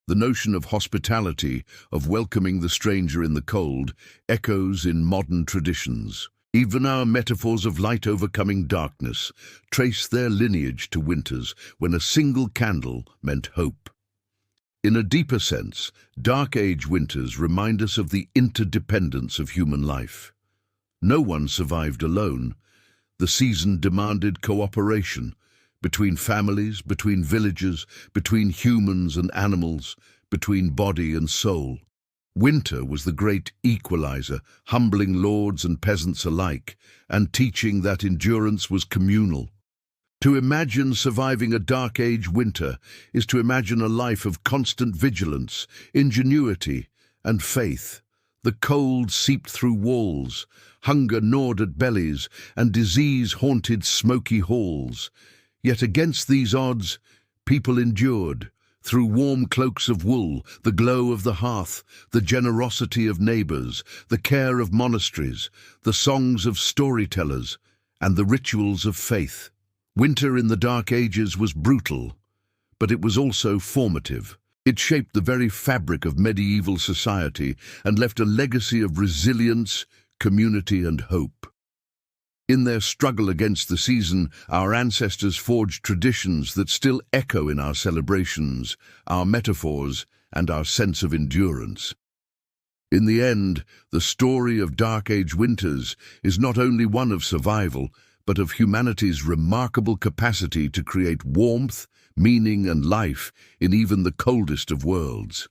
The notion of hospitality, of welcoming the stranger in the cold, echoes in modern traditions. Even our metaphors of light overcoming darkness trace their lineage to winters when a single candle meant hope. In a deeper sense, Dark Age winters remind us of the interdependence of human life. No one survived alone. The season demanded cooperation between families, between villages, between humans and animals, between body and soul. Winter was the great equalizer, humbling lords and peasants alike, and teaching that endurance was communal. To imagine surviving a Dark Age winter is to imagine a life of constant vigilance, ingenuity, and faith. The cold seeped through walls, hunger gnawed at bellies, and disease haunted smoky halls. Yet against these odds, people endured. Through warm cloaks of wool, the glow of the hearth, the generosity of neighbors, the care of monasteries, the songs of storytellers, and the rituals of faith. Winter in the Dark Ages was brutal, but it was also formative. It shaped the very fabric of medieval society and left a legacy of resilience, community, and hope. In their struggle against the season, our ancestors forged traditions that still echo in our celebrations, our metaphors, and our sense of endurance. In the end, the story of Dark Age winters is not only one of survival, but of humanity's remarkable capacity to create warmth, meaning, and life in even the coldest of worlds.